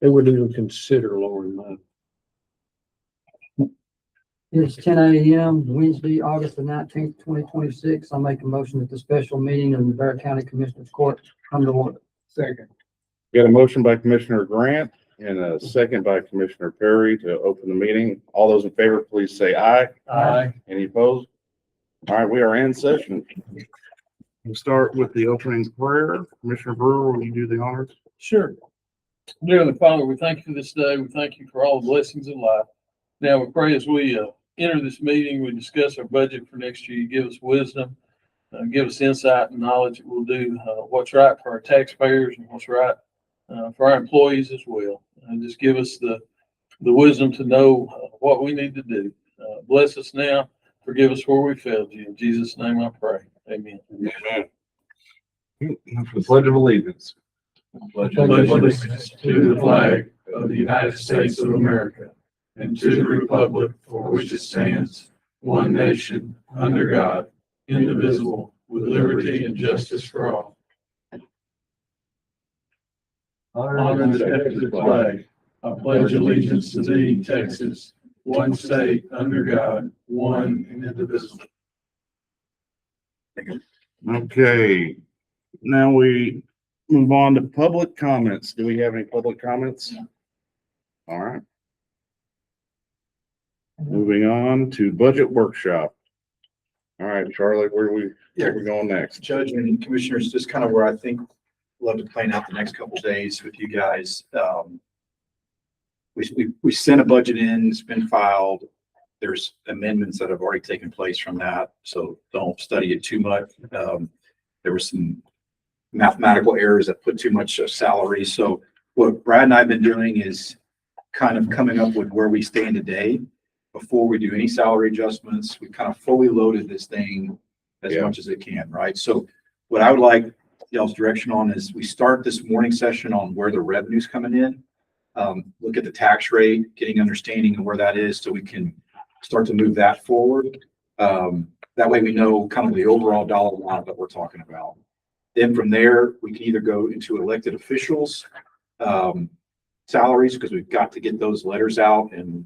They would even consider lowering that. It's 10 a.m. Wednesday, August the 19th, 2026. I'll make a motion that the special meeting of the Navarro County Commissioners Court come to order. Second. Got a motion by Commissioner Grant and a second by Commissioner Perry to open the meeting. All those in favor, please say aye. Aye. Any opposed? All right, we are in session. We'll start with the opening prayer. Commissioner Brewer, will you do the honors? Sure. Dear Heavenly Father, we thank you for this day. We thank you for all the blessings in life. Now we pray as we enter this meeting, we discuss our budget for next year. You give us wisdom, give us insight and knowledge that we'll do what's right for our taxpayers and what's right for our employees as well. And just give us the wisdom to know what we need to do. Bless us now. Forgive us where we failed you. In Jesus' name I pray. Amen. Amen. The Pledge of Allegiance. Pledge allegiance to the flag of the United States of America and to the republic for which it stands, one nation, under God, indivisible, with liberty and justice for all. Honor and respect to the flag. I pledge allegiance to thee, Texas, one state, under God, one and indivisible. Okay, now we move on to public comments. Do we have any public comments? No. All right. Moving on to budget workshop. All right, Charlotte, where are we going next? Judge and commissioners, just kind of where I think love to plan out the next couple of days with you guys. We sent a budget in, it's been filed. There's amendments that have already taken place from that, so don't study it too much. There were some mathematical errors that put too much salary. So what Brad and I have been doing is kind of coming up with where we stand today before we do any salary adjustments. We kind of fully loaded this thing as much as it can, right? So what I would like y'all's direction on is we start this morning session on where the revenue's coming in. Look at the tax rate, getting understanding of where that is so we can start to move that forward. That way we know kind of the overall dollar amount that we're talking about. Then from there, we can either go into elected officials, salaries, because we've got to get those letters out and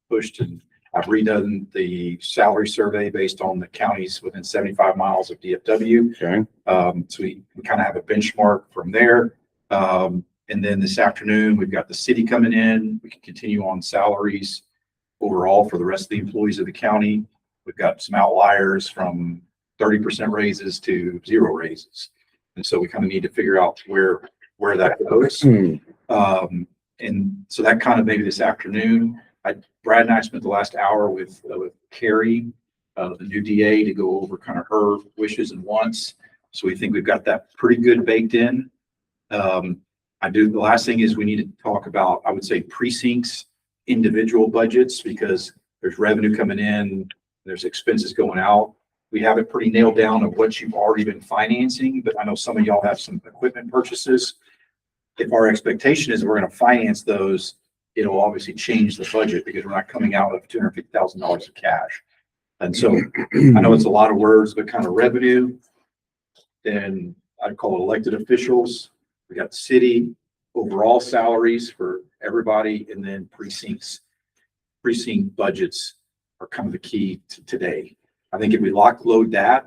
pushed. And I've redone the salary survey based on the counties within 75 miles of DFW. Okay. So we kind of have a benchmark from there. And then this afternoon, we've got the city coming in. We can continue on salaries overall for the rest of the employees of the county. We've got some outliers from 30% raises to 0 raises. And so we kind of need to figure out where that goes. And so that kind of maybe this afternoon, Brad and I spent the last hour with Carrie, the new DA, to go over kind of her wishes and wants. So we think we've got that pretty good baked in. The last thing is we need to talk about, I would say, precincts, individual budgets, because there's revenue coming in, there's expenses going out. We have it pretty nailed down of what you've already been financing, but I know some of y'all have some equipment purchases. If our expectation is we're going to finance those, it'll obviously change the budget because we're not coming out of $250,000 of cash. And so I know it's a lot of words, but kind of revenue, then I'd call it elected officials. We got city, overall salaries for everybody, and then precinct budgets are kind of the key to today. I think if we load that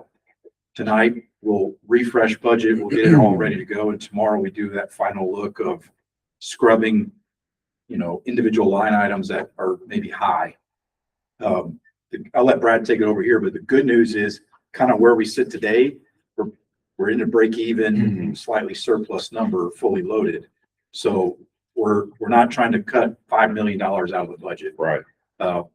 tonight, we'll refresh budget, we'll get it all ready to go. And tomorrow we do that final look of scrubbing, individual line items that are maybe high. I'll let Brad take it over here, but the good news is kind of where we sit today, we're in a break even, slightly surplus number, fully loaded. So we're not trying to cut $5 million out of the budget. Right.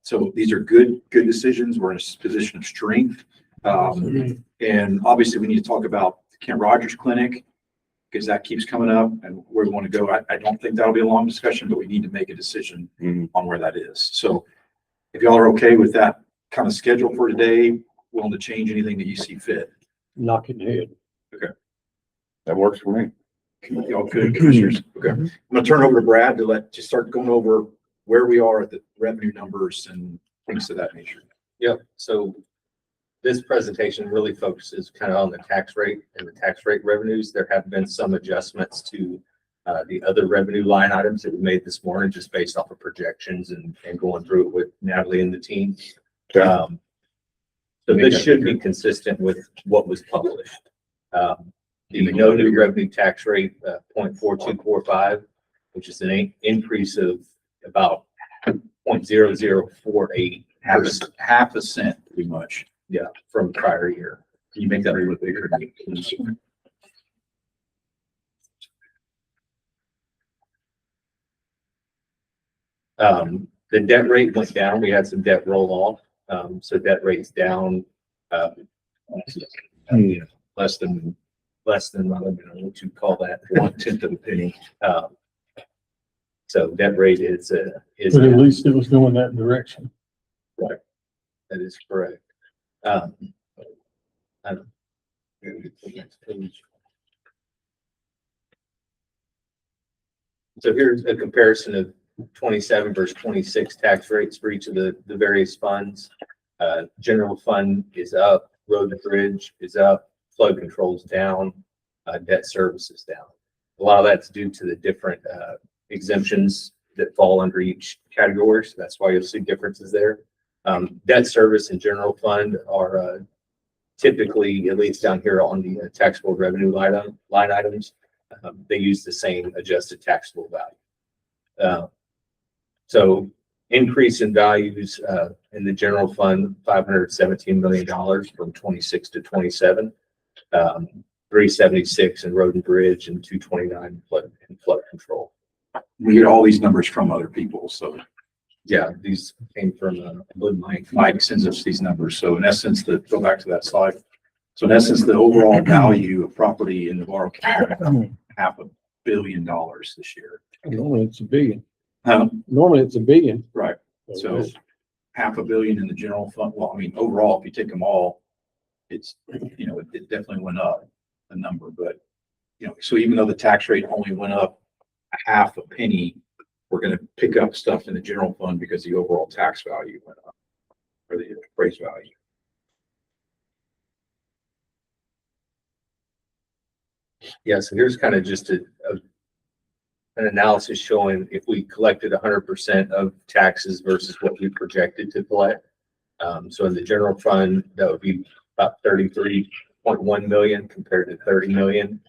So these are good decisions. We're in a position of strength. And obviously we need to talk about the Kent Rogers Clinic because that keeps coming up and where we want to go. I don't think that'll be a long discussion, but we need to make a decision on where that is. So if y'all are okay with that kind of schedule for today, willing to change anything that you see fit. Knock it dead. Okay. That works for me. Y'all good, commissioners? Okay. I'm going to turn over to Brad to start going over where we are at the revenue numbers and things of that nature. Yep. So this presentation really focuses kind of on the tax rate and the tax rate revenues. There have been some adjustments to the other revenue line items that we made this morning, just based off of projections and going through it with Natalie and the team. So this should be consistent with what was published. The no new revenue tax rate, 0.4245, which is an increase of about 0.0048. Half a cent, pretty much. Yeah, from prior year. Can you make that a little bigger? The debt rate went down. We had some debt roll off. So debt rate's down, less than, I don't know what you'd call that, 1/10 of a penny. So debt rate is But at down. least it was going that direction. That is correct. I don't. Next page. So here's a comparison of 27 versus 26 tax rates for each of the various funds. General fund is up, road and bridge is up, flood control is down, debt service is down. A lot of that's due to the different exemptions that fall under each category. So that's why you'll see differences there. Debt service and general fund are typically, at least down here on the taxable revenue line items, they use the same adjusted taxable value. So increase in values in the general fund, $517 million from 26 to 27, 376 in road and bridge, and 229 in flood control. We get all these numbers from other people, so Yeah, these came from Mike sends us these numbers. So in essence, go back to that slide. So in essence, the overall value of property in Navarro County, $500 million this year. Normally it's a billion. Um, Normally it's a billion. right. So it's- $500 million in the general fund. Well, I mean, overall, if you take them all, it's, it definitely went up a number, but, so even though the tax rate only went up a half a penny, we're going to pick up stuff in the general fund because the overall tax value went up, or the appraised value. Yeah, so here's kind of just an analysis showing if we collected 100% of taxes versus what we projected to collect. So in the general fund, that would be about 33.1 million compared to 30 million.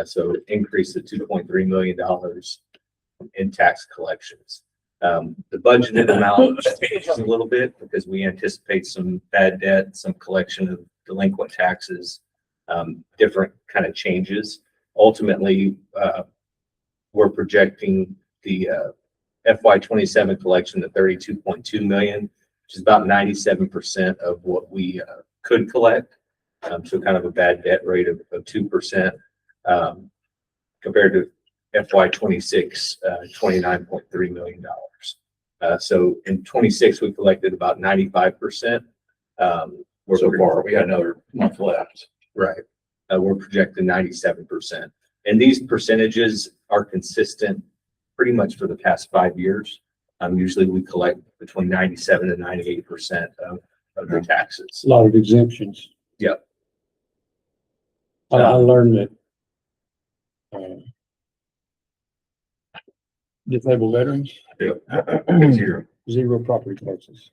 So increase of $2.3 million in tax collections. The budgeted amount changes a little bit because we anticipate some bad debt, some collection of delinquent taxes, different kind of changes. Ultimately, we're projecting the FY27 collection to 32.2 million, which is about 97% of what we could collect. So kind of a bad debt rate of 2% compared to FY26, $29.3 million. So in 26, we collected about 95%. So far, we got another month left. Right. We're projecting 97%. And these percentages are consistent pretty much for the past 5 years. Usually we collect between 97 and 98% of the taxes. A lot of exemptions. Yep. I learned that disabled veterans, zero property taxes.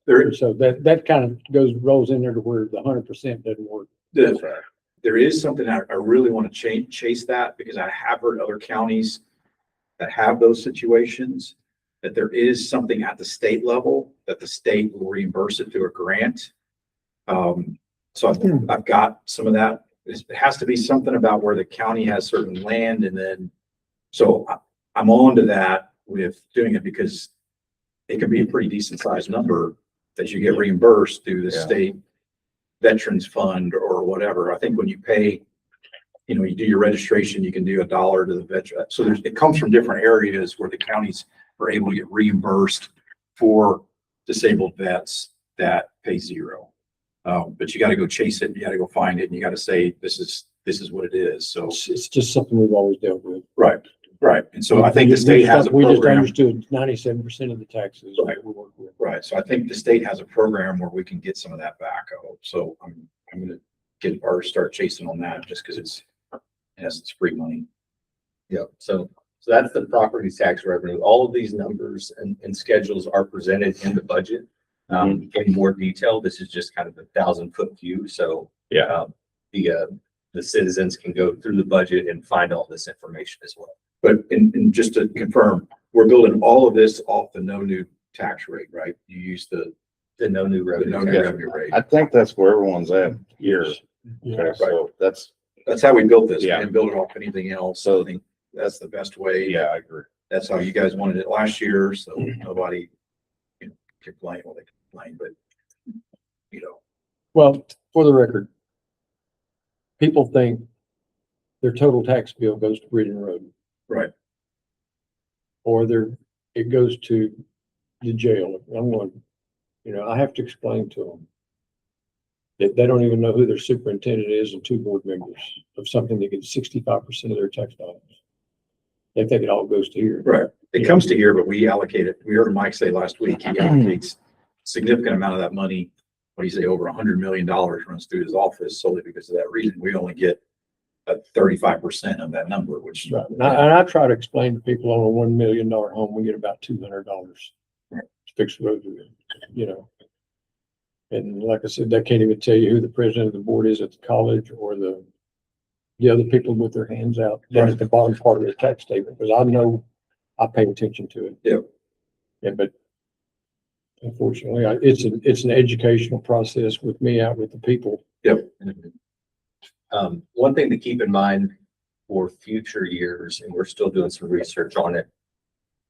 There, So that kind of rolls in there to where the 100% doesn't work. there is something I really want to chase that, because I have heard other counties that have those situations, that there is something at the state level that the state will reimburse it through a grant. So I've got some of that. It has to be something about where the county has certain land, and then, so I'm on to that with doing it, because it can be a pretty decent sized number that you get reimbursed through the state veterans fund or whatever. I think when you pay, you do your registration, you can do $1 to the veteran. So it comes from different areas where the counties are able to get reimbursed for disabled vets that pay zero. But you got to go chase it. You got to go find it. And you got to say, this is what it is. So, It's just something we've always dealt with. right. And so I think the state has a We just program. understood 97% of the taxes that we work with. Right, so I think the state has a program where we can get some of that back. I hope. So I'm gonna get or start chasing on that just because it's, in essence, free money. Yeah, so that's the property tax revenue. All of these numbers and schedules are presented in the budget. In more detail, this is just kind of a 1,000-foot view, so. Yeah. The citizens can go through the budget and find all this information as well. But and just to confirm, we're building all of this off the no new tax rate, right? You use the No new no revenue. new tax. revenue rate. I think that's where everyone's at here. Yeah. Okay, so that's, That's how we built this. We Yeah. didn't build it off anything else. So I think that's the best way. yeah, I agree. That's how you guys wanted it last year, so nobody can complain. Well, they complain, but you know, Well, for the record, people think their total tax bill goes to Bridge and Road, right. or it goes to the jail. I'm going, I have to explain to them that they don't even know who their superintendent is and 2 board members of something that gets 65% of their tax dollars. They think it all goes to here. Right. It comes to here, but we allocate it. We heard Mike say last week, he allocates significant amount of that money. What do you say, over $100 million runs through his office solely because of that reason. We only get 35% of that number, which. Right. And I try to explain to people on a $1 million home, we get about $200 to fix the road with, And like I said, they can't even tell you who the president of the board is at the college or the other people with their hands out down at the bottom part of their tax statement, because I know I pay attention to it. Yeah. Yeah, but unfortunately, it's an educational process with me out with the people. Yep. One thing to keep in mind for future years, and we're still doing some research on it,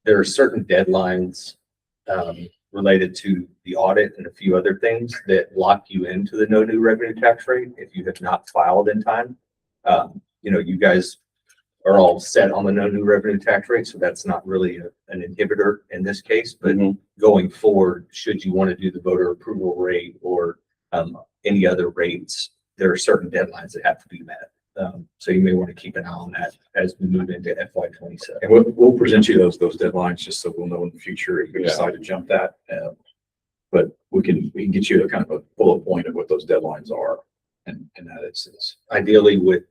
there are certain deadlines related to the audit and a few other things that lock you into the no new revenue tax rate if you have not filed in time. You guys are all set on the no new revenue tax rate, so that's not really an inhibitor in this case. But going forward, should you want to do the voter approval rate or any other rates, there are certain deadlines that have to be met. So you may want to keep an eye on that as we move into FY27. And we'll present you those deadlines just so we'll know in the future if we decide to jump that. But we can get you a kind of a bullet point of what those deadlines are, and that it's Ideally, with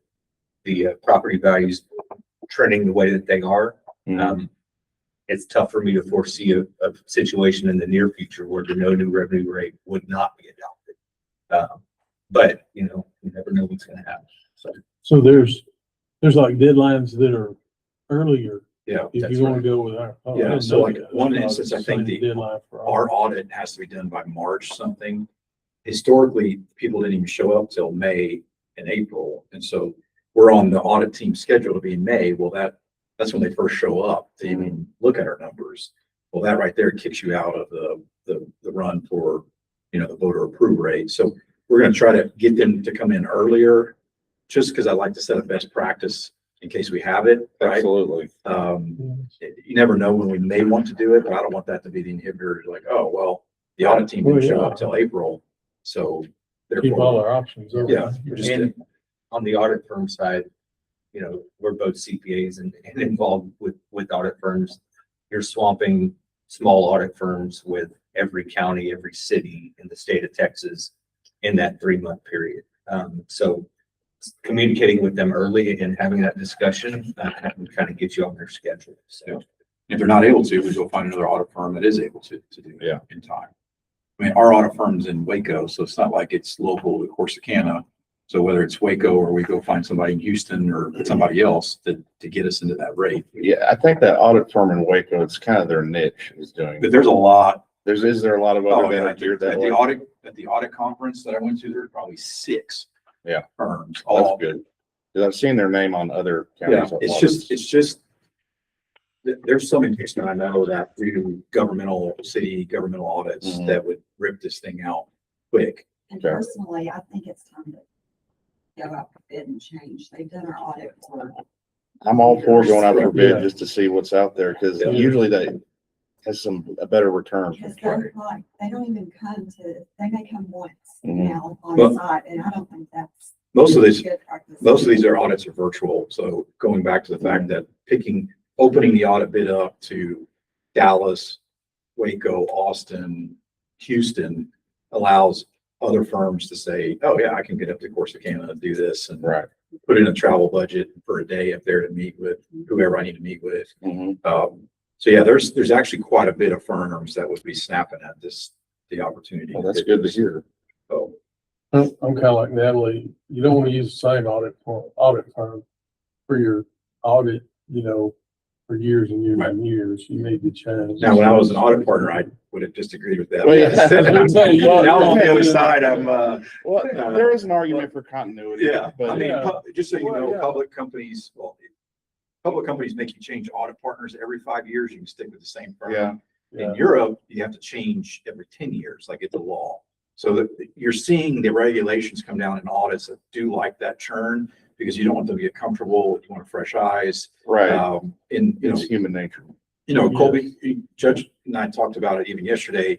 the property values trending the way that they are, it's tough for me to foresee a situation in the near future where the no new revenue rate would not be adopted. But you never know what's going to happen. So there's like deadlines that are earlier. Yeah. If That's you want right. to go with our. oh, I Yeah, didn't so know like that. one I thought instance, it I was think the same deadline for all. our audit has to be done by March something. Historically, people didn't even show up till May and April. And so we're on the audit team schedule to be in May. Well, that's when they first show up to even look at our numbers. Well, that right there kicks you out of the run for, the voter approval rate. So we're going to try to get them to come in earlier, just because I like to set a best practice in case we have it, right? Absolutely. You never know when we may want to do it, but I don't want that to be the inhibitor. Like, oh, well, the audit team didn't show up till April, so Keep all therefore, our options open. yeah. we're just- And on the audit firm side, we're both CPAs and involved with audit firms. You're swamping small audit firms with every county, every city in the state of Texas in that 3-month period. So communicating with them early and having that discussion can kind of get you on their schedule. So If they're not able to, we go find another audit firm that is able to do Yeah. it in time. I mean, our audit firm's in Waco, so it's not like it's local to Corsicana. So whether it's Waco or we go find somebody in Houston or somebody else to get us into that rate. Yeah, I think that audit firm in Waco, it's kind of their niche is doing. But there's a lot. Is there a lot of Oh, other yeah, vendors geared that at way? the audit conference that I went to, there's probably 6 firms. That's All good. Because I've seen their name on other Yeah, counties. it's just, there's some indication I know that we do city governmental audits Mhm. that would rip this thing out quick. And Okay. personally, I think it's time to go out for bid and change. They've done our audit for. I'm all for going out for bid Yeah. just to see what's out there, because Yeah. usually that has a better return. Because they're like, they don't even come they may come once Mhm. now on Well- site, and I don't think that's. Most of these, good practice. audits are virtual. So going back to the fact that opening the audit bid up to Dallas, Waco, Austin, Houston allows other firms to say, oh yeah, I can get up to Corsicana and do this and Right. put in a travel budget for a day up there to meet with whoever I need to meet with. So yeah, there's actually quite a bit of firms that would be snapping at the opportunity. Well, that's good to hear. So, I'm kind of like Natalie. You don't want to use the same audit firm for your audit, for years and years and years. You need to change. now, when I was an audit partner, I would have disagreed with that. Well, yeah. Now on the other side, I'm, Well, there is an argument for continuity. yeah, But I mean, Yeah. just so you Well, know, yeah. public companies make you change audit partners every 5 years. You can stick with the same firm. Yeah. In Yeah. Europe, you have to change every 10 years, like it's a law. So that you're seeing the regulations come down in audits that do like that churn because you don't want them to get comfortable. You want fresh eyes. Right. And, It's human nature. Colby, Judge and I talked about it even yesterday.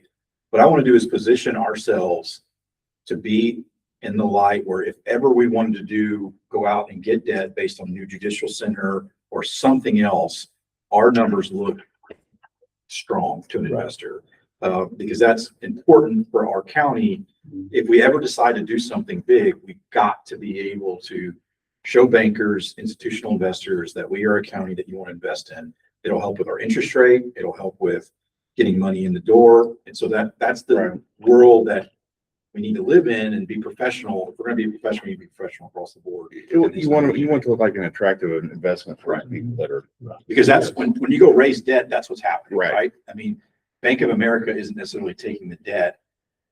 What I want to do is position ourselves to be in the light where if ever we wanted to go out and get debt based on new judicial center or something else, our numbers look strong to an investor. Because that's important for our county. If we ever decide to do something big, we got to be able to show bankers, institutional investors that we are a county that you want to invest in. It'll help with our interest rate. It'll help with getting money in the door. And so that's the world that we need to live in and be professional. If we're going to be professional, we need to be professional across the board. You want to look like an attractive investment for people that are. Because that's when you go raise debt, that's what's happening, Right. right? I mean, Bank of America isn't necessarily taking the debt.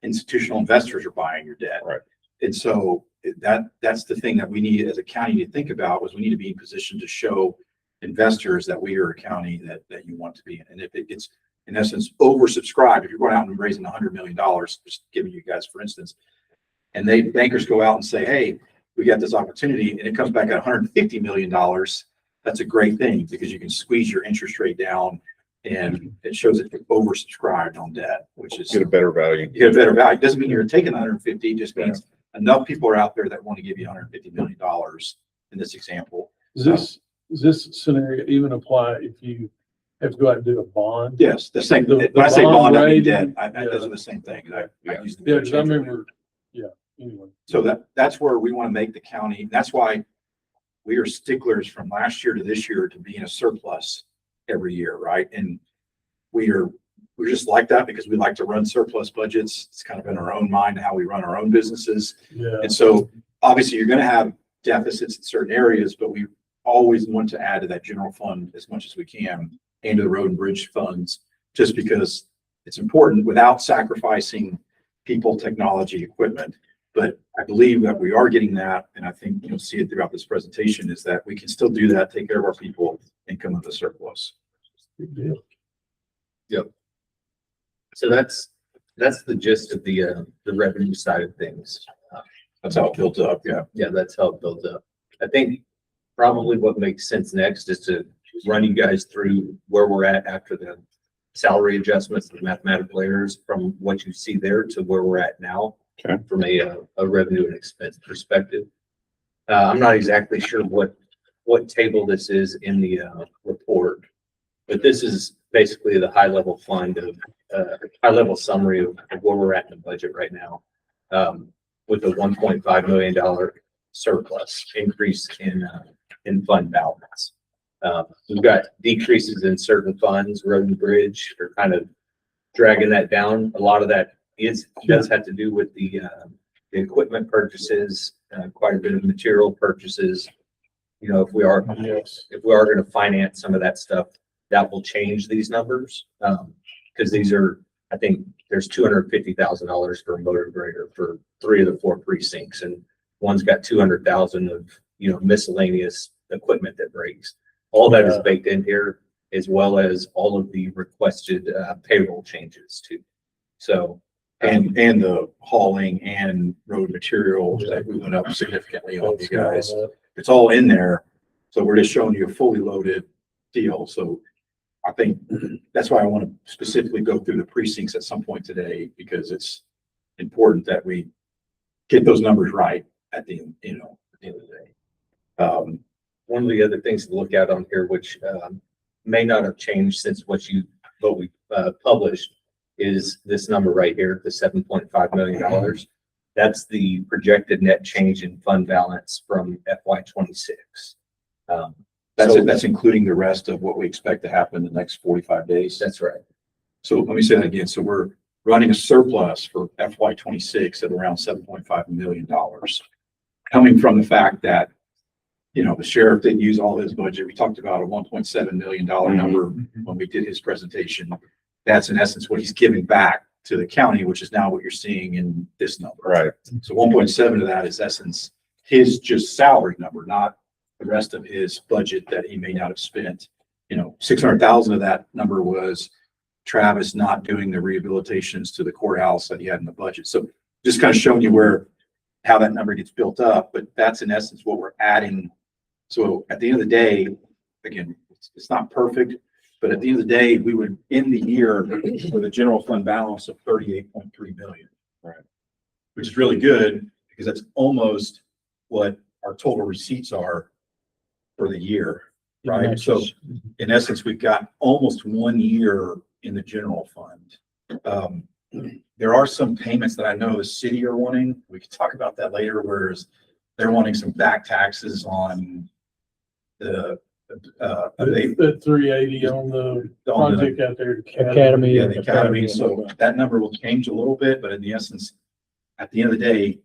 Institutional investors are buying your debt. Right. And so that's the thing that we need as a county to think about was we need to be in position to show investors that we are a county that you want to be in. And if it gets, in essence, oversubscribed, if you're going out and raising $100 million, just giving you guys, for instance, and bankers go out and say, hey, we got this opportunity and it comes back at $150 million, that's a great thing because you can squeeze your interest rate down and it shows that you're oversubscribed on debt, which is Get a better value. you get a better value. Doesn't mean you're taking 150, it just means enough people are out there that want to give you $150 million in this example. Does this scenario even apply if you have to go out and do a bond? Yes, the same, The when I say bond, I mean rating, debt. yeah. Those are the same thing. I use the Yeah, because I interchange rate. remember, anyway. So that's where we want to make the county. That's why we are sticklers from last year to this year to be in a surplus every year, right? And we're just like that because we like to run surplus budgets. It's kind of in our own mind how we run our own businesses. Yeah. And so obviously you're going to have deficits in certain areas, but we always want to add to that general fund as much as we can and to the road and bridge funds, just because it's important without sacrificing people, technology, equipment. But I believe that we are getting that. And I think you'll see it throughout this presentation is that we can still do that, take care of our people and come with a surplus. Good deal. So that's the gist of the revenue side of things. That's how it builds up. Yeah. Yeah, that's how it builds up. I think probably what makes sense next is to run you guys through where we're at after the salary adjustments, the mathematical errors from what you see there to where we're at now. Okay. From a revenue and expense perspective. I'm not exactly sure what table this is in the report, but this is basically the high level fund of high level summary of where we're at in the budget right now. With a $1.5 million surplus increase in fund balance. We've got decreases in certain funds, road and bridge are kind of dragging that down. A lot of that does have to do with the equipment purchases, quite a bit of material purchases. You know, if we are going to finance some of that stuff, that will change these numbers. Because these are, I think there's $250,000 for a motor grader for 3 of the 4 precincts, and one's got 200,000 of, miscellaneous equipment that breaks. All that is baked in here, as well as all of the requested payroll changes too. So, And the hauling and road material that we went up significantly on you guys. It's all in there. So we're just showing you a fully loaded deal. So I think that's why I want to specifically go through the precincts at some point today, because it's important that we get those numbers right at the end of the day. one of the other things to look at on here, which may not have changed since what we published, is this number right here, the $7.5 million. That's the projected net change in fund balance from FY 26. That's including the rest of what we expect to happen in the next 45 days. That's right. So let me say that again. So we're running a surplus for FY 26 at around $7.5 million. Coming from the fact that, the sheriff didn't use all his budget. We talked about a $1.7 million number when we did his presentation. That's in essence what he's giving back to the county, which is now what you're seeing in this number. Right. So 1.7 of that is essence his just salary number, not the rest of his budget that he may not have spent. 600,000 of that number was Travis not doing the rehabilitations to the courthouse that he had in the budget. So just kind of showing you how that number gets built up, but that's in essence what we're adding. So at the end of the day, again, it's not perfect, but at the end of the day, we would end the year with a general fund balance of 38.3 million. Right. Which is really good because that's almost what our total receipts are for the year, right? So in essence, we've got almost 1 year in the general fund. There are some payments that I know the city are wanting. We can talk about that later, whereas they're wanting some back taxes on the 380 on the project out there. at Academy. Yeah, the academy. So that number will change a little bit, but in the essence, at the end of the day,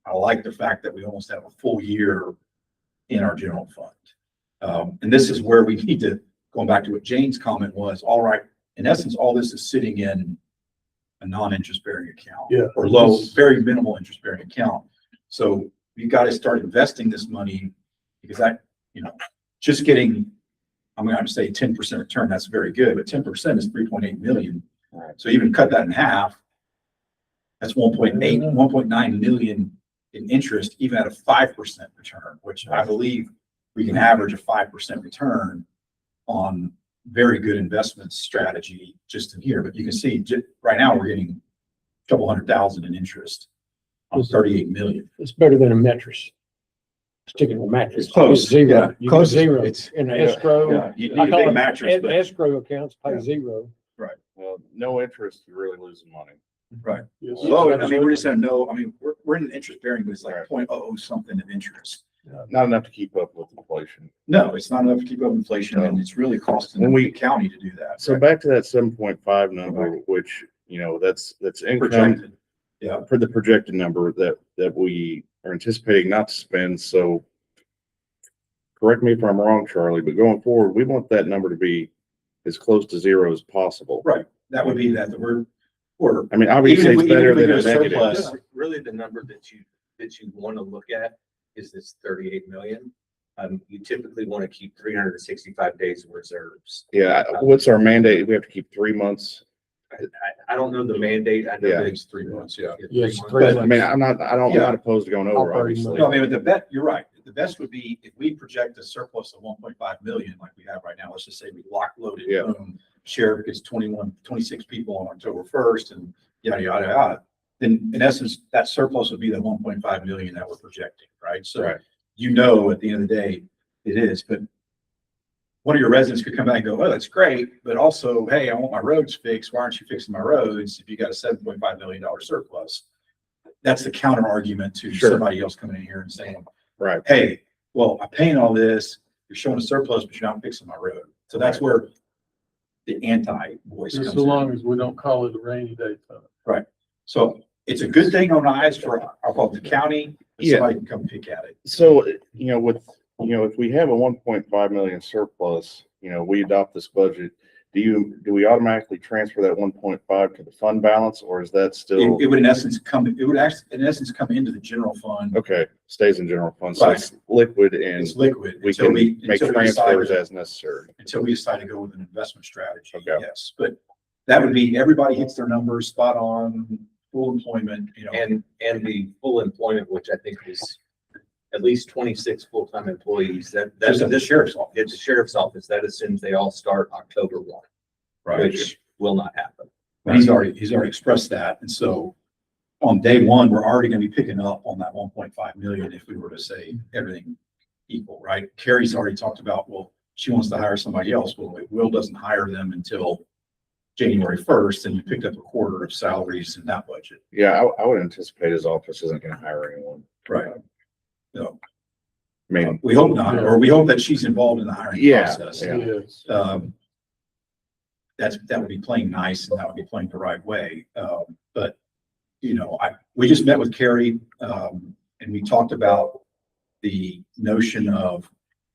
I like the fact that we almost have a full year in our general fund. And this is where we need to, going back to what Jane's comment was, all right, in essence, all this is sitting in a non-interest bearing account. Yeah. Or low, very minimal interest bearing account. So you've got to start investing this money because that, just getting, I'm going to say 10% return, that's very good, but 10% is 3.8 million. Right. So even cut that in half, that's 1.9 million in interest, even at a 5% return, which I believe we can average a 5% return on very good investment strategy just in here. But you can see right now we're getting a couple 100,000 in interest on 38 million. It's better than a mattress. Sticking a mattress. It's close. It's zero. Yeah, You get close. zero. It's- In an escrow. Yeah, you I need a call big it mattress, but escrow accounts pay Yeah. zero. Well, no interest, you're really losing money. right. Yes. Low, I mean, we're just gonna know, I mean, we're in the interest bearing, but it's like Right. 0.00 something of interest. Not enough to keep up with inflation. No, it's not enough to keep up inflation and it's really costing When the county to do that. So back to that 7.5 number, which, that's income Projected. Yeah. for the projected number that we are anticipating not to spend. So correct me if I'm wrong, Charlie, but going forward, we want that number to be as close to zero as possible. Right. That would be that we're, I mean, obviously it's Even if better we than go a negative. surplus, Really, the number that you want to look at is this 38 million. You typically want to keep 365 days of reserves. Yeah, what's our mandate? We have to keep 3 months. I don't know the mandate. I know Yeah. that it's 3 months, yeah. Yes, months. 3 But I mean, I'm not opposed to going over, I'll obviously. No, I mean, you're right. The best would be if we project a surplus of 1.5 million like we have right now. Let's just say we lock loaded, Yeah. boom, sheriff gets 26 people on October 1st and yada, yada, yada. Then in essence, that surplus would be the 1.5 million that we're projecting, right? So Right. at the end of the day, it is, but one of your residents could come back and go, oh, that's great, but also, hey, I want my roads fixed. Why aren't you fixing my roads if you got a $7.5 million surplus? That's the counter argument to Sure. somebody else coming in here and saying, Right. hey, well, I'm paying all this, you're showing a surplus, but you're not fixing my road. So that's where the anti voice comes Just so in. long as we don't call it a rainy day fund. So it's a good thing on eyes for, I'll call it the county, but Yeah. somebody can come pick at it. So, if we have a 1.5 million surplus, we adopt this budget, do we automatically transfer that 1.5 to the fund balance, or is that still, It would in essence come into the general fund. okay, stays in general fund? So Right. it's liquid and It's liquid. we until can make until we decide transfers to- as necessary. Until we decide to go with an investment strategy. Okay. Yes, but that would be, everybody hits their numbers spot on, full employment, And the full employment, which I think is at least 26 full-time employees, that's just at the sheriff's office. at the sheriff's office. That assumes they all start October 1, which will not happen. And he's already expressed that. And so on day one, we're already going to be picking up on that 1.5 million if we were to say everything equal, right? Carrie's already talked about, well, she wants to hire somebody else. Well, Will doesn't hire them until January 1st, and you picked up a quarter of salaries in that budget. Yeah, I would anticipate his office isn't gonna hire anyone. Right. No, I mean, we hope not, or we hope that she's involved in the hiring Yeah, process. yeah. Yes. That would be playing nice and that would be playing the right way. But, you know, we just met with Carrie, and we talked about the notion of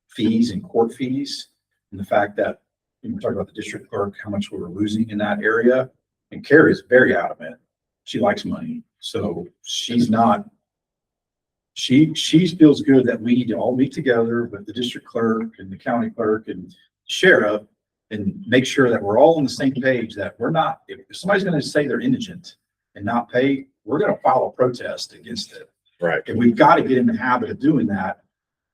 fees and court fees and the fact that, you know, we talked about the district clerk, how much we were losing in that area. And Carrie is very adamant. She likes money. So she's not, she feels good that we need to all meet together with the district clerk and the county clerk and sheriff and make sure that we're all on the same page, that we're not, if somebody's going to say they're indigent and not pay, we're going to file a protest against it. right. And we've got to get in the habit of doing that.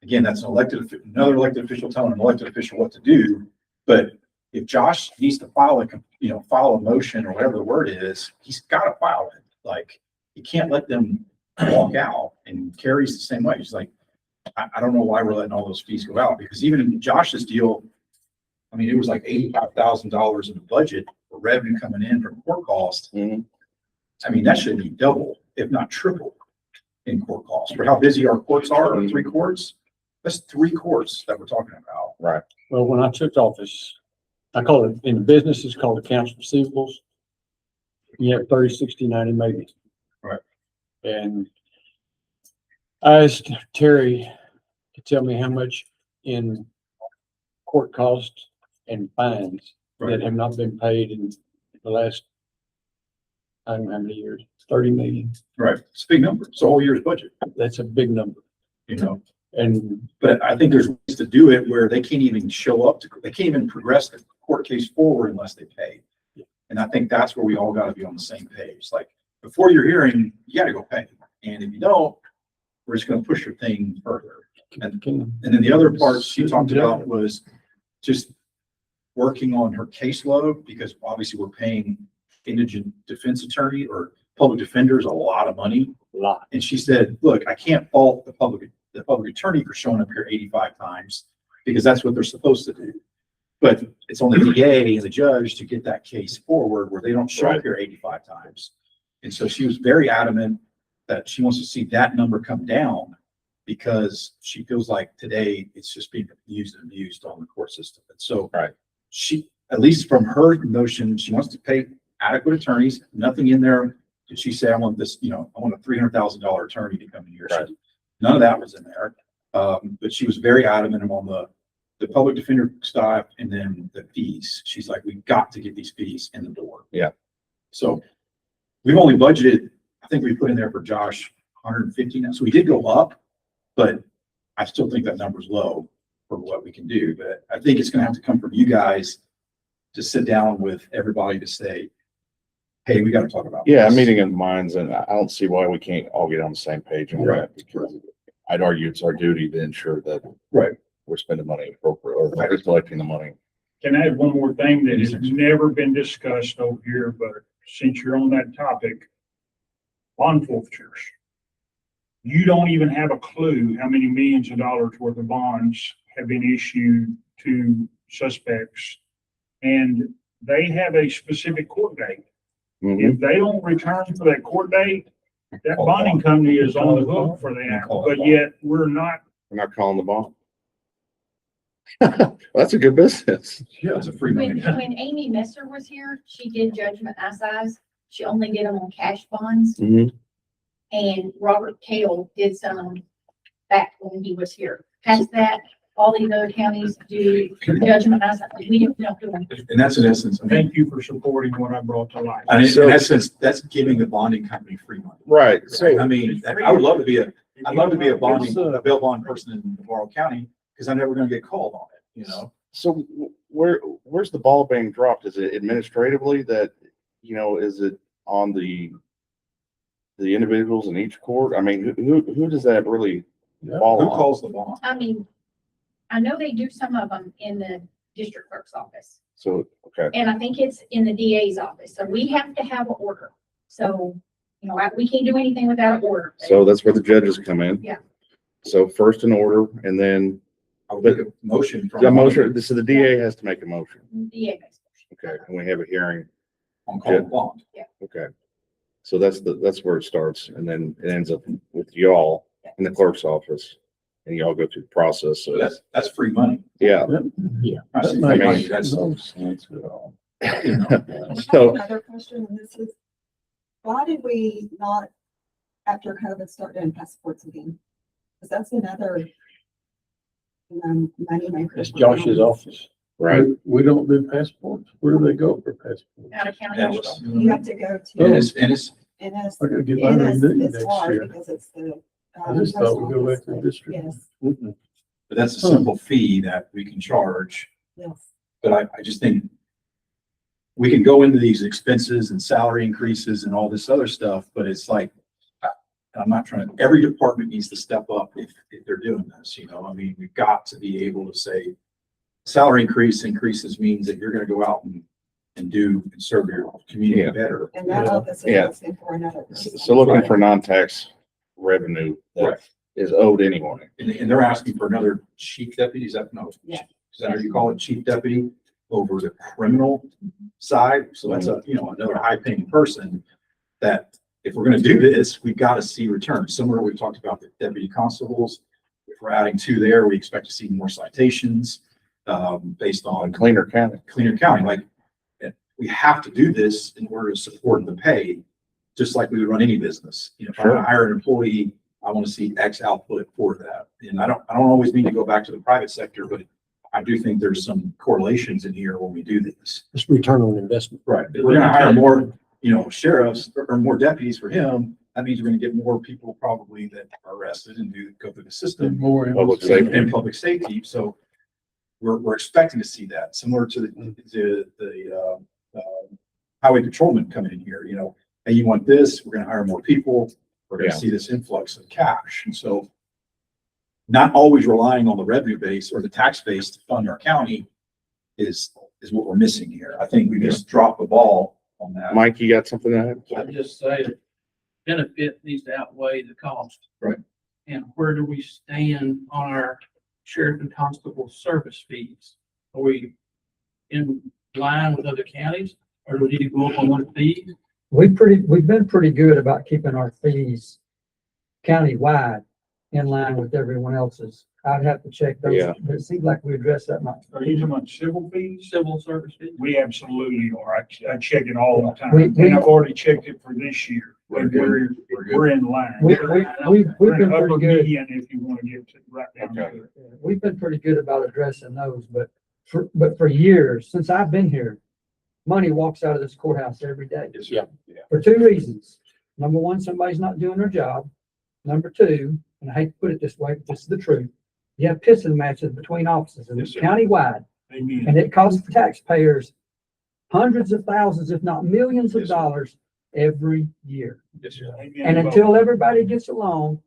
Again, that's another elected official telling an elected official what to do. But if Josh needs to file a motion or whatever the word is, he's got to file it. Like, you can't let them walk out. And Carrie's the same way. She's like, I don't know why we're letting all those fees go out, because even in Josh's deal, I mean, it was like $85,000 in the budget for revenue coming in from court costs. Mhm. I mean, that should be double, if not triple, in court costs. For how busy our courts are, or 3 courts, that's 3 courts that we're talking about. Right. Well, when I took office, I call it, in business, it's called accounts receivables. You have 30, 60, 90 maybe. Right. And I asked Terry to tell me how much in court costs and fines that have not been paid in the last, I don't know how many years, 30 million. Right. It's a big number. It's a whole year's budget, That's a big number. you know? And But I think there's ways to do it where they can't even show up they can't even progress the court case forward unless they pay. And I think that's where we all got to be on the same page. Like, before your hearing, you got to go pay. And if you don't, we're just going to push your thing further. And then the other part she talked about was just working on her caseload, because obviously we're paying indigent defense attorney or public defenders a lot of money. And she said, look, I can't fault the public attorney for showing up here 85 times, because that's what they're supposed to do. But it's only the DA and the judge to get that case forward where they don't show up here 85 times. And so she was very adamant that she wants to see that number come down, because she feels like today it's just being used and abused on the court system. And so she, at least from her notion, she wants to pay adequate attorneys, nothing in there. Did she say, I want this, I want a $300,000 attorney to come in here? Right. None of that was in there. But she was very adamant on the public defender staff and then the fees. She's like, we've got to get these fees in the door. Yeah. So we've only budgeted, I think we put in there for Josh 150 now. So we did go up, but I still think that number's low for what we can do. But I think it's going to have to come from you guys to sit down with everybody to say, hey, we got to talk about Yeah, a this. meeting of minds, and I don't see why we can't all get on the same page on that, because I'd argue it's our duty to ensure that Right. we're spending money appropriately, or we're collecting the money. Can I add one more thing that has never been discussed over here, but since you're on that topic, bond forfeitures. You don't even have a clue how many millions of dollars worth of bonds have been issued to suspects. And they have a specific court date. Mhm. If they don't return for that court date, that bonding company is on the hook for that, but yet we're not. We're not calling the bond. That's a good business. Yeah, it's a free money. When Amy Messer was here, she did judgment assize. She only did them on cash bonds. Mhm. And Robert Cale did some back when he was here. Past that, all these other counties do judgment assize. We don't do them. And that's in essence, I mean, Thank you for supporting what I brought to light. and So- in essence, that's giving the bonding company free money. Right, I mean, I would love to be a bail bond person in Navarro County, because I'm never gonna get called on it, so where's the ball being dropped? Is it administratively that, is it on the individuals in each court? I mean, who does that really fall Who on? calls the bond? I mean, I know they do some of them in the district clerk's office. So, okay, And I think it's in the DA's office. So we have to have an order. So, we can't do anything without an order. so that's where the judges come in. Yeah. So first an order, and then I would make a motion from. the motion, so the DA has to make a motion. DA makes a motion. Okay, and we have a hearing. on-call bond. Okay. So that's where it starts, and then it ends up with y'all in the clerk's office, and y'all go through the process, so So that's free money. yeah. I say I free mean, money, that's, No sense at all. I have So, another question, and this is, why did we not, after COVID, start doing passports again? Because that's another, money maker. It's Josh's office. right, We don't do passports. Where do they go for passports? Out of county. that was, You have to go and to, it's, and it's, I gotta get mine renewed it's next hard year. because it's the. I just thought we go back to the post district. office. Mm-mm. but that's a simple fee that we can charge. Yes, But I just think we can go into these expenses and salary increases and all this other stuff, but it's like, I'm not trying to, every department needs to step up if they're doing this, you know, I mean, we've got to be able to say, salary increases means that you're gonna go out and do and serve your community Yeah. better. and that Yeah. office is Yeah. asking for another. person. so looking for non-tax revenue that is owed anyway. And they're asking for another chief deputy, is that, no? Yeah. Is that how you call it, chief deputy over the criminal side? So that's a, you know, another high paying person that if we're gonna do this, we've got to see returns. Similar, we talked about the deputy constables. If we're adding 2 there, we expect to see more citations, based On on Cleaner County. cleaner county. Like, we have to do this in order to support the pay, just like we would run any business. You know, if I'm gonna hire an employee, I want to see X output for that. And I don't always mean to go back to the private sector, but I do think there's some correlations in here when we do this. It's return on investment. Right. If we're gonna hire more, you know, sheriffs or more deputies for him, that means we're gonna get more people probably that are arrested and go through the system More. Public safety. and public safety. So we're expecting to see that, similar to the highway patrolman coming in here, you know, hey, you want this, we're gonna hire more people, we're gonna Yeah. see this influx of cash. And so not always relying on the revenue base or the tax base to fund our county is what we're missing here. I think we just dropped the ball on that. Mike, you got something to add? I'd just say that benefit needs to outweigh the cost. Right. And where do we stand on our sheriff and constable service fees? Are we in line with other counties, or do we need to go up on one fee? We've been pretty good about keeping our fees countywide in line with everyone else's. I'd have to check those, Yeah. but it seems like we addressed that much. Are you talking about civil fees? Civil service fees? We absolutely are. I check it all the time. We- And I've already checked it for this year. We're And good. we're in line. We've We're been in upper pretty good. median if you want to get to right down to it. We've been pretty good about addressing those, but for years, since I've been here, money walks out of this courthouse every day. Yes, Yeah. sir. For 2 reasons. Number one, somebody's not doing their job. Number two, and I hate to put it this way, but this is the truth. You have pissing matches between offices and Yes, it's sir. countywide, Amen. and it costs taxpayers hundreds of thousands, if not millions of Yes, sir. dollars every year. Yes, sir. Amen. And until everybody gets along,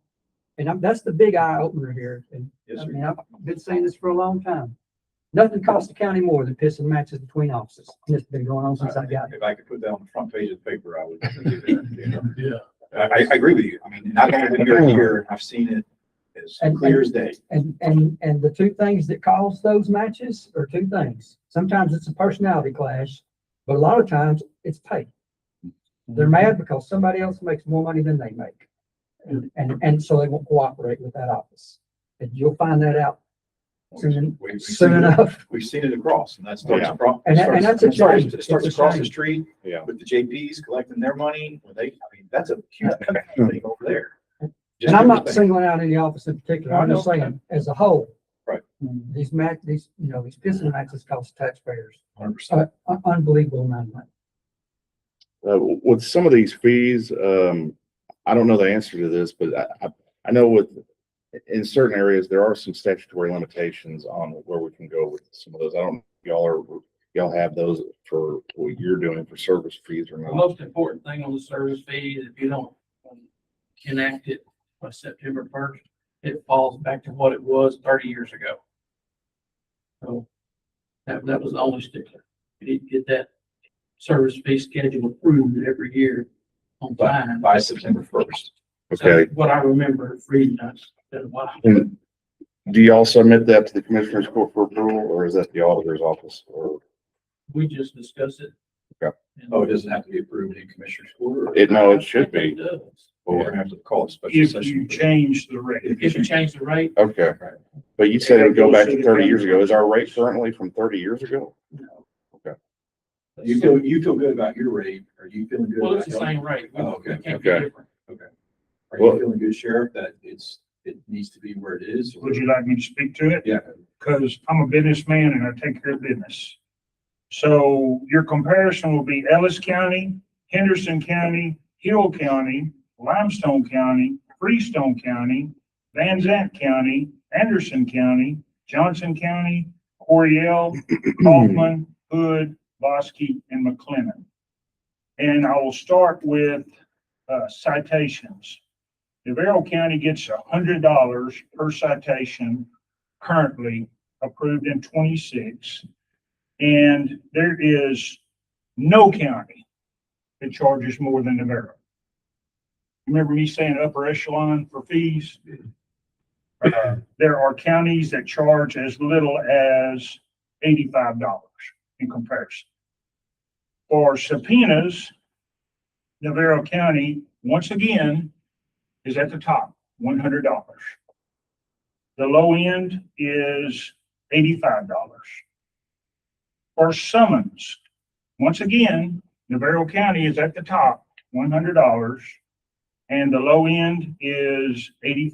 and that's the big eye opener here. And Yes, I sir. mean, I've been saying this for a long time. Nothing costs the county more than pissing matches between offices. And it's been going on since I got here. If I could put that on the front page of the paper, I would. do that, you know. Yeah. I agree with you. I mean, not only been here a year, I've seen it as clear as day. And the 2 things that cause those matches are 2 things. Sometimes it's a personality clash, but a lot of times it's pay. They're mad because somebody else makes more money than they make. And so they won't cooperate with that office. And you'll find that out soon We've seen soon it- enough. We've seen it across, and that starts Yeah. across. And that's a shame. It starts It's a across the shame. street Yeah. with the JPs collecting their money, when I mean, that's a huge thing over there. And I'm not singling out any office in particular. I'm just I know. saying, as a whole. Right. These pissing matches cost taxpayers 100%. unbelievable amount of money. With some of these fees, I don't know the answer to this, but I know in certain areas, there are some statutory limitations on where we can go with some of those. I don't, y'all have those for what you're doing for service fees or The not? most important thing on the service fee is if you don't enact it by September 1st, it falls back to what it was 30 years ago. So that was the only stickler. You need to get that service fee schedule approved every year on time. By September 1st. Okay. That's what I remember reading. That's been a while. And do y'all submit that to the Commissioners Court for approval, or is that the auditor's office? Or, We just discussed it. Oh, it doesn't have to be approved in Commissioner's Court? or- No, it should be. It does. Well, we're gonna have to call a special If session. you change the rate. If you change the rate, Okay. But you said it would go back to 30 years ago. Is our rate currently from 30 years ago? You feel good about your rate? Are you feeling good? well, it's about the yours? same rate. Oh, okay, It can't be okay. different. Are Well- you feeling good, Sheriff, that it needs to be where it is? or- Would you like me to speak to it? Yeah. Because I'm a businessman and I take care of business. So your comparison will be Ellis County, Henderson County, Hill County, Limestone County, Freestone County, Van Zant County, Anderson County, Johnson County, Coryell, Kaufman, Hood, Bosque, and McLennan. And I will start with citations. Navarro County gets $100 per citation currently approved in 26. And there is no county that charges more than Navarro. Remember me saying upper echelon for fees? There are counties that charge as little as $85 in comparison. For subpoenas, Navarro County, once again, is at the top, $100. The low end is $85. For summons, once again, Navarro County is at the top, $100, and the low end is $85.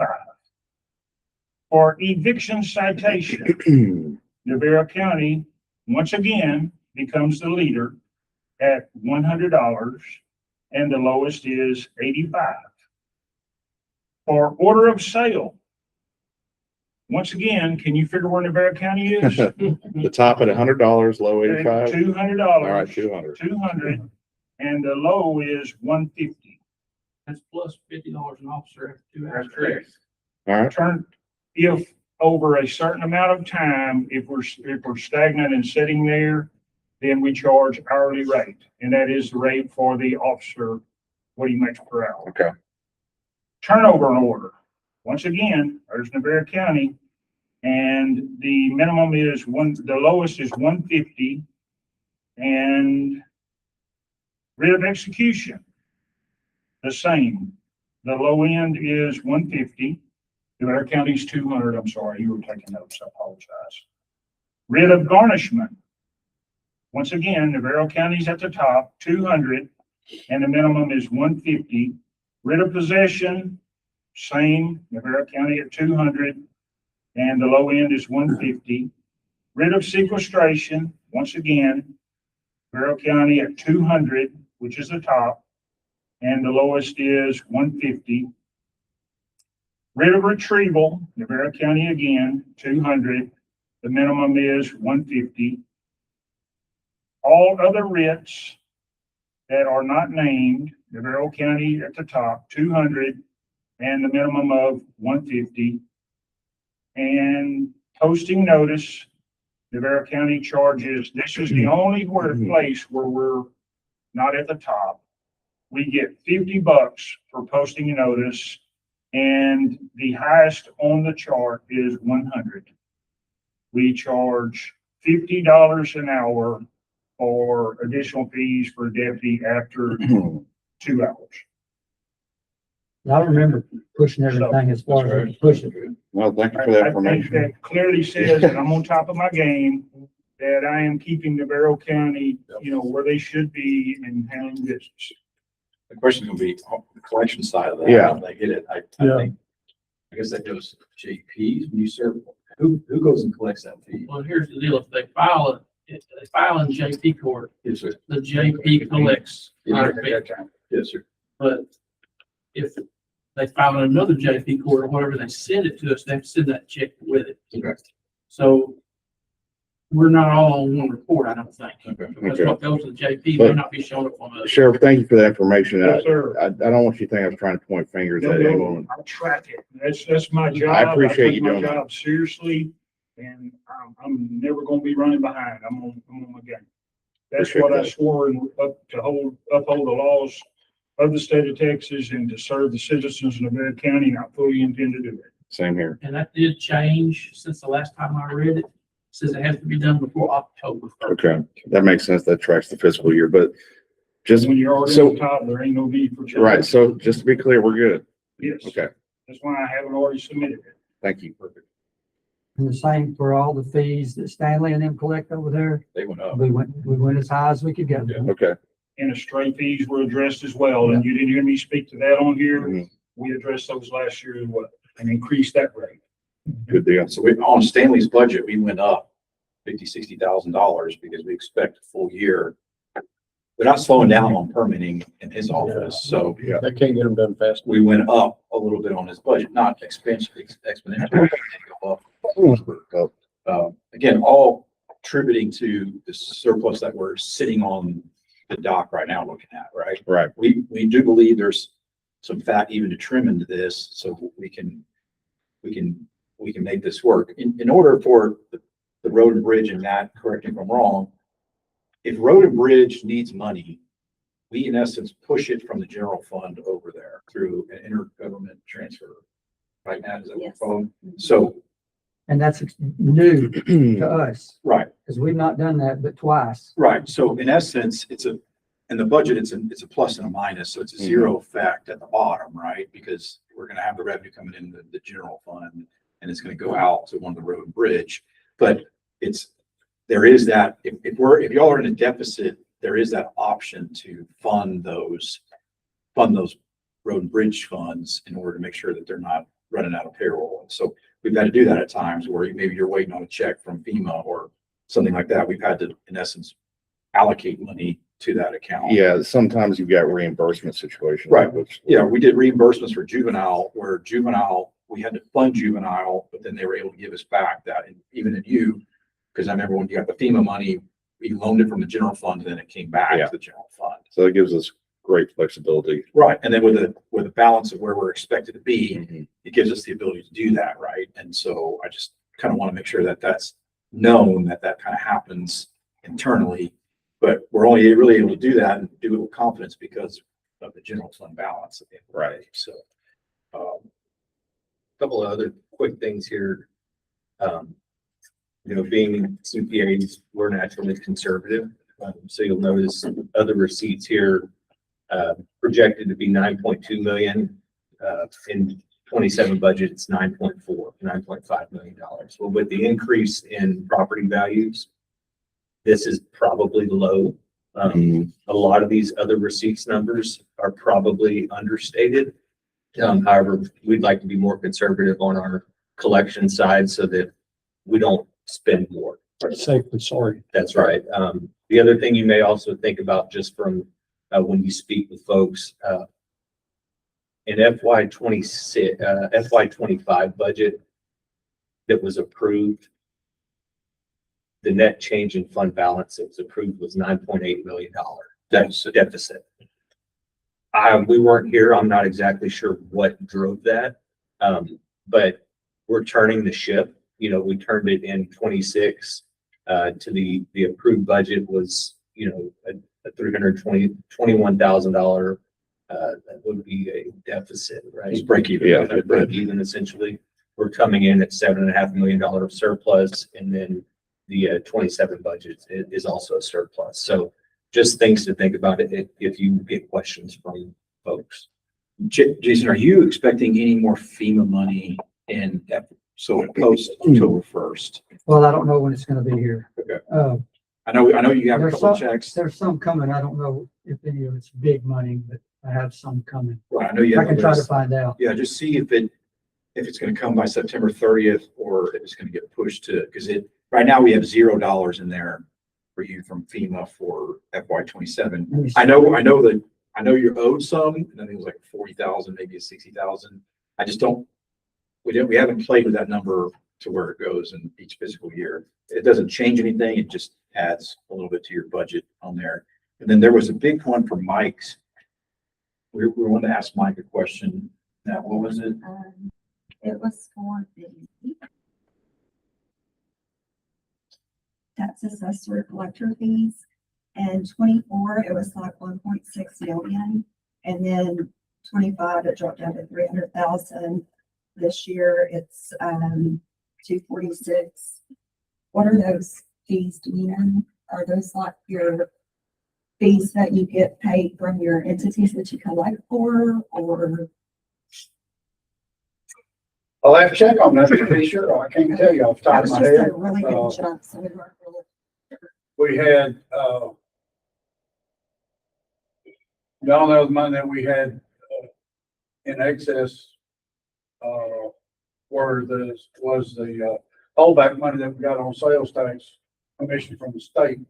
For eviction citation, Navarro County, once again, becomes the leader at $100, and the lowest is $85. For order of sale, once again, can you figure where Navarro County is? The top at $100, low 85. $200. All right, 200. 200, and the low is 150. That's plus $50 an officer after 2 hours. That's correct. All right. Turn, if over a certain amount of time, if we're stagnant and sitting there, then we charge hourly rate, and that is the rate for the officer, what he makes per hour. Okay. Turnover order. Once again, there's Navarro County, and the minimum is the lowest is 150, and writ of execution, the same. The low end is 150. Navarro County's 200. I'm sorry, you were taking notes. I apologize. Writ of garnishment. Once again, Navarro County's at the top, 200, and the minimum is 150. Writ of possession, same, Navarro County at 200, and the low end is 150. Writ of sequestration, once again, Navarro County at 200, which is the top, and the lowest is 150. Writ of retrieval, Navarro County again, 200, the minimum is 150. All other writs that are not named, Navarro County at the top, 200, and the minimum of 150. And posting notice, Navarro County charges, this is the only place where we're not at the top. We get $50 for posting a notice, and the highest on the chart is 100. We charge $50 an hour for additional fees for deputy after 2 hours. I remember pushing everything as far as I could push it. Well, thank you for that I think information. that clearly says that I'm on top of my game, that I am keeping Navarro County, where they should be in handling business. The question's gonna be on the collection side of that. Yeah. When they get it, I Yeah. think, I guess that goes to JPs when you serve, who goes and collects that fee? Well, here's the deal. If they file in JP court, Yes, sir. the JP collects our fee. Yes, sir. But if they file in another JP court or whatever, they send it to us, they have to send that check with it. Okay. So we're not all on one report, I don't think. Okay. Because Okay. what goes to the JP may not be showing up on us. Sheriff, thank you for that information. Yes, sir. I don't want you to think I was trying to point fingers at anyone. I track it. That's my job. I appreciate take you my doing that. job seriously, and I'm never gonna be running behind. I'm on my game. That's Appreciate what I that. swore uphold the laws of the state of Texas and to serve the citizens of Navarro County, and I fully intend to do it. Same here. And that did change since the last time I read it. says it has to be done before October 1st. Okay, that makes sense. That tracks the fiscal year, but just, When you're already so, on top, there ain't no need for. right, so just to be clear, we're good. Yes, Okay, that's why I haven't already submitted it. thank you. Perfect. And the same for all the fees that Stanley and them collect over there. They went up. We went as high as we could go. Okay, And the stray fees were addressed as well, and you didn't hear me speak to that on here. Mhm. We addressed those last year as well, and increased that rate. good deal. So we, on Stanley's budget, we went up $60,000 because we expect a full year. We're not slowing down on permitting in his office, so Yeah. They can't get them done fast. we went up a little bit on his budget, not exponentially, but it did go up. Again, all attributing to the surplus that we're sitting on the dock right now looking at, right? Right, We do believe there's some fat even to trim into this, so we can make this work. In order for the road and bridge, and Matt, correct me if I'm wrong, if road and bridge needs money, we in essence push it from the general fund over there through an intergovernment transfer. Right now, is that what Yes. we're calling? So, And that's new to us, right, because we've not done that but twice. right. So in essence, in the budget, it's a plus and a minus, so it's a zero effect at the bottom, right? Because we're gonna have the revenue coming in the general fund, and it's gonna go out to one of the road and bridge. But there is that, if y'all are in a deficit, there is that option to fund those road and bridge funds in order to make sure that they're not running out of payroll. And so we've had to do that at times where maybe you're waiting on a check from FEMA or something like that. We've had to, in essence, allocate money to that account. yeah, sometimes you've got reimbursement situations. Right. Which, Yeah, we did reimbursements for juvenile, where juvenile, we had to fund juvenile, but then they were able to give us back that, and even in you, because I remember when you got the FEMA money, we loaned it from the general fund, and then it came back Yeah. to the general fund. so it gives us great flexibility. Right, and then with the balance of where we're expected to be, Mhm. it gives us the ability to do that, right? And so I just kind of want to make sure that that's known, that kind of happens internally. But we're only really able to do that and do it with confidence because of the general fund balance at the end of the Right. day. So, Couple of other quick things here. Being CPAs, we're naturally conservative. So you'll notice other receipts here, projected to be 9.2 million. In 27 budget, it's 9.5 million dollars. Well, with the increase in property values, this is probably low. A lot of these other receipts numbers are probably understated. However, we'd like to be more conservative on our collection side so that we don't spend more. Safe and sorry. That's right. The other thing you may also think about just from when you speak with folks, in FY26, FY25 budget that was approved, the net change in fund balance that was approved was $9.8 million. That's a deficit. We weren't here. I'm not exactly sure what drove that. But we're turning the ship. We turned it in 26 to the approved budget was, a $321,000. That would be a deficit, right? it's break even. Yeah. Break even essentially. We're coming in at $7.5 million of surplus, and then the 27 budget is also a surplus. So just things to think about if you get questions from folks. Jason, are you expecting any more FEMA money in, so post October 1st? Well, I don't know when it's gonna be here. Okay. Uh, I know you have a There's couple some- checks. there's some coming. I don't know if any of it's big money, but I have some coming. Right, I know you I have can a try to list. find out. Yeah, just see if it's gonna come by September 30th or if it's gonna get pushed to, because right now we have $0 in there for you from FEMA for FY27. Let me see. I know you're owed some, and I think it was like 40,000, maybe a 60,000. I just we haven't played with that number to where it goes in each fiscal year. It doesn't change anything. It just adds a little bit to your budget on there. And then there was a big one for Mike's. We wanted to ask Mike a question. Now, what was it? It was for the tax assessor collector fees. And 24, it was like 1.6 million. And then 25, it dropped down to 300,000. This year, it's 246. What are those fees, do you know? Are those like your fees that you get paid from your entities that you collect for, or? I'll have to check on that to be sure. I can't tell you off the top That of was my just head. a really good jump, so we weren't really. We had, y'all know the money that we had in excess, was the holdback money that we got on sales tax commission from the state.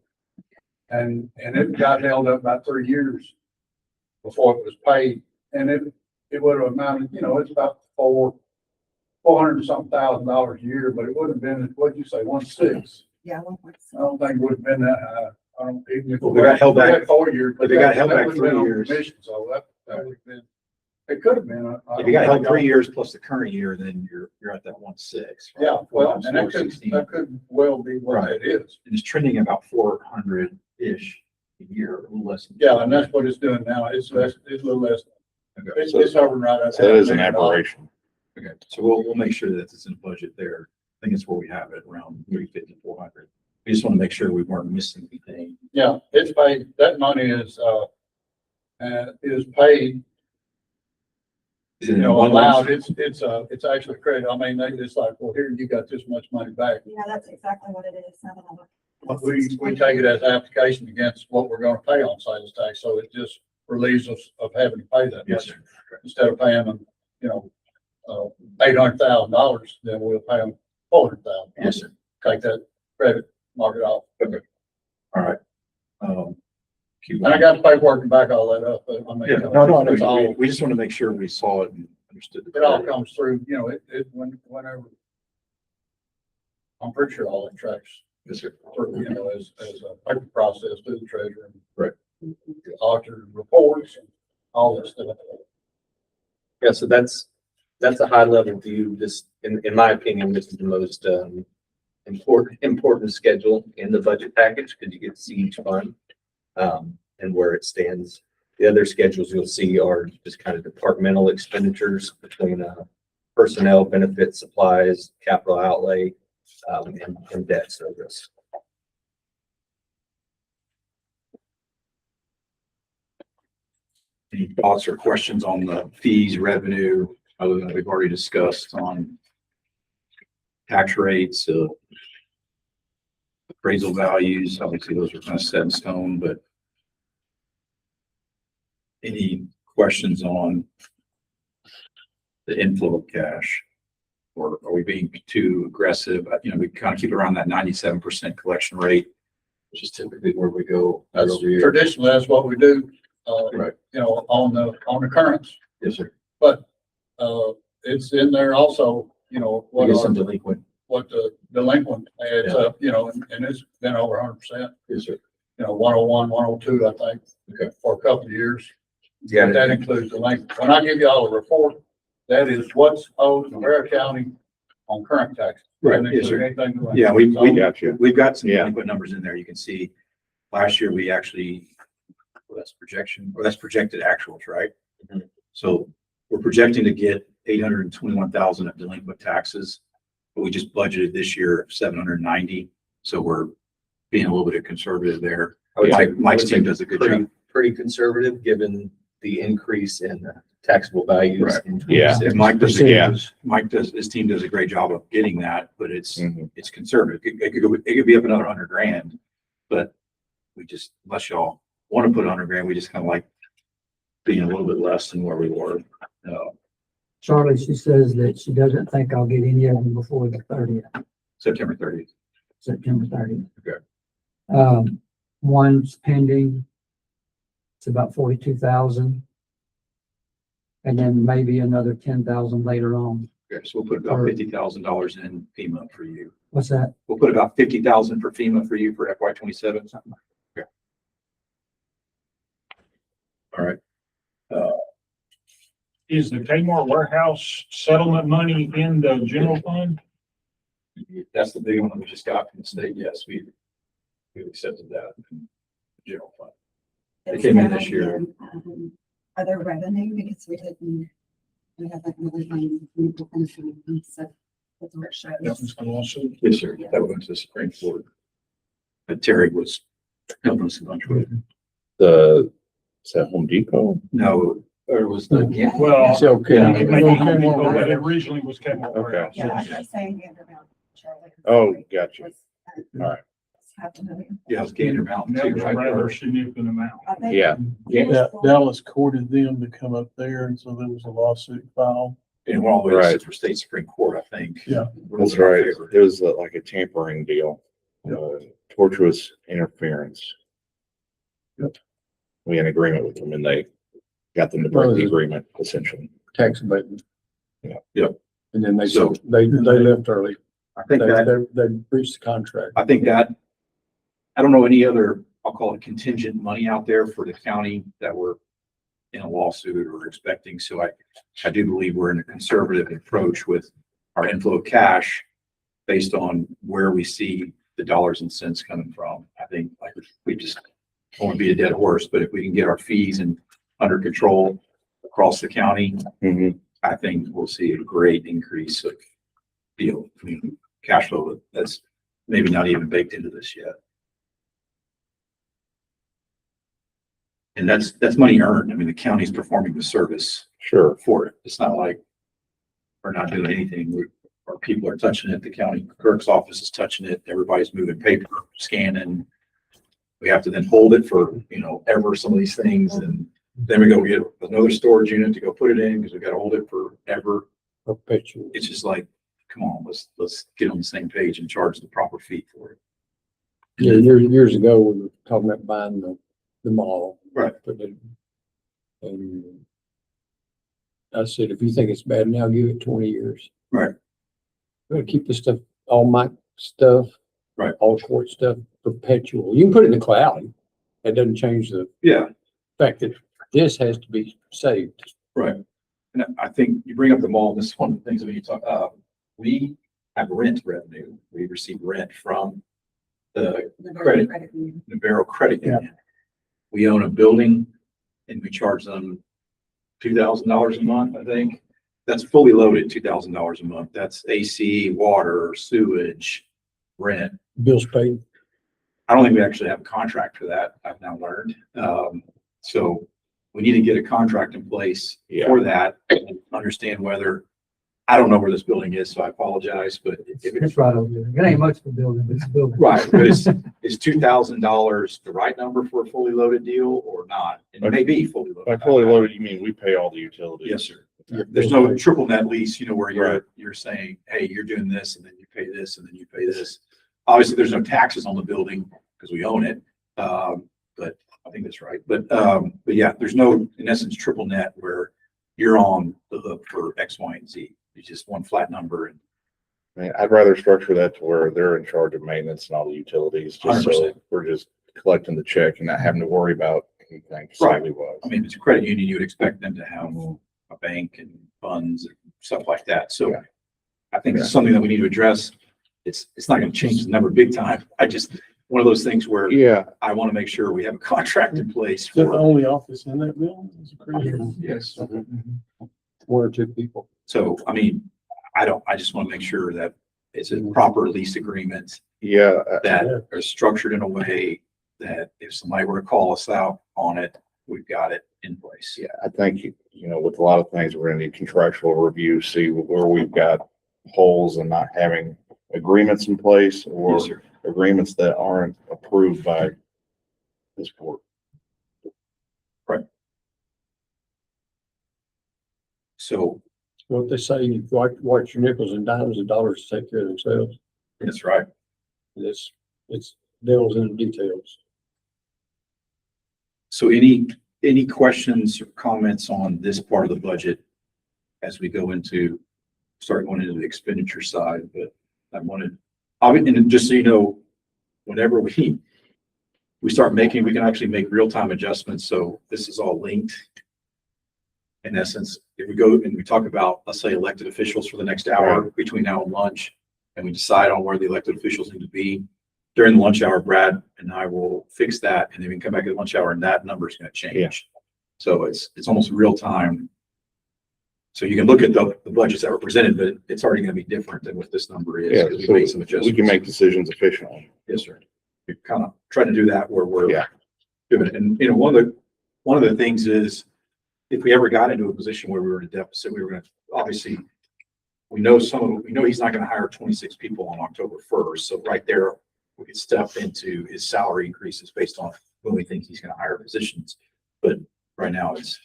And it got held up about 3 years before it was paid. And it would have amounted, it's about $400 and something thousand a year, but it would have been, what'd you say, 1.6? Yeah, 1.6. I don't think it would have been that high. I don't, even if. Well, they got held back- we had 4 years. but they got held that back would have been 3 on years. commission, so that would have been, it could have been. If you got held 3 years plus the current year, then you're at that 1.6. right? Yeah, well, and that 416. could well be what Right. it is. And it's trending about 400-ish a year, a little less. Yeah, and that's what it's doing now. It's less, it's a little less. Okay, It's hovering right at. So that is an $500 million. aberration. okay. So we'll make sure that it's in the budget there. I think it's where we have it, around 350, 400. We just want to make sure we weren't missing anything. Yeah, it's paid, that money is paid, Is it in one allowed, line? it's actually credit. I mean, they just like, well, here, you got this much money back. Yeah, that's exactly what it is. But we take it as application against what we're gonna pay on sales tax, so it just relieves us of having to pay that Yes, much. sir. Instead of paying them, $800,000, then we'll pay them $400,000. Yes, sir. Take that credit, mark it off. All right. Keep And I got the paperwork and back all that up, but I mean. Yeah, no, it's all, we just want to make sure we saw it and understood. it all comes through, whenever. I'm pretty sure all that tracks, Yes, sir. through, as a paper process through the treasurer. And Right. Auditor reports and all that stuff. Yeah, so that's a high level view. This, in my opinion, this is the most important schedule in the budget package because you get to see each fund and where it stands. The other schedules you'll see are just kind of departmental expenditures between personnel, benefits, supplies, capital outlay, and debt service. Any thoughts or questions on the fees, revenue, other than we've already discussed on tax rates, appraisal values? Obviously, those are kind of set in stone, but any questions on the inflow of cash? Or are we being too aggressive? We kind of keep around that 97% collection rate, which is typically where we go That's every year. traditionally, that's what we do, Right. on the currents. Yes, sir. But, it's in there also, We get some what delinquent. the delinquent adds Yeah. up, and it's been over 100%, Yes, sir. 101, 102, I think. Okay. For a couple of years. Yeah, But that includes delinquent. When I give you all a report, that is what's owed in Navarro County on current taxes. Right, Doesn't yes, sir. include anything delinquent. Yeah, we So, Got you. we've got some Yeah. delinquent numbers in there. You can see last year we actually, well, that's projection, or that's projected actuals, right? Mhm. So we're projecting to get 821,000 of delinquent taxes, but we just budgeted this year 790. So we're being a little bit conservative there. I would say- Mike's team does a good pretty, job. pretty conservative given the increase in taxable values. Right. in Yeah. 26. And Mike does, Yeah. his team does a great job of getting that, but it's Mhm. conservative. It could be up another 100,000, but we just, unless y'all want to put 100,000, we just kind of like being a little bit less than where we were. Charlie, she says that she doesn't think I'll get any of them before the 30th, September 30th. September 30th. Okay. One's pending. It's about 42,000. And then maybe another 10,000 later on. Okay, so we'll put about $50,000 in FEMA for you. What's that? We'll put about 50,000 for FEMA for you for FY 27. Something like Okay. All right. Is the Kmart warehouse settlement money in the general fund? That's the big one that we just got from the state. Yes, we accepted that in the general fund. They came in this year. Other revenue, because we haven't really made any so That's what it shows. That was a lawsuit. Yes, sir. That went to the Supreme Court. But Terry was helping us a bunch with it. Is that Home Depot? No, it was the, Yeah. Well, It's okay. yeah, it may be Home Depot, but it originally was Kmart. Okay. Yeah, I'm saying Vanderbilt, Charlie. Oh, gotcha. Was, All right. half a million. yeah, it was Gander Mountain That too, was a right? rather significant amount. I think- Yeah. Yeah, Dallas courted them to come up there, and so there was a lawsuit filed. And we're all the way Right. to state Supreme Court, I think. Yeah. That's right. It was like a tampering deal, tortuous interference. Yep. We had an agreement with them and they got them to break the agreement essentially. Tax abatement. Yeah. Yep. And then So- they left early. I They, think that, they breached the contract. I think that, I don't know any other, I'll call it contingent money out there for the county that we're in a lawsuit or expecting. So I do believe we're in a conservative approach with our inflow of cash based on where we see the dollars and cents coming from. I think like we just don't want to be a dead horse, but if we can get our fees and under control across the county, Mhm. I think we'll see a great increase of cash flow that's maybe not even baked into this yet. And that's money earned. I mean, the county's performing the service Sure. for it. It's not like we're not doing anything. Our people are touching it. The county clerk's office is touching it. Everybody's moving paper, scanning. We have to then hold it for, ever some of these things. And then we go get another storage unit to go put it in because we got to hold it forever. Perpetual. It's just like, come on, let's get on the same page and charge the proper fee for it. Yeah, years ago, we were talking about buying the mall. Right. And I said, if you think it's bad now, give it 20 years. Right. We're gonna keep this stuff, all my stuff. Right. All court stuff perpetual. You can put it in the cloud. That doesn't change the Yeah, fact that this has to be saved. right. And I think you bring up the mall. This is one of the things that we talk, we have rent revenue. We receive rent from the Credit. union. Navarro Credit Union. We own a building and we charge them $2,000 a month, I think. That's fully loaded, $2,000 a month. That's AC, water, sewage, rent. Bills paid. I don't think we actually have a contract for that, I've now learned. So we need to get a contract in place for that and understand whether, I don't know where this building is, so I apologize, but if it's It's right over there. It ain't much of a building, but it's a building. right, but is $2,000 the right number for a fully loaded deal or not? And it may be fully loaded. By fully loaded, you mean we pay all the utilities? Yes, sir. Your There's bills no paid. triple net lease, where Right. you're saying, hey, you're doing this and then you pay this and then you pay this. Obviously, there's no taxes on the building because we own it. But I think that's right. But yeah, there's no, in essence, triple net where you're on the hook for X, Y, and Z. It's just one flat number. And I mean, I'd rather structure that to where they're in charge of maintenance and all the utilities, just so 100%. we're just collecting the check and not having to worry about anything Right. salary-wise. I mean, if it's a credit union, you would expect them to have a bank and funds and stuff like that. So Yeah. I think it's something that we need to address. It's not going to change the number big time. One of those things where Yeah, I want to make sure we have a contract in place Is that the for, only office in that building? Is it crazy? yes. One or two people. So, I mean, I just want to make sure that it's a proper lease agreement yeah, that are structured in a way that if somebody were to call us out on it, we've got it in place. yeah, I think, with a lot of things, we're gonna need contractual review, see where we've got holes and not having agreements in place or Yes, sir. agreements that aren't approved by this court. So What they say, you watch your nickels and dimes, the dollars take care of themselves. that's right. It's devil's in the details. So any questions or comments on this part of the budget as we start going into the expenditure side? But and just so you know, whenever we start we can actually make real-time adjustments. So this is all linked. In essence, if we go and we talk about, let's say, elected officials for the next hour between now and lunch, and we decide on where the elected officials need to be during the lunch hour, Brad and I will fix that, and then we can come back at the lunch hour and that number is going to change. Yeah. So it's almost real time So you can look at the budgets that were presented, but it's already gonna be different than what this number is. Yeah, 'Cause we so made some adjustments. we can make decisions efficiently. Yes, sir. We kind of try to do that where we're Yeah. doing it. And, one of the things is if we ever got into a position where we were in a deficit, we were gonna, obviously, we know he's not gonna hire 26 people on October 1st. So right there, we could step into his salary increases based on when we think he's gonna hire positions. But right now it's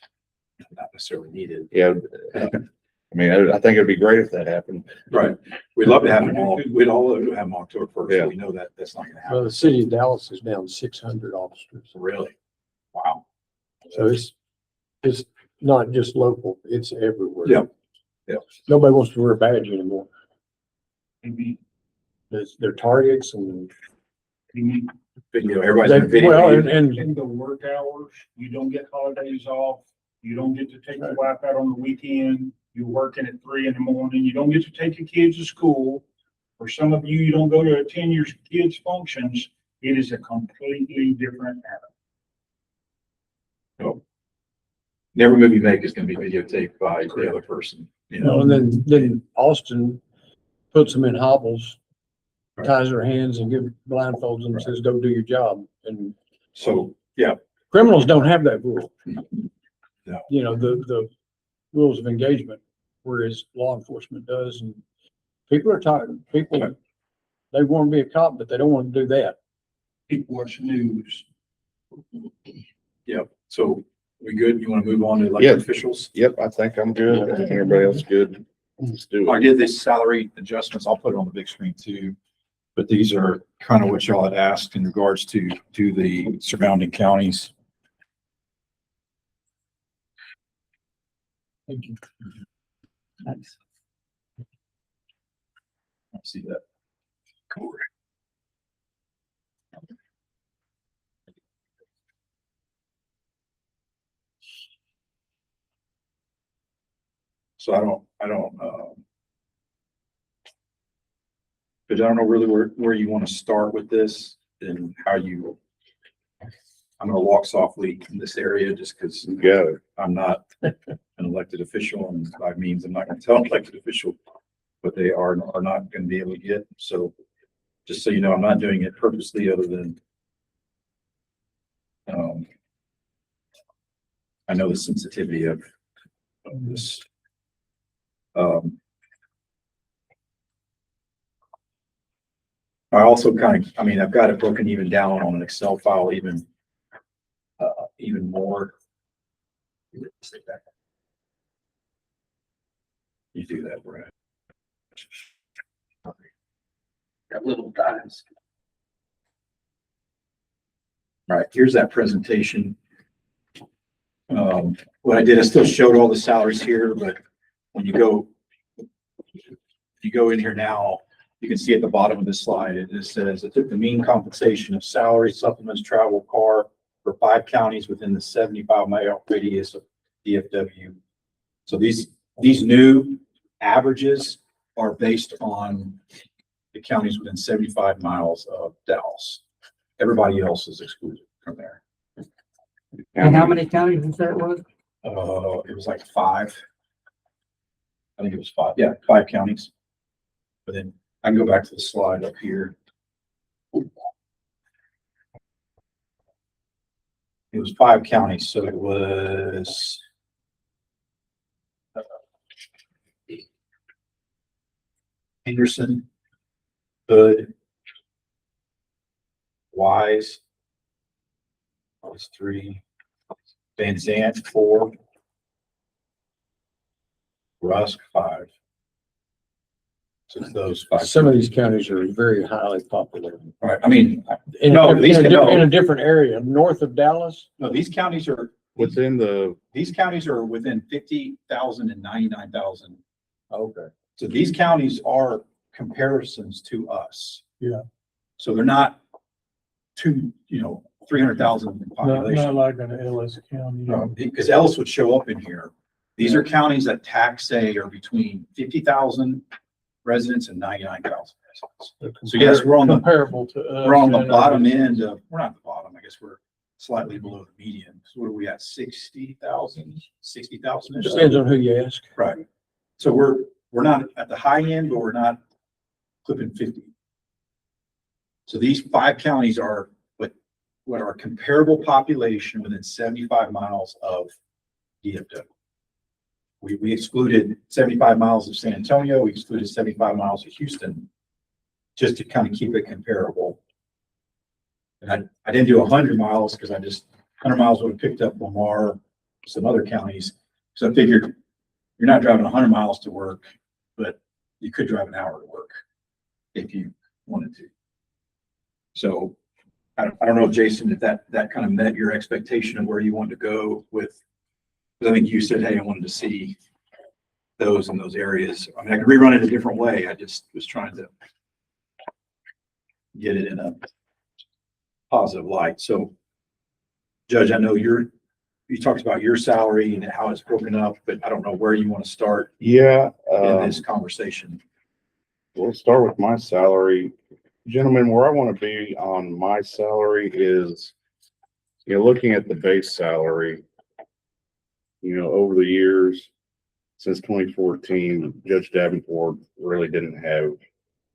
not necessarily needed. Yeah. I mean, I think it'd be great if that happened. Right. We'd love to have them all, we'd all love to have them October 1st. Yeah. But we know that that's not gonna Well, happen. the city of Dallas is down 600 officers. Really? Wow. So it's not just local, it's everywhere. Yeah. Yeah. Nobody wants to wear a badge anymore. Maybe, Their targets and Everybody's in a video. well, game. and in the work hours, you don't get holidays off. You don't get to take your wife out on the weekend. You're working at 3 a.m. You don't get to take your kids to school. For some of you, you don't go to attend your kids' functions. It is a completely different animal. Every move you make is gonna be videotaped by the other person, you know? and then Austin puts them in hobbles, ties their hands and give blindfolds and says, go do your job. And So, yeah, criminals don't have that rule. No. You know, the rules of engagement, whereas law enforcement does. And people are tired, people, they want to be a cop, but they don't want to do that. People watch news. yeah. So we good? You wanna move on to Yeah. elected officials? Yep, I think I'm good. I think everybody else is good. Let's do I it. did this salary adjustments. I'll put it on the big screen too. But these are kind of what y'all had asked in regards to the surrounding counties. Thank you. Thanks. I see that. Cool. So but I don't know really where you want to start with this and how you, I'm gonna walk softly in this area just because You got it. I'm not an elected official, and by means, I'm not gonna tell an elected official what they are not gonna be able to get. So just so you know, I'm not doing it purposely other than I know the sensitivity of this. I also I've got it broken even down on an Excel file, even more. You do that, Brad. Got little guys. All right, here's that presentation. What I did, I still showed all the salaries here, but when you go in here now, you can see at the bottom of this slide, it just says it took the mean compensation of salary, supplements, travel, car for 5 counties within the 75-mile radius of DFW. So these new averages are based on the counties within 75 miles of Dallas. Everybody else is excluded from there. And how many counties was that was? It was like 5. I think it was 5. Yeah, 5 counties. But then I can go back to the slide up here. It was 5 counties, so it was Henderson, Hood, Wise, that was 3, Van Zant, 4, Rusk, 5. So it's those 5. Some of these counties are very highly populated. Right, I mean, In No, a, these in a, can- di- in a different area, north of Dallas. no, these counties are Within the, within 50,000 and 99,000. Okay. So these counties are comparisons to us. Yeah. So they're not 300,000 Not population. like an Ellis County. Because Ellis would show up in here. These are counties that tax say are between 50,000 residents and 99,000 residents. So yes, we're on the Comparable to us. We're on the and bottom others. end of, we're not the bottom, I guess we're slightly below the median. So what are we at, 60,000? 60,000? Depends on who you ask. Right. So we're not at the high end, but we're not clipping 50. So these 5 counties are what are comparable population within 75 miles of DFW. We excluded 75 miles of San Antonio. We excluded 75 miles of Houston, just to kind of keep it comparable. And I didn't do 100 miles because 100 miles would have picked up Lamar, some other counties. So I figured you're not driving 100 miles to work, but you could drive an hour to work if you wanted to. So I don't know, Jason, if that kind of met your expectation of where you wanted to go with, because I think you said, hey, I wanted to see those in those areas. I mean, I could rerun it a different way. I just was trying to get it in a positive light. So, Judge, I know you talked about your salary and how it's broken up, but I don't know where you want to start Yeah, in this conversation. we'll start with my salary. Gentlemen, where I want to be on my salary is, looking at the base salary, over the years, since 2014, Judge Davenport really didn't have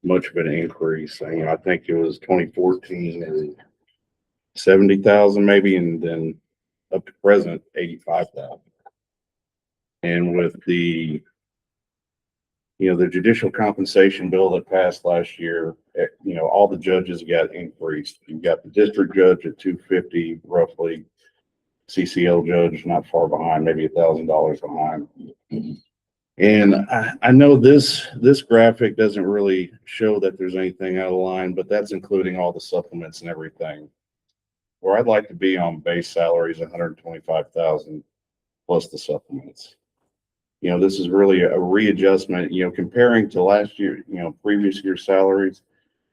much of an increase. I think it was 2014 is 70,000 maybe, and then up to present 85,000. And with the judicial compensation bill that passed last year, all the judges got increased. You've got the district judge at 250 roughly, CCL judge not far behind, maybe $1,000 behind. And I know this graphic doesn't really show that there's anything out of line, but that's including all the supplements and everything. Where I'd like to be on base salary is 125,000 plus the supplements. This is really a readjustment, comparing to last year, previous year salaries.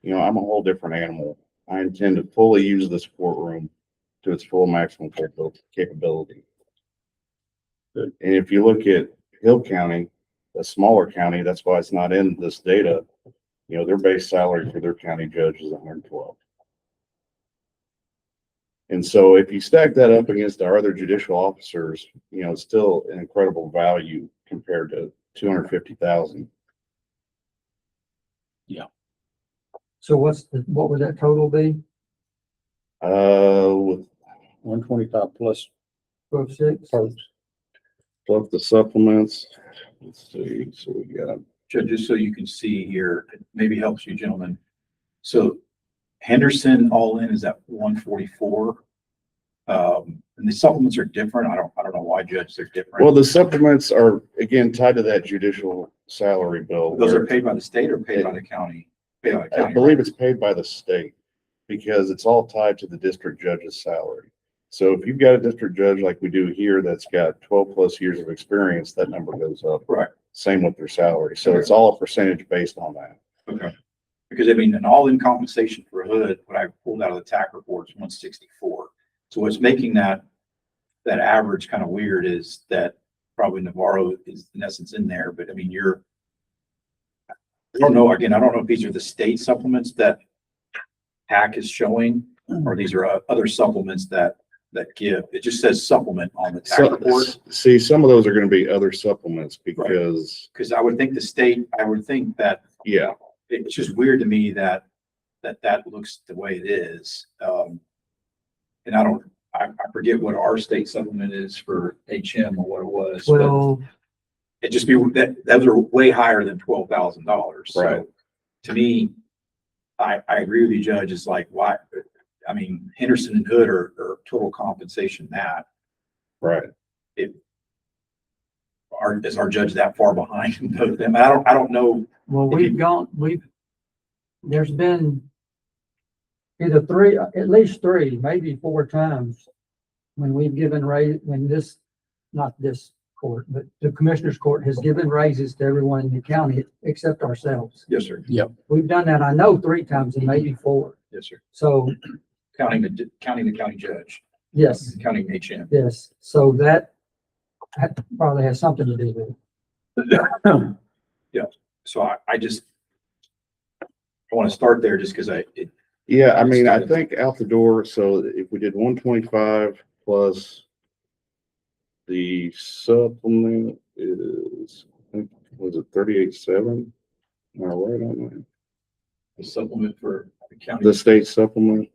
I'm a whole different animal. I intend to fully use this courtroom to its full maximum capability. And if you look at Hill County, a smaller county, that's why it's not in this data, their base salary for their county judge is 112. And so if you stack that up against our other judicial officers, it's still an incredible value compared to 250,000. So what would that total be? With 125 plus 12.6? perks. plus the supplements, let's see, so we got, Judge, just so you can see here, it maybe helps you gentlemen. So Henderson all in is at 144. And the supplements are different. I don't know why, Judge, they're different. well, the supplements are again tied to that judicial salary bill. Those where are paid by the state or paid by the county? Paid by the I county, believe right? it's paid by the state because it's all tied to the district judge's salary. So if you've got a district judge like we do here that's got 12 plus years of experience, that number goes up. Right. Same with their salary. So it's all a percentage based on that. Okay. Because I mean, an all-in compensation for a hood, what I pulled out of the TAC report is 164. So what's making that average kind of weird is that probably Navarro is in essence in there, but I mean, I don't know if these are the state supplements that TAC is showing, or these are other supplements that give, it just says supplement on the TAC report. See, some of those are going to be other supplements because, I would think that yeah, it's just weird to me that looks the way it is. And I forget what our state supplement is for HM or what it was. but Well, it just be that those are way higher than $12,000. Right. So to me, I agree with you, Judge. It's like, why? I mean, Henderson and Hood are total compensation that. right. Is our judge that far behind both of them? I don't know. well, there's been either at least three, maybe 4 times when we've given not this court, but the Commissioners Court has given raises to everyone in the county except ourselves. Yes, sir. We've done that, I know 3 times and maybe 4. Yes, sir. So, Counting the county judge, yes, counting HM. yes. So that probably has something to do with it. So I want to start there just because Yeah, I mean, I think out the door, so if we we did 125 plus the supplement is, I think, was it 38.7? Am I right on that? The supplement for the county. The state supplement.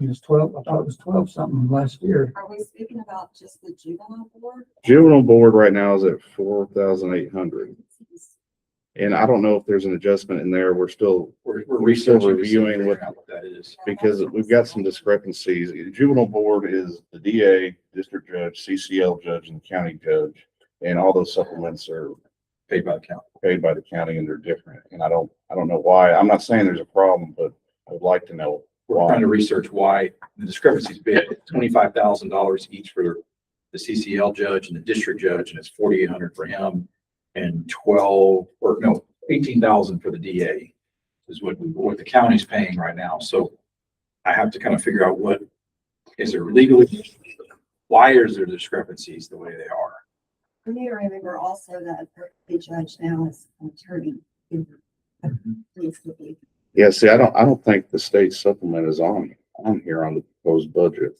It was 12, I thought it was 12 something last year. Are we speaking about just the juvenile board? Juvenile board right now is at 4,800. And I don't know if there's an adjustment in there. We're still We're still researching to see, reviewing figuring what, out what that is. because we've got some discrepancies. Juvenile board is the DA, district judge, CCL judge, and county judge. And all those supplements are Paid by the county. paid by the county and they're different. And I don't know why. I'm not saying there's a problem, but I would like to know We're why. trying to research why the discrepancy's big. $25,000 each for the CCL judge and the district judge, and it's 4,800 for him, and 18,000 for the DA is what the county's paying right now. So I have to kind of figure out what is there legally, why is there discrepancies the way they are? We need to remember also that the judge now is an attorney. Who needs to be. Yeah, see, I don't think the state supplement is on here on the proposed budget.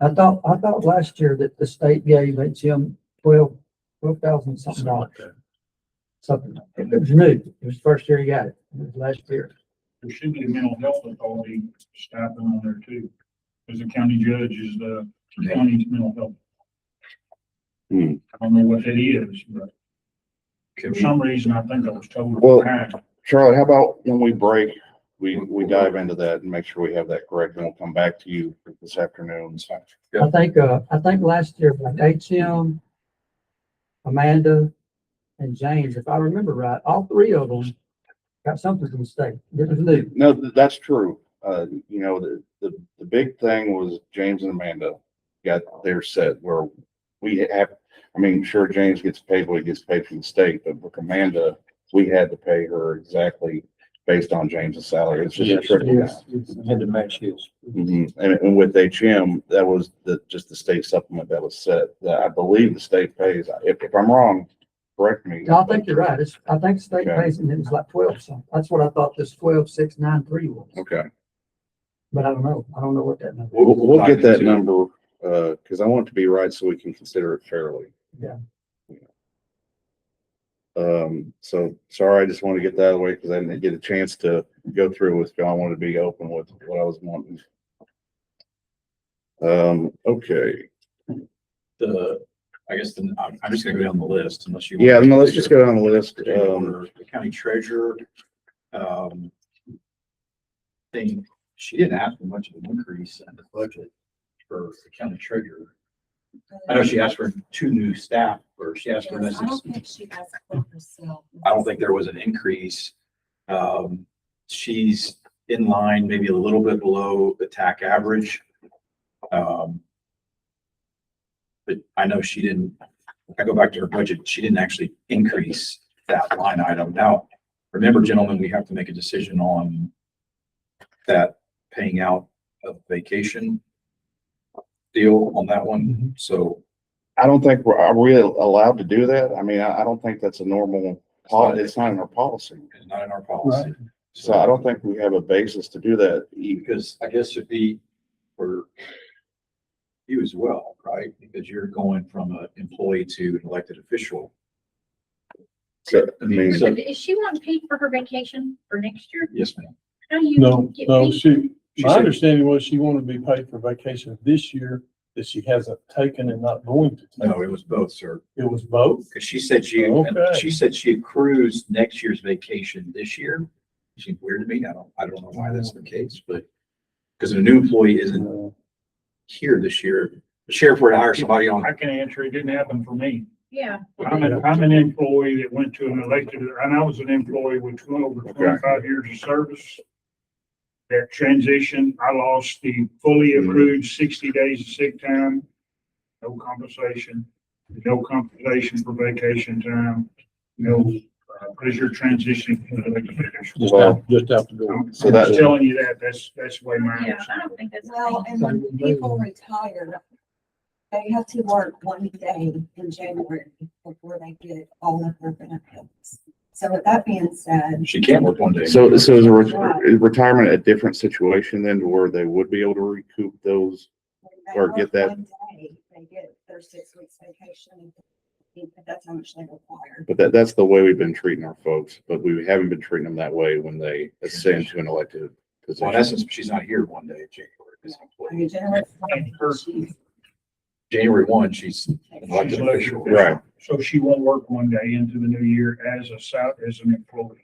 I thought last year that the state gave HM 12,000 something dollars. Something. It was new. It was the first year he got it. It was last year. There should be a mental health authority stipend on there too. Because the county judge is the county's mental health. Hmm. I don't know what that is, but Can for we- some reason, I think I was told. Well- behind. Charlotte, how about when we break, we dive into that and make sure we have that correct, and we'll come back to you this afternoon. I think last year, like HM, Amanda, and James, if I remember right, all three of them got something from the state. It was new. No, that's true. You know, the big thing was James and Amanda got their set where we have, I mean, sure, James gets paid what he gets paid from the state, but with Amanda, we had to pay her exactly based on James's salary. It's just a trickle down. Had to match his. Mhm. And with HM, that was just the state supplement that was set, that I believe the state pays. If I'm wrong, correct me. No, I think you're right. I think state Okay. pays, and it was like 12 something. That's what I thought this 12,693 was. Okay, But I don't know. I don't know what that number. we'll get dive that into it. number, because I want it to be right so we can consider it fairly. Yeah. So sorry, I just want to get that out of the way because I didn't get a chance to go through with you. I wanted to be open with what I was wanting. Okay. I guess I'm just gonna go down the list unless you. Yeah, no, let's just go down the list. The county treasurer, thing, she didn't ask for much of an increase in the budget for the county treasurer. I know she asked for 2 new staff, or she asked for. Yes, I don't think she has it for herself. I don't think there was an increase. She's in line, maybe a little bit below the TAC average. But I know she didn't, if I go back to her budget, she didn't actually increase that line item. Now, remember, gentlemen, we have to make a decision on that paying out of vacation deal on that one. So I don't think are we allowed to do that? I mean, I don't think that's a normal, it's not in our policy. it's not in our policy. So I don't think we have a basis to do that. Because I guess it'd be for you as well, right? Because you're going from an employee to an elected official. So, I mean, So- Is she wanting paid for her vacation for next year? Yes, ma'am. How do you No, get no, paid? she, She my said- understanding was she wanted to be paid for vacation this year that she hasn't taken and not going to take. No, it was both, sir. It was both? Because she said Okay. she said she accrues next year's vacation this year. Seems weird to me. I don't know why that's the case, but because a new employee isn't here this year, the sheriff were to hire somebody on. I can answer, it didn't happen for me. Yeah. I'm an employee that went to an elected, and I was an employee with over 25 years of service. That transition, I lost the fully accrued 60 days of sick time, no compensation for vacation time, because you're transitioning to an elected official. Just out the door. I'm So just that- telling you that's the way mine Yeah, is. I don't think that's. Well, and when people retire, they have to work 1 day in January before they get all of their benefits. So with that being said, She can't work one day. so is retirement a different situation then to where they would be able to recoup those they or work get that. one day, they get their 6 weeks vacation. That's how much they require. But that's the way we've been treating our folks, but we haven't been treating them that way when they ascend to an elected Well, in position. essence, she's not here one day in January. as an I employee. mean, January 1, she's an elected official. Right. So she won't work one day into the new year as as an employee.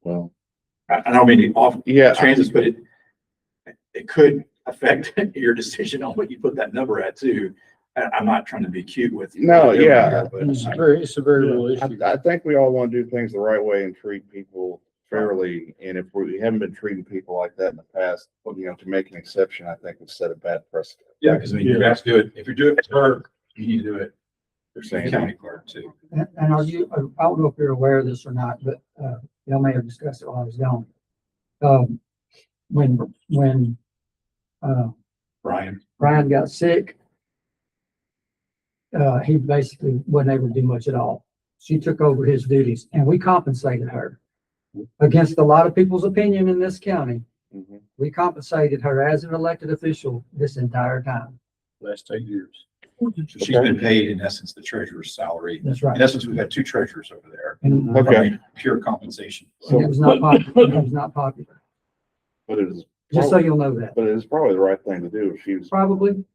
Well, I don't mean to off yeah, transit, but it could affect your decision on what you put that number at too. I'm not trying to be cute with you. No, yeah. But It's a very real issue. I think we all want to do things the right way and treat people fairly. And if we haven't been treating people like that in the past, to make an exception, I think we've set a bad precedent. yeah, because I mean, you have to do it. If you're doing it for her, you need to do it You're for the saying, county clerk too. And are you, I don't know if you're aware of this or not, but, y'all may have discussed it while I was gone. When Brian got sick, he basically wasn't able to do much at all. She took over his duties and we compensated her against a lot of people's opinion in this county. Mhm. We compensated her as an elected official this entire time. Last 8 years. She's been paid in essence the treasurer's salary. That's In right. essence, we've had two treasurers over there. And Okay. Pure compensation. and it was not popular. It was not popular. but it is, Just so you'll know that. but it is probably the right thing to do if she was. Probably.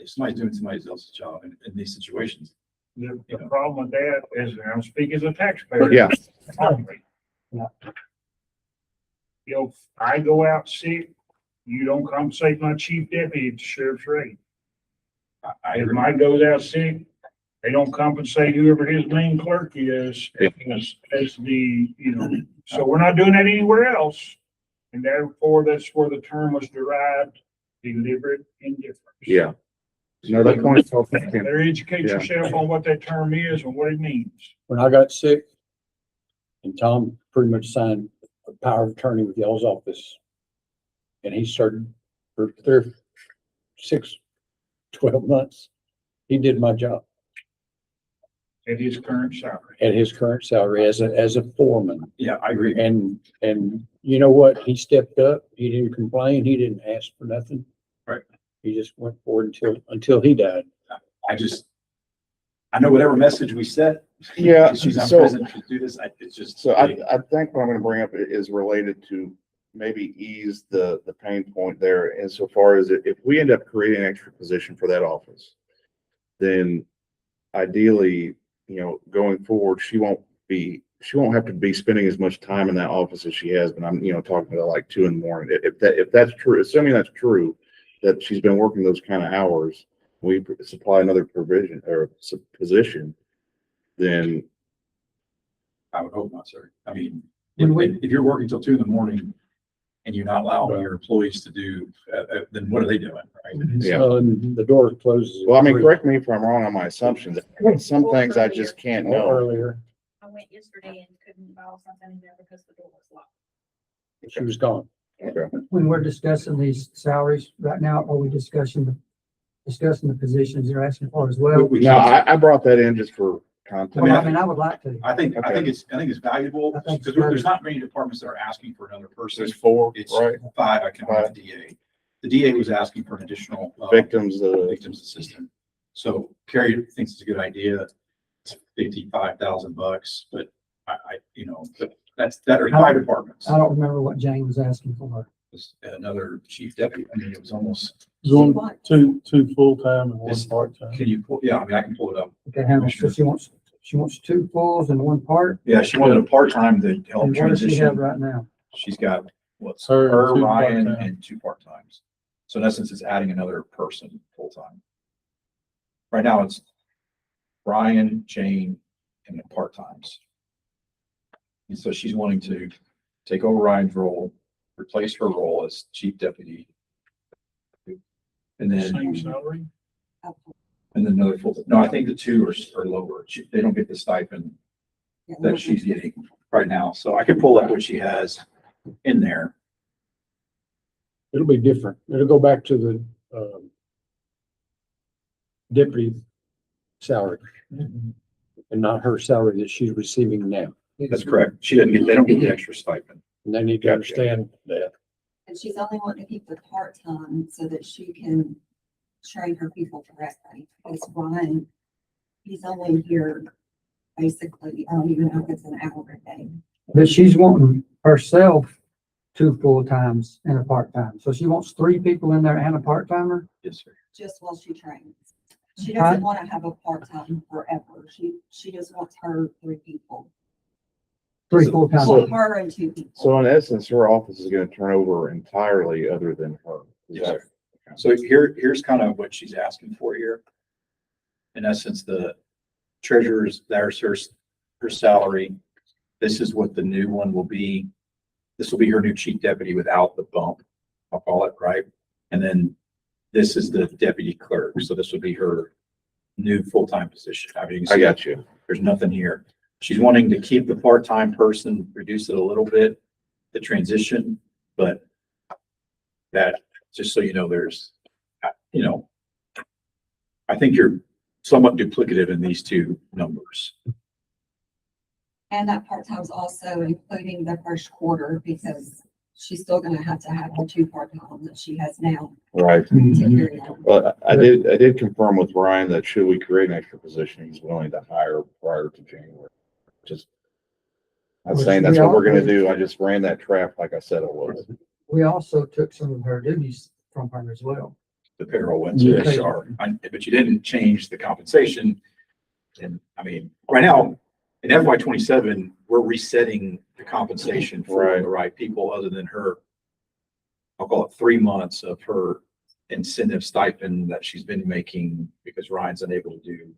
If somebody's doing somebody else's job in these situations. The problem with that is, and I'm speaking as a taxpayer. Yeah. only. Yeah. If I go out sick, you don't compensate my chief deputy at the sheriff's rate. I If agree. mine goes out sick, they don't compensate whoever his main clerk is as the, so we're not doing that anywhere else. And therefore, that's where the term was derived, deliberate indifference. Yeah. No, that point's well taken. Better educate Yeah. yourself on what that term is and what it means. When I got sick, and Tom pretty much signed a power of attorney with y'all's office. And he started for 12 months. He did my job At his current salary. at his current salary as a foreman. Yeah, I agree. And you know what? He stepped up. He didn't complain. He didn't ask for nothing. Right. He just went forward until he died. I know whatever message we set. Yeah, She's not so- present to do this. It's just. So I think what I'm gonna bring up is related to maybe ease the pain point there insofar as if we end up creating an extra position for that office, then ideally, going forward, she won't have to be spending as much time in that office as she has been. I'm, talking about like 2 in the morning. If that's true, assuming that's true, that she's been working those kind of hours, we supply another provision or position, then I would hope not, sir. I mean, When if you're working till 2 in the morning and you're not allowing your employees to do, then what are they doing, right? Yeah. So, and the door closes. at well, I mean, 3 correct me if I'm wrong on my assumptions. Some things I just can't or know. earlier. I went yesterday and couldn't file something in there because the door was locked. She was gone. When we're discussing these salaries right now, are we discussing the positions you're asking for as well? We No, can't- I brought that in just for context. Well, I mean, I would like to. I think it's valuable I think because it's there's not many departments that are asking for another person. There's 4, It's right? 5, I count the DA. The DA was asking for an additional Victims, victims assistant. So Carrie thinks it's a good idea. It's $55,000, but but that are fire departments. I don't remember what Jane was asking for. It's another chief deputy. I mean, it was almost, Going two full-time and one It's- part-time. can you pull, yeah, I mean, I can pull it up. Okay, hang on. So she wants 2 fulls and 1 part. Yeah, she wanted a part-time to help And what does she have transition. right now? She's got what's Her her, and 2 Ryan, part-time. and 2 part-times. So in essence, it's adding another person full-time. Right now, it's Ryan, Jane, and the part-times. And so she's wanting to take over Ryan's role, replace her role as chief deputy. And Same then, salary. another full, no, I think the 2 are lower. They don't get the stipend that she's getting right now. So I can pull up what she has in there. It'll be different. It'll go back to the, deputy salary and not her salary that she's receiving now. That's correct. They don't get the extra stipend. And they need to Gotcha. understand that. And she's only wanting to keep the part-time so that she can train her people correctly. Because Ryan, he's only here basically, I don't even know if it's an hour a day. But she's wanting herself 2 full-times and a part-time. So she wants 3 people in there and a part-timer? Yes, sir. Just while she trains. She Huh? doesn't want to have a part-time forever. She just wants her 3 people. 3 So- full-time. Well, her and 2 people. So in essence, her office is gonna turn over entirely other than her. Is Yes, that- sir. So here's kind of what she's asking for here. In essence, the treasurer's, there's her salary. This is what the new one will be. This will be her new chief deputy without the bump, I'll call it, right? And then this is the deputy clerk. So this would be her new full-time position. I mean, you can I see got you. there's nothing here. She's wanting to keep the part-time person, reduce it a little bit, the transition, but that, just so you know, there's, you know, I think you're somewhat duplicative in these 2 numbers. And that part-time is also including the first quarter because she's still gonna have to have the 2 part-time that she has now Right. to carry on. Well, I did confirm with Ryan that should we create an extra position, he's willing to hire prior to January. Just, I'm Which saying that's we what we're gonna always- do. I just ran that trap like I said it was. We also took some of her duties from her as well. The payroll went to Yeah. HR, but you didn't change the compensation. And I mean, right now, in FY 27, we're resetting the compensation for Right. the right people other than her. I'll call it 3 months of her incentive stipend that she's been making because Ryan's unable to do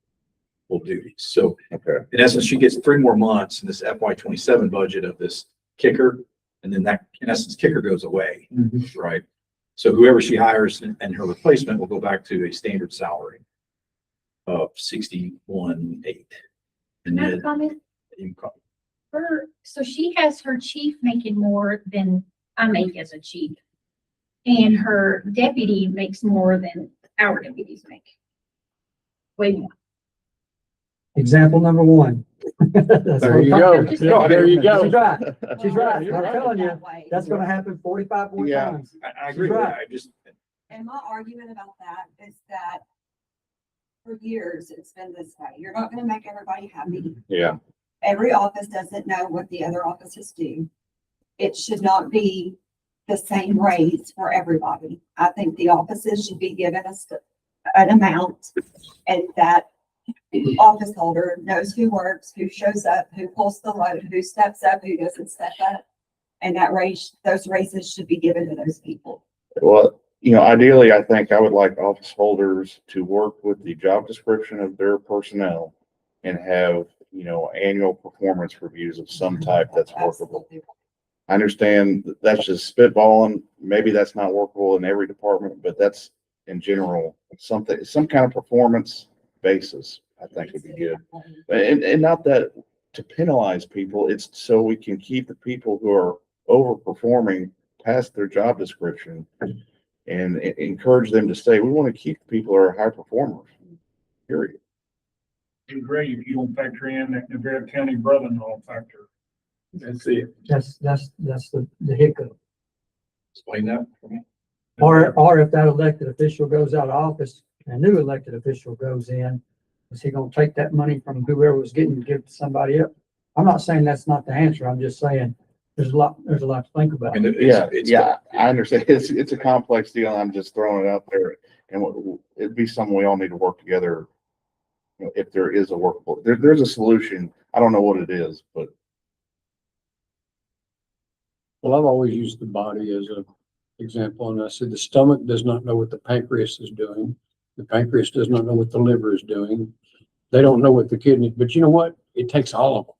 full duties. So Okay. in essence, she gets 3 more months in this FY 27 budget of this kicker. And then that, in essence, kicker goes away, right? So whoever she hires and her replacement will go back to a standard salary of 61,800. And Can I have a then comment? you can call- So she has her chief making more than I make as a chief. And her deputy makes more than our deputies make. Way more. Example number 1. That's There what you I'm go. talking Yeah, there you go. She's right. She's right. You're I'm right. telling you, That way. that's gonna happen 45 more Yeah. times. I agree with that. I just, And my argument about that is that for years, it's been this way. You're not gonna make everybody happy. Yeah. Every office doesn't know what the other offices do. It should not be the same raise for everybody. I think the offices should be given an amount and that office holder knows who works, who shows up, who pulls the load, who steps up, who doesn't step up. And that raise, those raises should be given to those people. Well, ideally, I think I would like office holders to work with the job description of their personnel and have, annual performance reviews of some type that's workable. Absolutely. I understand that's just spitballing. Maybe that's not workable in every department, but that's in general, some kind of performance basis, I think would be good. And not that to penalize people, it's so we can keep the people who are overperforming past their job description and encourage them to stay. We want to keep the people who are high performers, period. It'd be great if you don't factor in that Navarro County brother-in-law factor. That's it. That's the hiccup. explain that for me. Or if that elected official goes out of office and a new elected official goes in, is he gonna take that money from whoever was getting to give to somebody else? I'm not saying that's not the answer. I'm just saying there's a lot to think about. I mean, Yeah, I understand. It's a complex deal. I'm just throwing it out there. And it'd be something we all need to work together. If there is a workable, there's a solution. I don't know what it is, but Well, I've always used the body as an example, and I said the stomach does not know what the pancreas is doing. The pancreas does not know what the liver is doing. They don't know what the kidney, but you know what? It takes all of them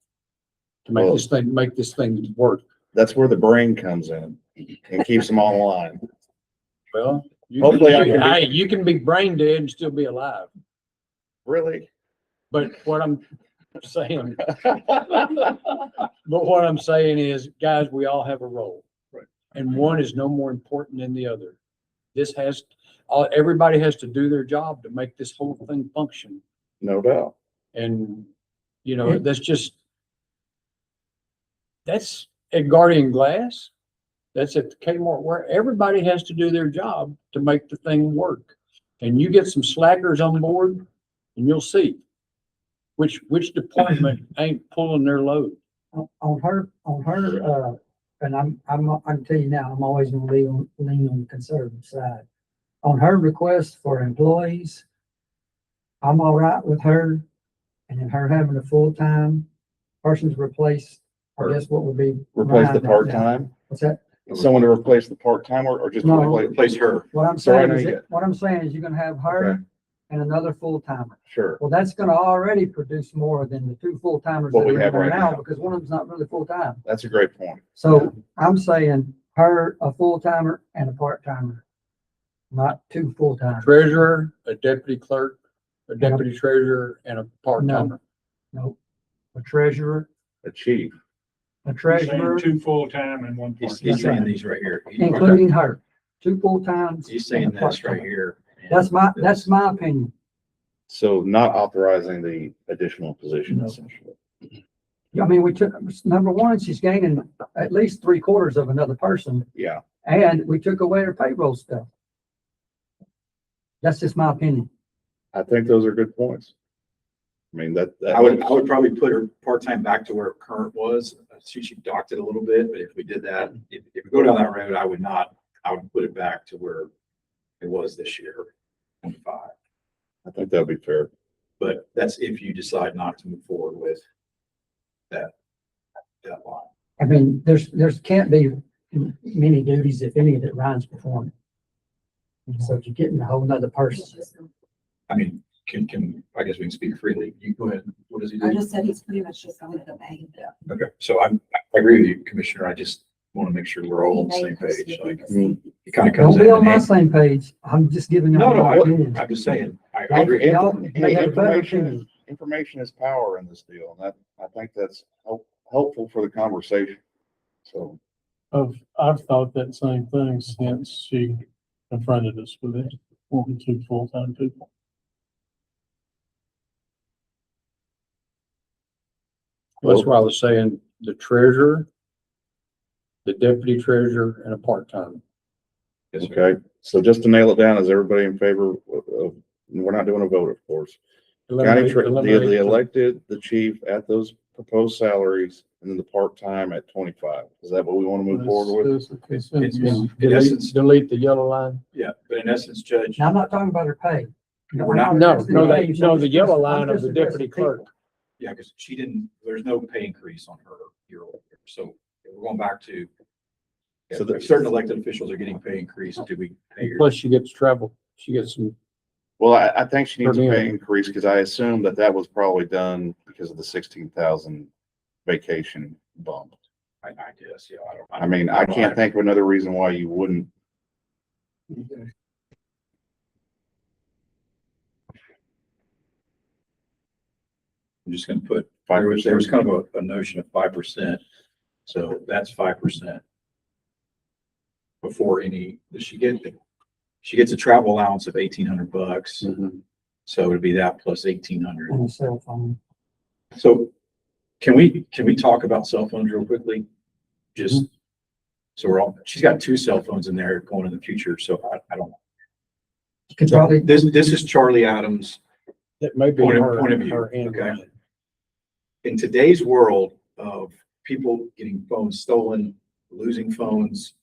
to make this thing work. that's where the brain comes in and keeps them all alive. Well, Hopefully I can be- hey, you can be brain dead and still be alive. Really? But what I'm saying, is, guys, we all have a role. Right. And one is no more important than the other. Everybody has to do their job to make this whole thing function. No doubt. And, at Guardian Glass, that's at the Kmart, where everybody has to do their job to make the thing work. And you get some slackers on board and you'll see which department ain't pulling their load. On her, and I can tell you now, I'm always gonna lean on the conservative side. On her request for employees, I'm all right with her, and then her having a full-time person to replace, I guess what would be. Replace Ryan the right now. part-time, What's that? someone to replace the part-time or just No. replace her? What I'm So right saying now is, you what I'm saying is you're gonna have her Okay. and another full-timer. Sure. Well, that's gonna already produce more than the two full-timers that What we are in have there right now, now. because one of them's not really full-time. That's a great point. So I'm saying her, a full-timer and a part-timer, not two full-timers. Treasurer, a deputy clerk, a deputy treasurer, and a part-timer. No, a treasurer, A chief. a You're saying treasurer, two full-time and one He's, part. he's saying these right here. including her, two full-times. He's saying and a this right part-timer. here. That's my opinion. So not authorizing the additional position No. essentially. I mean, we took, number one, she's gaining at least 3/4 of another person, Yeah. and we took away her payroll stuff. That's just my opinion. I think those are good points. I mean, that. I would probably put her part-time back to where her current was. She docked it a little bit, but if we did that, if we go down that road, I would put it back to where it was this year, 25. I think that'd be fair. But that's if you decide not to move forward with that line. I mean, there's can't be many duties, if any, that Ryan's performing. So you're getting a whole nother person. I mean, I guess we can speak freely. You go ahead. What does he I do? just said he's pretty much just going to the bank. Okay, so I agree with you, Commissioner. I just want to make sure we're all on the same page. Like, it kind of comes Don't be in on my handy. same page. I'm just giving you No, no, my opinion. I'm just saying, I Y'all- agree. y'all may have a better Information, opinion. information is power in this deal, and I think that's helpful for the conversation. So, I've thought that same thing since she confronted us with it, wanting two full-time people. That's why I was saying the treasurer, the deputy treasurer, and a part-time. Yes, sir. okay, so just to nail it down, is everybody in favor of, we're not doing a vote, of course. County, the elected, the chief at those proposed salaries, and then the part-time at 25. Is that what we want to move forward with? It's a consensus. In essence, Delete the yellow line. yeah, but in essence, Judge, Now, I'm not talking about her pay. We're not- No, the yellow line of the deputy clerk. yeah, because there's no pay increase on her year over year. So we're going back to, So if certain elected officials are getting pay increase, do we pay her? Plus she gets travel. She gets some, Well, I think she needs a Per pay diem. increase because I assume that was probably done because of the 16,000 vacation bump. I guess, yeah, I mean, I can't think of another reason why you wouldn't. I'm just gonna put, there was kind of a notion of 5%. So that's 5%. Before she gets a travel allowance of $1,800. So it'd be that plus 1,800. On the cell phone. So can we talk about cell phones real quickly? Just, so she's got 2 cell phones in there going in the future. So I don't. You could probably, This is Charlie Adams' that may be point her, of view. her Okay. handwriting. In today's world of people getting phones stolen, losing phones,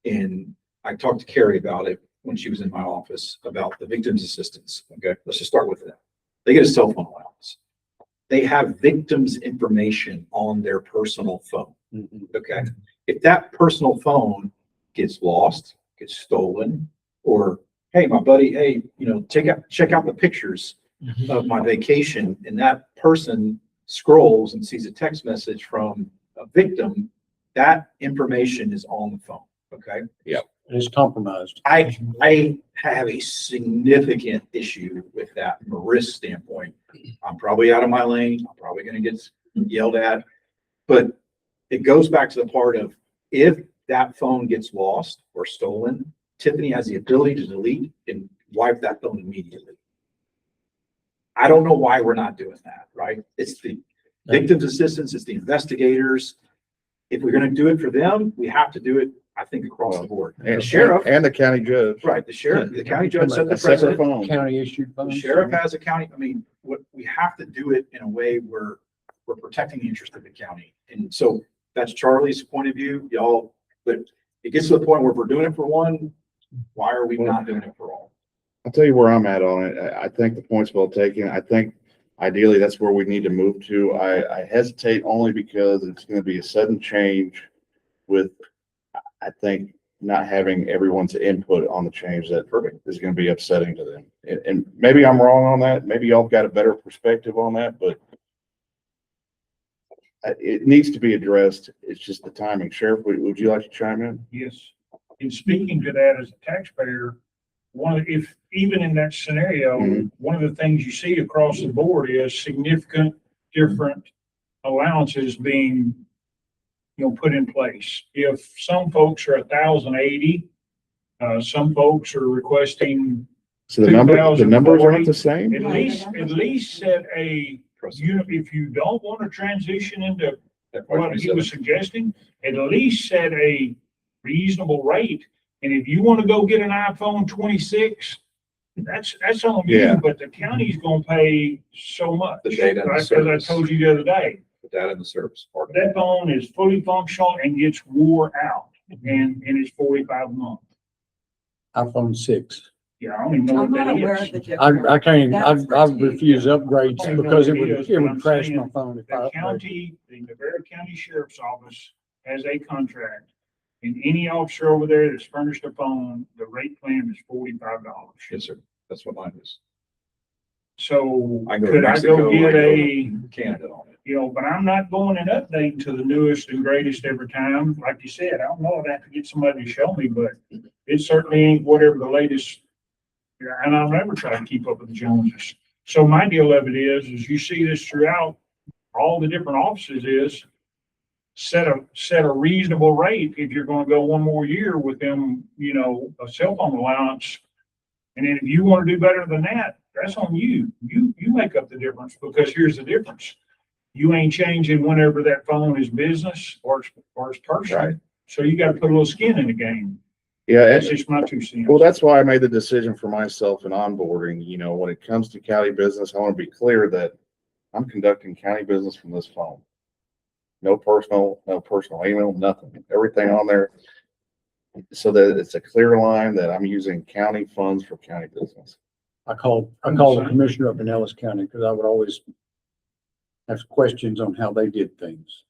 and I talked to Carrie about it when she was in my office about the victims' assistance. Okay, let's just start with that. They get a cell phone allowance. They have victims' information on their personal phone. Okay, if that personal phone gets lost, gets stolen, or hey, my buddy, hey, check out the pictures of my vacation, and that person scrolls and sees a text message from a victim, that information is on the phone. Okay. It's compromised. I have a significant issue with that from a risk standpoint. I'm probably out of my lane. I'm probably going to get yelled at, but it goes back to the part of if that phone gets lost or stolen, Tiffany has the ability to delete and wipe that phone immediately. I don't know why we're not doing that, right? It's the victims' assistance, it's the investigators. if we're gonna do it for them, we have to do it, I think, across the board. And The sheriff, and the county judge. right, the sheriff, the county judge set the A separate precedent. phone. County issued The funds. sheriff has a county, I mean, what, we have to do it in a way where we're protecting the interest of the county. And so that's Charlie's point of view, y'all, but it gets to the point where if we're doing it for one, why are we not doing it for all? I'll tell you where I'm at on it. I think the point's well taken. I think ideally that's where we need to move to. I hesitate only because it's going to be a sudden change with, I think, not having everyone's input on the change that is going to be upsetting to them. And maybe I'm wrong on that. Maybe y'all got a better perspective on that, but it needs to be addressed. It's just the timing. Sheriff, would you like to chime in? Yes. And speaking to that as a taxpayer, if even in that scenario, Mhm. one of the things you see across the board is significant different allowances being, put in place. If some folks are 1,080, some folks are requesting So the numbers aren't the same? at least set if you don't want to transition into what he was suggesting, at least set a reasonable rate. And if you want to go get an iPhone 26, that's on Yeah. you, but the county's gonna pay so much. The data and the As I service. told you the other day, The data and the service part. that phone is fully functional and gets wore out, and it's 45 a month. iPhone 6. Yeah, I don't even know I'm what not that aware is. of the difference. I can't, That's for I've you. refused upgrades I don't know because what it it is, would but I'm crash saying my phone if I The upgraded. county, the Navarro County Sheriff's Office has a contract. And any officer over there that's furnished a phone, the rate plan is $45. Yes, sir. That's what mine is. So I go to could I Mexico, go get Canada on it. but I'm not going and updating to the newest and greatest every time. Like you said, I don't know, I'd have to get somebody to show me, but it certainly ain't whatever the latest. And I'll never try to keep up with the Joneses. So my deal of it is you see this throughout all the different offices is set a reasonable rate if you're gonna go one more year with them, a cell phone allowance. And then if you wanna do better than that, that's on you. You make up the difference, because here's the difference. You ain't changing whenever that phone is business or it's personal. Right. So you gotta put a little skin in the game. Yeah. That's just my 2 cents. Well, that's why I made the decision for myself in onboarding. When it comes to county business, I want to be clear that I'm conducting county business from this phone. No personal email, nothing, everything on there. So that it's a clear line that I'm using county funds for county business. I called the commissioner up in Ellis County because I would always have questions on how they did things.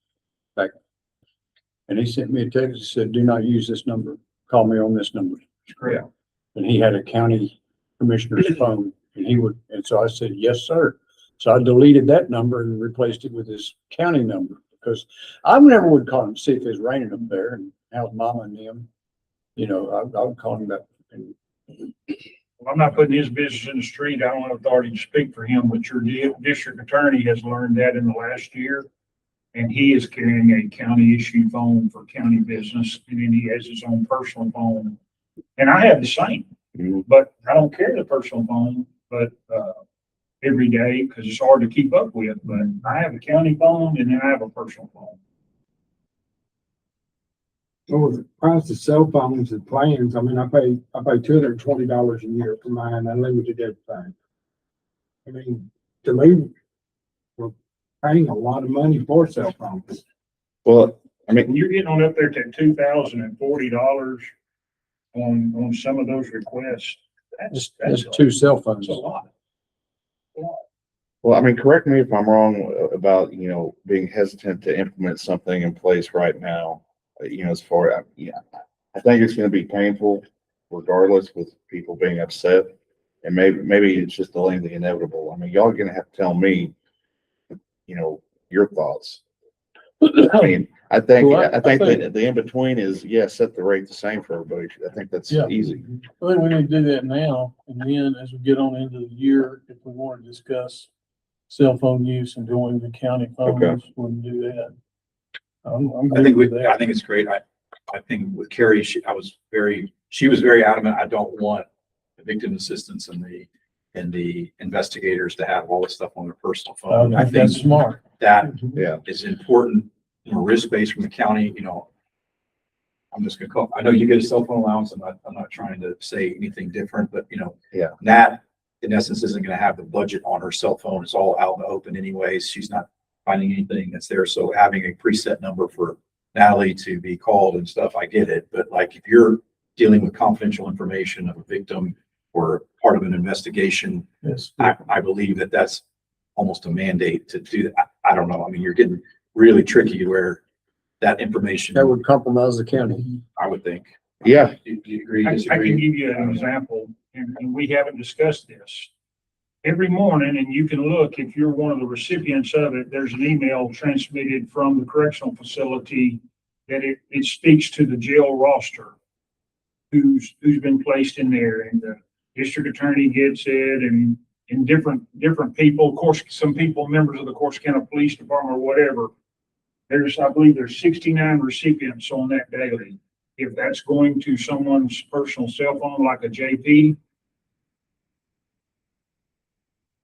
And he sent me a text that said, "Do not use this number. Call me on this number." Correct. And he had a county commissioner's phone and so I said, "Yes, sir." So I deleted that number and replaced it with his county number, because I never would call him to see if it's raining up there and how's mama and them. I would call him back. Well, I'm not putting his business in the street. I don't have authority to speak for him, but your district attorney has learned that in the last year. And he is carrying a county issued phone for county business, and then he has his own personal phone. And I have the same, Mhm. but I don't carry the personal phone, but, every day, because it's hard to keep up with, but I have a county phone and then I have a personal phone. Well, the price of cell phones and plans, I pay $220 a year for mine, unlimited everything. To me, we're paying a lot of money for cell phones. Well, When you're getting on up there to $2,040 on some of those requests, That's that's 2 cell phones. a lot. Well, correct me if I'm wrong about, being hesitant to implement something in place right now. As far, I think it's going to be painful regardless, with people being upset. And maybe it's just delaying the inevitable. Y'all are going to have to tell me, your thoughts. I think that the in-between is, set the rate the same for everybody. I think that's Yeah. easy. I think we need to do that now, and then as we get on into the year, if we want to discuss cell phone use and going to county phones, Okay. we can do that. I'm I good think with that. I think it's great. I think with Carrie, she was very adamant. I don't want the victim assistance and the investigators to have all this stuff on their personal phone. I think That's smart. that Yeah. is important from a risk base from the county, you know, I'm just gonna call, I know you get a cell phone allowance. I'm not trying to say anything different, but you know, Yeah. Nat, in essence, isn't gonna have the budget on her cell phone. It's all out in the open anyways. She's not finding anything that's there. So having a preset number for Natalie to be called and stuff, I get it. But like, if you're dealing with confidential information of a victim or part of an investigation, Yes. I believe that that's almost a mandate to do that. I don't know. I mean, you're getting really tricky where that information, That would compromise the county. I would think. Yeah. Do you agree, I can disagree? give you an example, and we haven't discussed this. Every morning, and you can look, if you're one of the recipients of it, there's an email transmitted from the correctional facility that it speaks to the jail roster, who's been placed in there, and the district attorney gets it, and different people, of course, some people, members of the Course County Police Department or whatever. I believe there's 69 recipients on that daily. If that's going to someone's personal cell phone, like a JP.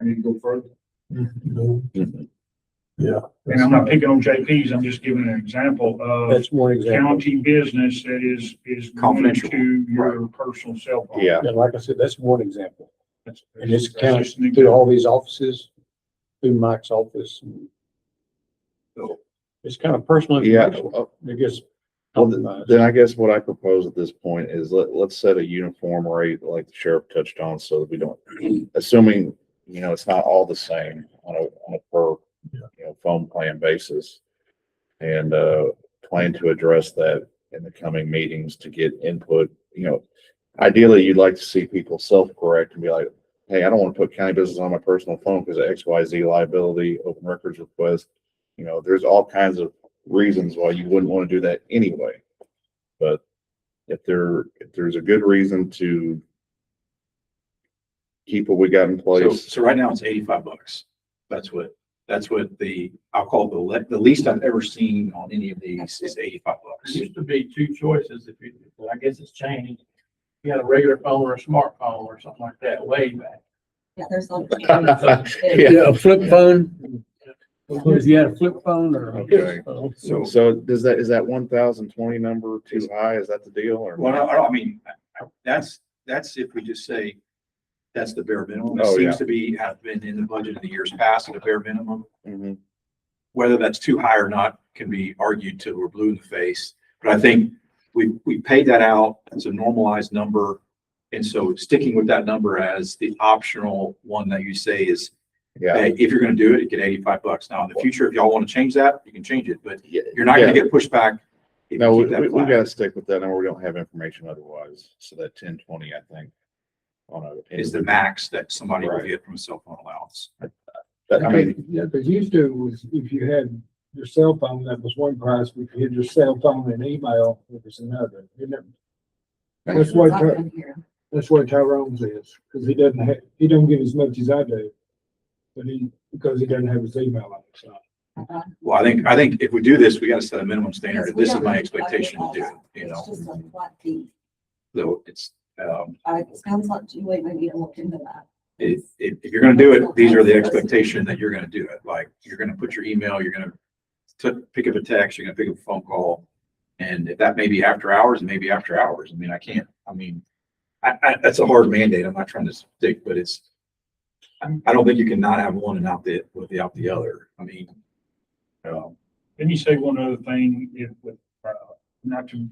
I need to go further. Yeah. And I'm not picking on JPs, I'm just giving an example of That's one example. county business that is going Confidential. to your personal cell phone. Yeah. And like I said, that's one example. That's- And it's that's counted just an through example. all these offices, through Mike's office. So, It's kind of personal Yeah. information. It gets Well, compromised. then I guess what I propose at this point is let's set a uniform rate like the sheriff touched on, so that we don't, assuming, you know, it's not all the same on a per, you know, phone plan basis. And, plan to address that in the coming meetings to get input, you know, ideally you'd like to see people self-correct and be like, hey, I don't want to put county business on my personal phone because of XYZ liability, open records request. You know, there's all kinds of reasons why you wouldn't want to do that anyway. But if there's a good reason to keep what we got in place. so right now it's $85. That's what I'll call the least I've ever seen on any of these is $85. It used to be two choices but I guess it's changed. You had a regular phone or a smartphone or something like that way back. Yeah, there's like. Yeah. A flip phone. If you had a flip phone or. Okay. So, So is that 1,020 number too high? Is that the deal or? well, I mean, that's if we just say that's the bare minimum. It Oh, yeah. seems to have been in the budget in the years past at a bare minimum. Mhm. Whether that's too high or not can be argued till we're blue in the face. But I think we paid that out as a normalized number. And so sticking with that number as the optional one that you say is, Yeah. hey, if you're gonna do it, you get $85. Now, in the future, if y'all want to change that, you can change it, but Yeah. you're not gonna get pushback. if No, you we keep that we flat. gotta stick with that number. We don't have information otherwise. So that 1020, I think. Is the max that somebody will Right. get from a cell phone allowance. I mean, Yeah, because used to was if you had your cell phone, that was one price. If you had your cell phone and email, it was another. Isn't it? That's what, that's what Tyrone's is, because he don't get as much as I do. But because he doesn't have his email on it, so. Well, I think if we do this, we gotta set a minimum standard. If this is my expectation to do, you It's know, just a flat fee. so it's, It sounds like Julie maybe to look into that. if you're gonna do it, these are the expectation that you're gonna do it. Like, you're gonna put your email, you're gonna pick up a text, you're gonna pick up a phone call. And if that may be after hours, maybe after hours. I mean, that's a hard mandate. I'm not trying to stick, but I don't think you can not have one and without the other. I mean, Let me say one other thing, not to,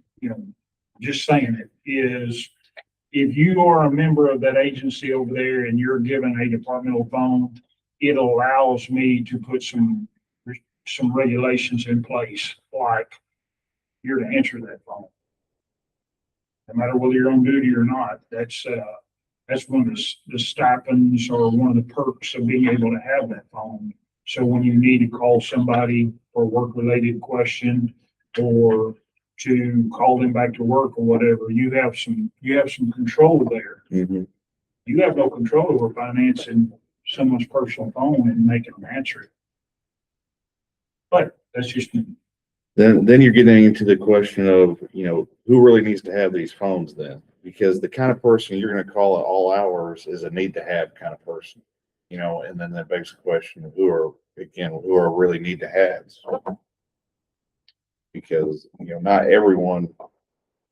just saying it, is if you are a member of that agency over there and you're given a departmental phone, it allows me to put some regulations in place, like you're to answer that phone. No matter whether you're on duty or not, that's one of the stipends or one of the perks of being able to have that phone. So when you need to call somebody for a work-related question or to call them back to work or whatever, you have some control there. mhm. You have no control over financing someone's personal phone and making them answer it. But that's just me. Then you're getting into the question of, who really needs to have these phones then? Because the kind of person you're gonna call at all hours is a need to have kind of person, and then that begs the question of who are really need to have. Because, not everyone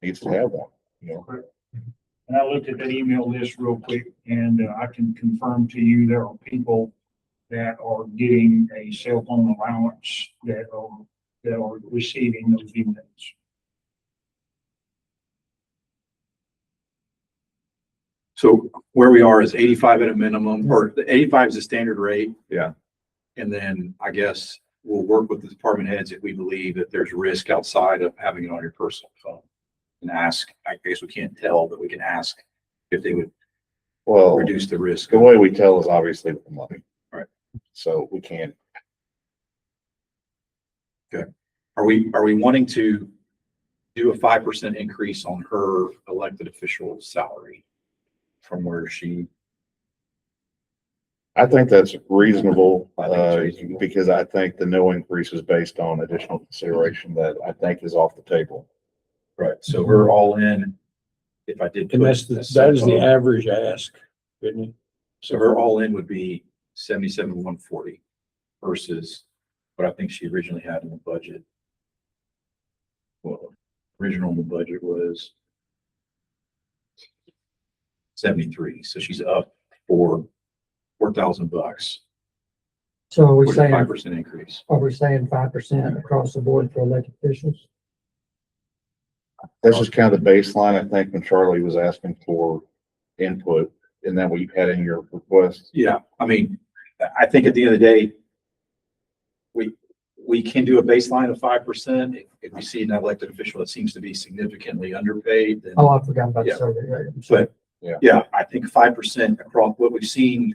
needs to have one, And I looked at that email list real quick, and I can confirm to you, there are people that are getting a cell phone allowance that are receiving those emails. So where we are is 85 at a minimum, or the 85 is the standard rate. Yeah. And then I guess we'll work with the department heads if we believe that there's risk outside of having it on your personal phone. And ask, I guess we can't tell, but we can ask if they would Well, reduce the risk. the way we tell is obviously with the money. Right. So we can't. Are we wanting to do a 5% increase on her elected official salary from where she? I think that's reasonable, I think it's reasonable. because I think the no increase is based on additional consideration that I think is off the table. Right, so we're all in. If I did. And put that is the a- average ask, isn't it? So her all in would be 77,140 versus what I think she originally had in the budget. Well, original in the budget was 73, so she's up for $4,000. So are we With a saying, 5% increase. are we saying 5% across the board for elected officials? That's just kind of the baseline, I think, when Charlie was asking for input, and that what you had in your request. Yeah, I mean, I think at the end of the day, we can do a baseline of 5%. If we see an elected official that seems to be significantly underpaid, then. Oh, I forgot about the Yeah. survey rate. I'm sorry. But yeah, I think 5% across what we've seen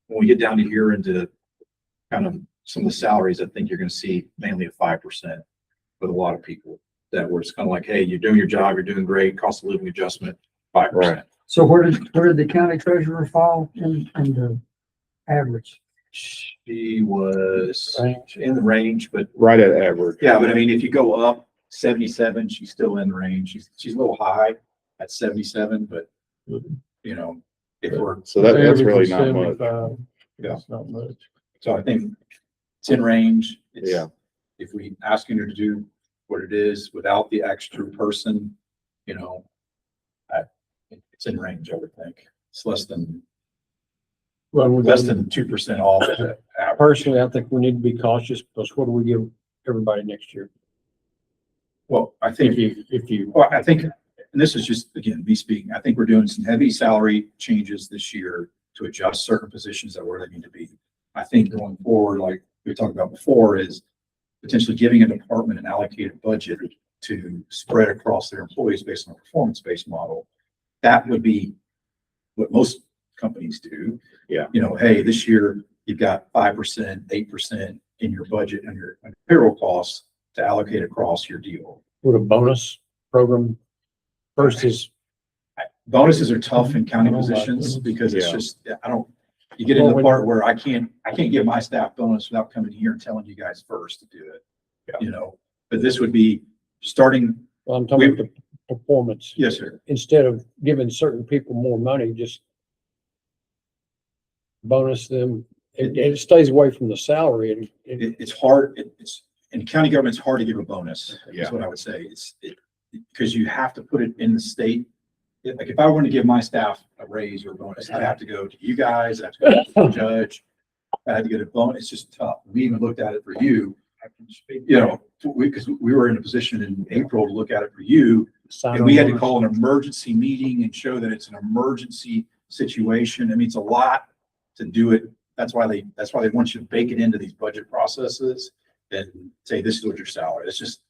when we get down to here into kind of some of the salaries, I think you're going to see mainly a 5% with a lot of people that were, it's kind of like, hey, you're doing your job, you're doing great, cost of living adjustment, 5%. Right. So where did the county treasurer fall in the average? She was in the range, but Right at average. yeah, but I mean, if you go up 77, she's still in range. She's a little high at 77, but if we're, So that's Average really is not much. 75. Yeah. It's not much. so I think it's in range. It's- Yeah. If we asking her to do what it is without the extra person, it's in range, I would think. It's less than Well, we less than 2% off. the average. personally, I think we need to be cautious because what do we give everybody next year? Well, I think Well, I think, and this is just, again, me speaking, I think we're doing some heavy salary changes this year to adjust certain positions that where they need to be. I think going forward, like we talked about before, is potentially giving a department an allocated budget to spread across their employees based on a performance-based model. That would be what most companies do. Yeah. Hey, this year you've got 5%, 8% in your budget and your payroll costs to allocate across your deal. With a bonus program versus, Bonuses are tough in county I don't like positions those. because it's Yeah. just, you get into Well, the when- part where I can't give my staff bonus without coming here and telling you guys first to do it. Yeah. But this would be starting, well, I'm talking about the performance. yes, sir. Instead of giving certain people more money, just bonus them. It stays away from the salary and It's hard, it's, in county government, it's hard to give a bonus, Yeah. is what I would say. Because you have to put it in the state. Like if I want to give my staff a raise or a bonus, I'd have to go to you guys, I'd have to go to the judge. I had to get a bonus. It's just tough. We even looked at it for you, because we were in a position in April to look at it for you. sign And we had to on. call an emergency meeting and show that it's an emergency situation. I mean, it's a lot to do it. That's why they want you to bake it into these budget processes and say, this is what your salary. It's just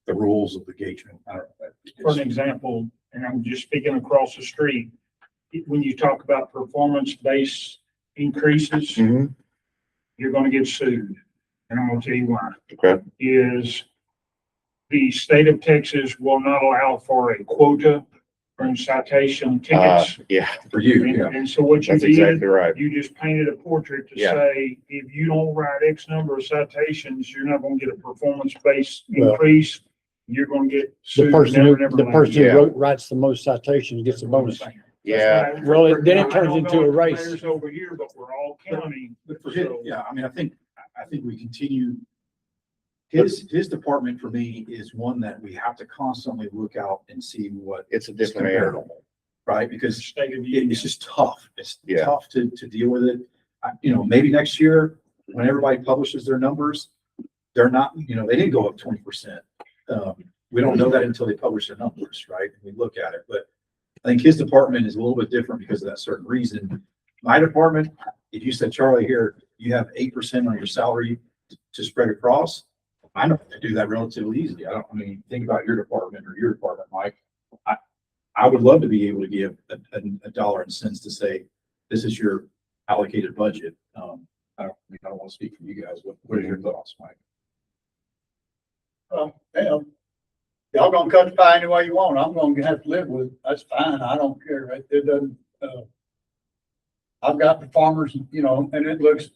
the rules of the engagement. I don't know. For an example, and I'm just speaking across the street, when you talk about performance-based increases, Mhm. you're gonna get sued. And I'm gonna tell you why. Okay. Is the state of Texas will not allow for a quota for citation tickets. Yeah, For you, And, yeah. and so what you that's did, exactly right. you just painted a portrait to Yeah. say, if you don't write X number of citations, you're not gonna get a performance-based Well, increase. You're gonna get The sued. person never, who, never the land. person Yeah. who writes the most citations gets a bonus. Yeah. Well, then it I turns don't into know a if the race. mayor's over here, but we're all county. But for him, So- yeah, I mean, I think we continue his department for me is one that we have to constantly look out and see what, It's a different animal. right? Because State of the Union. it's just tough. It's Yeah. tough to deal with it. Maybe next year, when everybody publishes their numbers, they're not, they didn't go up 20%. We don't know that until they publish their numbers, right? We look at it, but I think his department is a little bit different because of that certain reason. My department, if you said, Charlie, here, you have 8% on your salary to spread across, I know how to do that relatively easily. Think about your department or your department, Mike. I would love to be able to give a dollar and cents to say, this is your allocated budget. I don't want to speak for you guys. What are your thoughts, Mike? Y'all gonna cut the pie any way you want. I'm gonna have to live with it. That's fine. I don't care. It doesn't, I've got the farmers, and it looks,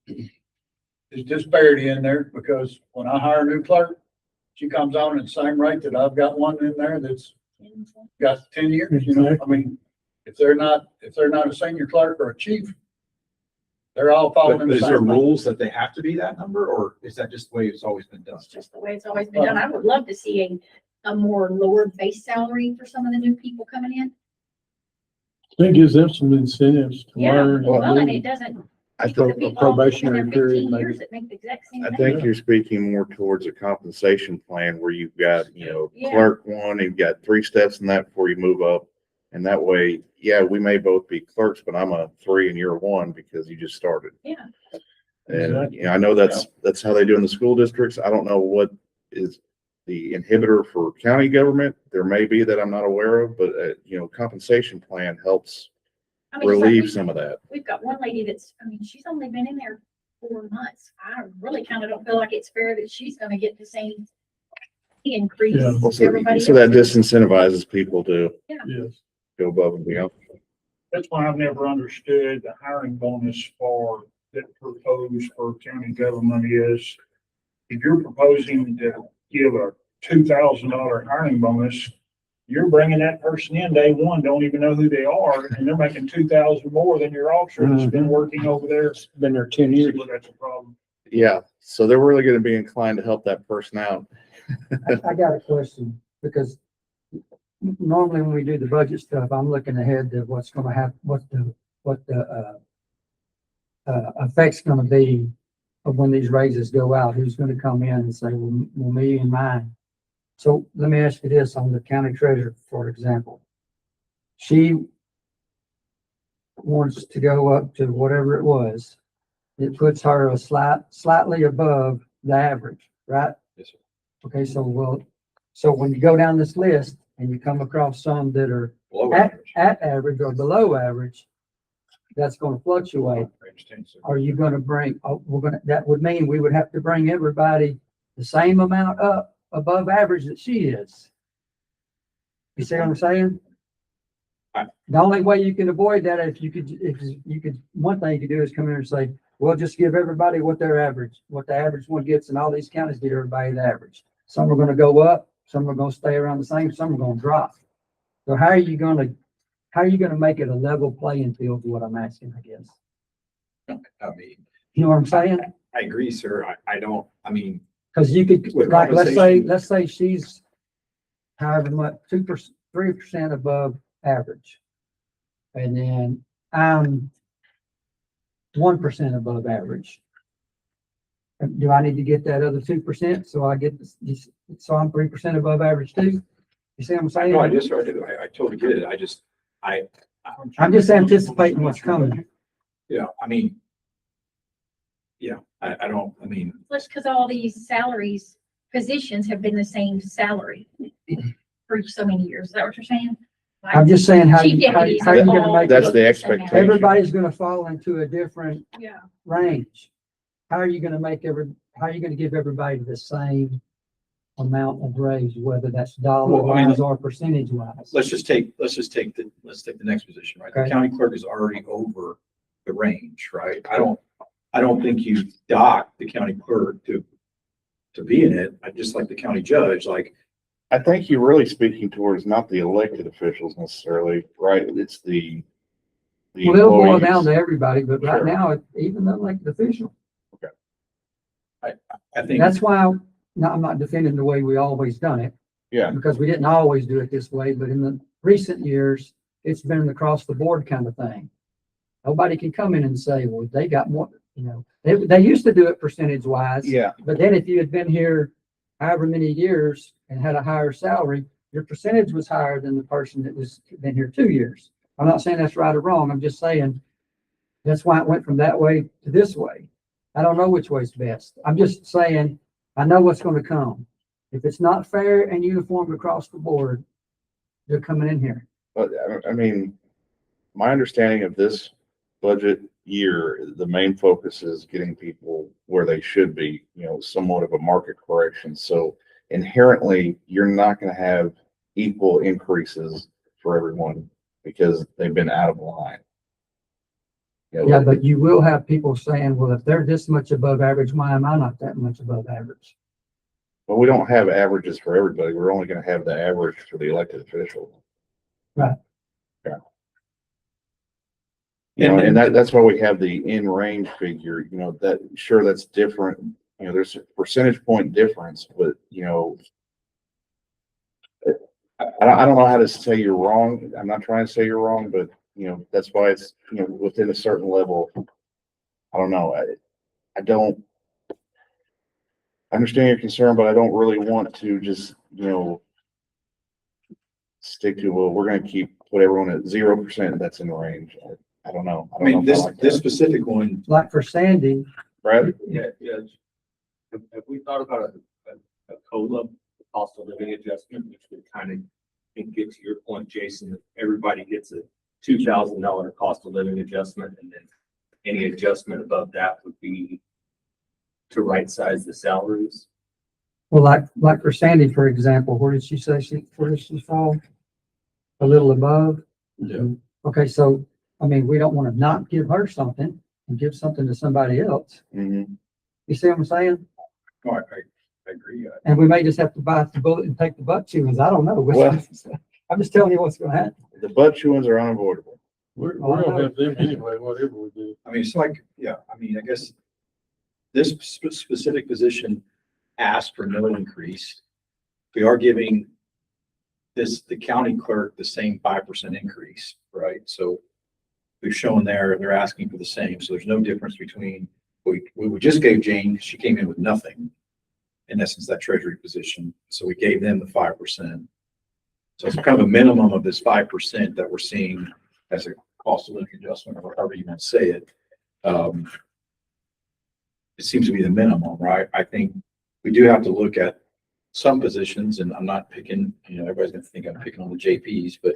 there's disparity in there because when I hire a new clerk, she comes on at the same rate that I've got one in there that's got 10 years, if they're not a senior clerk or a chief, they're all But following the is there same. rules that they have to be that number, or is that just the way it's always been done? It's just the way it's always been done. I would love to see a more lower base salary for some of the new people coming in. I think gives them some incentives to Yeah, learn. well, and and it doesn't. I because think the a people probationary in their 15 period, maybe. years that make the exact same I thing. think you're speaking more towards a compensation plan where you've got, Yeah. clerk one, you've got 3 steps in that before you move up. And that way, yeah, we may both be clerks, but I'm a 3 and you're 1 because you just started. Yeah. And, Exactly. I know that's how they do in the school districts. I don't know what is the inhibitor for county government. There may be that I'm not aware of, but, compensation plan helps I mean, just like relieve some of that. we've got one lady she's only been in there 4 months. I really kind of don't feel like it's fair that she's gonna get the same increase. Yeah. Well, everybody so that else is. disincentivizes people to Yes. go above and beyond. That's why I've never understood the hiring bonus that proposed for county government is if you're proposing to give a $2,000 hiring bonus, you're bringing that person in day one, don't even know who they are, and they're making 2,000 more than your officer that's been working over there. Been there 10 years. Well, that's a problem. Yeah, so they're really gonna be inclined to help that person out. I got a question, because normally when we do the budget stuff, I'm looking ahead to what's gonna happen, what the effect's gonna be of when these raises go out, who's gonna come in and say, well, me and mine. So let me ask you this, on the county treasurer, for example. She wants to go up to whatever it was. It puts her slightly above the average, right? Yes, sir. Okay, so when you go down this list and you come across some that are Below at average. average or below average, that's gonna fluctuate. I understand, sir. Are you gonna that would mean we would have to bring everybody the same amount up above average that she is. You see what I'm saying? The only way you can avoid that, if you could, one thing you could do is come in and say, well, just give everybody what the average one gets, and all these counties give everybody the average. Some are gonna go up, some are gonna stay around the same, some are gonna drop. So how are you gonna make it a level playing field, is what I'm asking, I guess. You know what I'm saying? I agree, sir. Cause you could, With like, compensation. let's say she's however much, 2%, 3% above average. And then I'm 1% above average. Do I need to get that other 2%? So I get this, so I'm 3% above average too? You see what I'm saying? No, I just, I totally get it. I'm just anticipating what's coming. Just because all these positions have been the same salary for so many years. Is that what you're saying? Like, I'm just saying, how chief you deputies gonna all make That's it? the same expectation. amount. Everybody's gonna fall into a different Yeah. range. How are you gonna give everybody the same amount of raise, whether that's dollar Well, I mean, wise or percentage wise? let's take the next position, right? The Okay. county clerk is already over the range, right? I don't think you dock the county clerk to be in it. I just like the county judge, like, I think you're really speaking towards not the elected officials necessarily, right? It's the Well, it'll boil employees. down to everybody, but right Sure. now, even the elected official. I think, That's why, I'm not defending the way we always done it, Yeah, because we didn't always do it this way, but in the recent years, it's been an across the board kind of thing. Nobody can come in and say, well, they got more, they used to do it percentage wise. yeah. But then if you had been here however many years and had a higher salary, your percentage was higher than the person that was been here 2 years. I'm not saying that's right or wrong. I'm just saying that's why it went from that way to this way. I don't know which way's best. I'm just saying, I know what's going to come. If it's not fair and uniform across the board, they're coming in here. But I mean, my understanding of this budget year, the main focus is getting people where they should be, somewhat of a market correction. So inherently, you're not going to have equal increases for everyone because they've been out of line. Yeah, but you will have people saying, well, if they're this much above average, why am I not that much above average? But we don't have averages for everybody. We're only going to have the average for the elected officials. Right. Yeah. And that's why we have the in-range figure, that's different. There's a percentage point difference, but, I don't know how to say you're wrong. I'm not trying to say you're wrong, but, that's why it's, within a certain level. I don't know. I don't understand your concern, but I don't really want to just, stick to, well, we're going to put everyone at 0% that's in the range. I don't know. I mean, if I like this that. specific one, Like for Sandy, Brad? Yeah, have we thought about a COLA, cost of living adjustment, which would kind of, I think, get to your point, Jason, that everybody gets a $2,000 cost of living adjustment, and then any adjustment above that would be to right size the salaries? well, like for Sandy, for example, where did she say where did she fall? A little above? Yeah. Okay, so, I mean, we don't want to not give her something and give something to somebody else. Mm-hmm. You see what I'm saying? no, I agree. And we may just have to bite the bullet and take the butt chewings. I don't know. Well- I'm just telling you what's going to happen. The butt chewings are unavoidable. We're gonna have them anyway, whatever we do. I mean, it's like, yeah, I mean, I guess this specific position asked for no increase. We are giving the county clerk the same 5% increase, right? So we've shown they're asking for the same. So there's no difference between, we just gave Jane, she came in with nothing. In essence, that treasury position. So we gave them the 5%. So it's kind of a minimum of this 5% that we're seeing as a cost of living adjustment, or however you want to say it. It seems to be the minimum, right? I think we do have to look at some positions, and I'm not picking, everybody's gonna think I'm picking on the JPs, but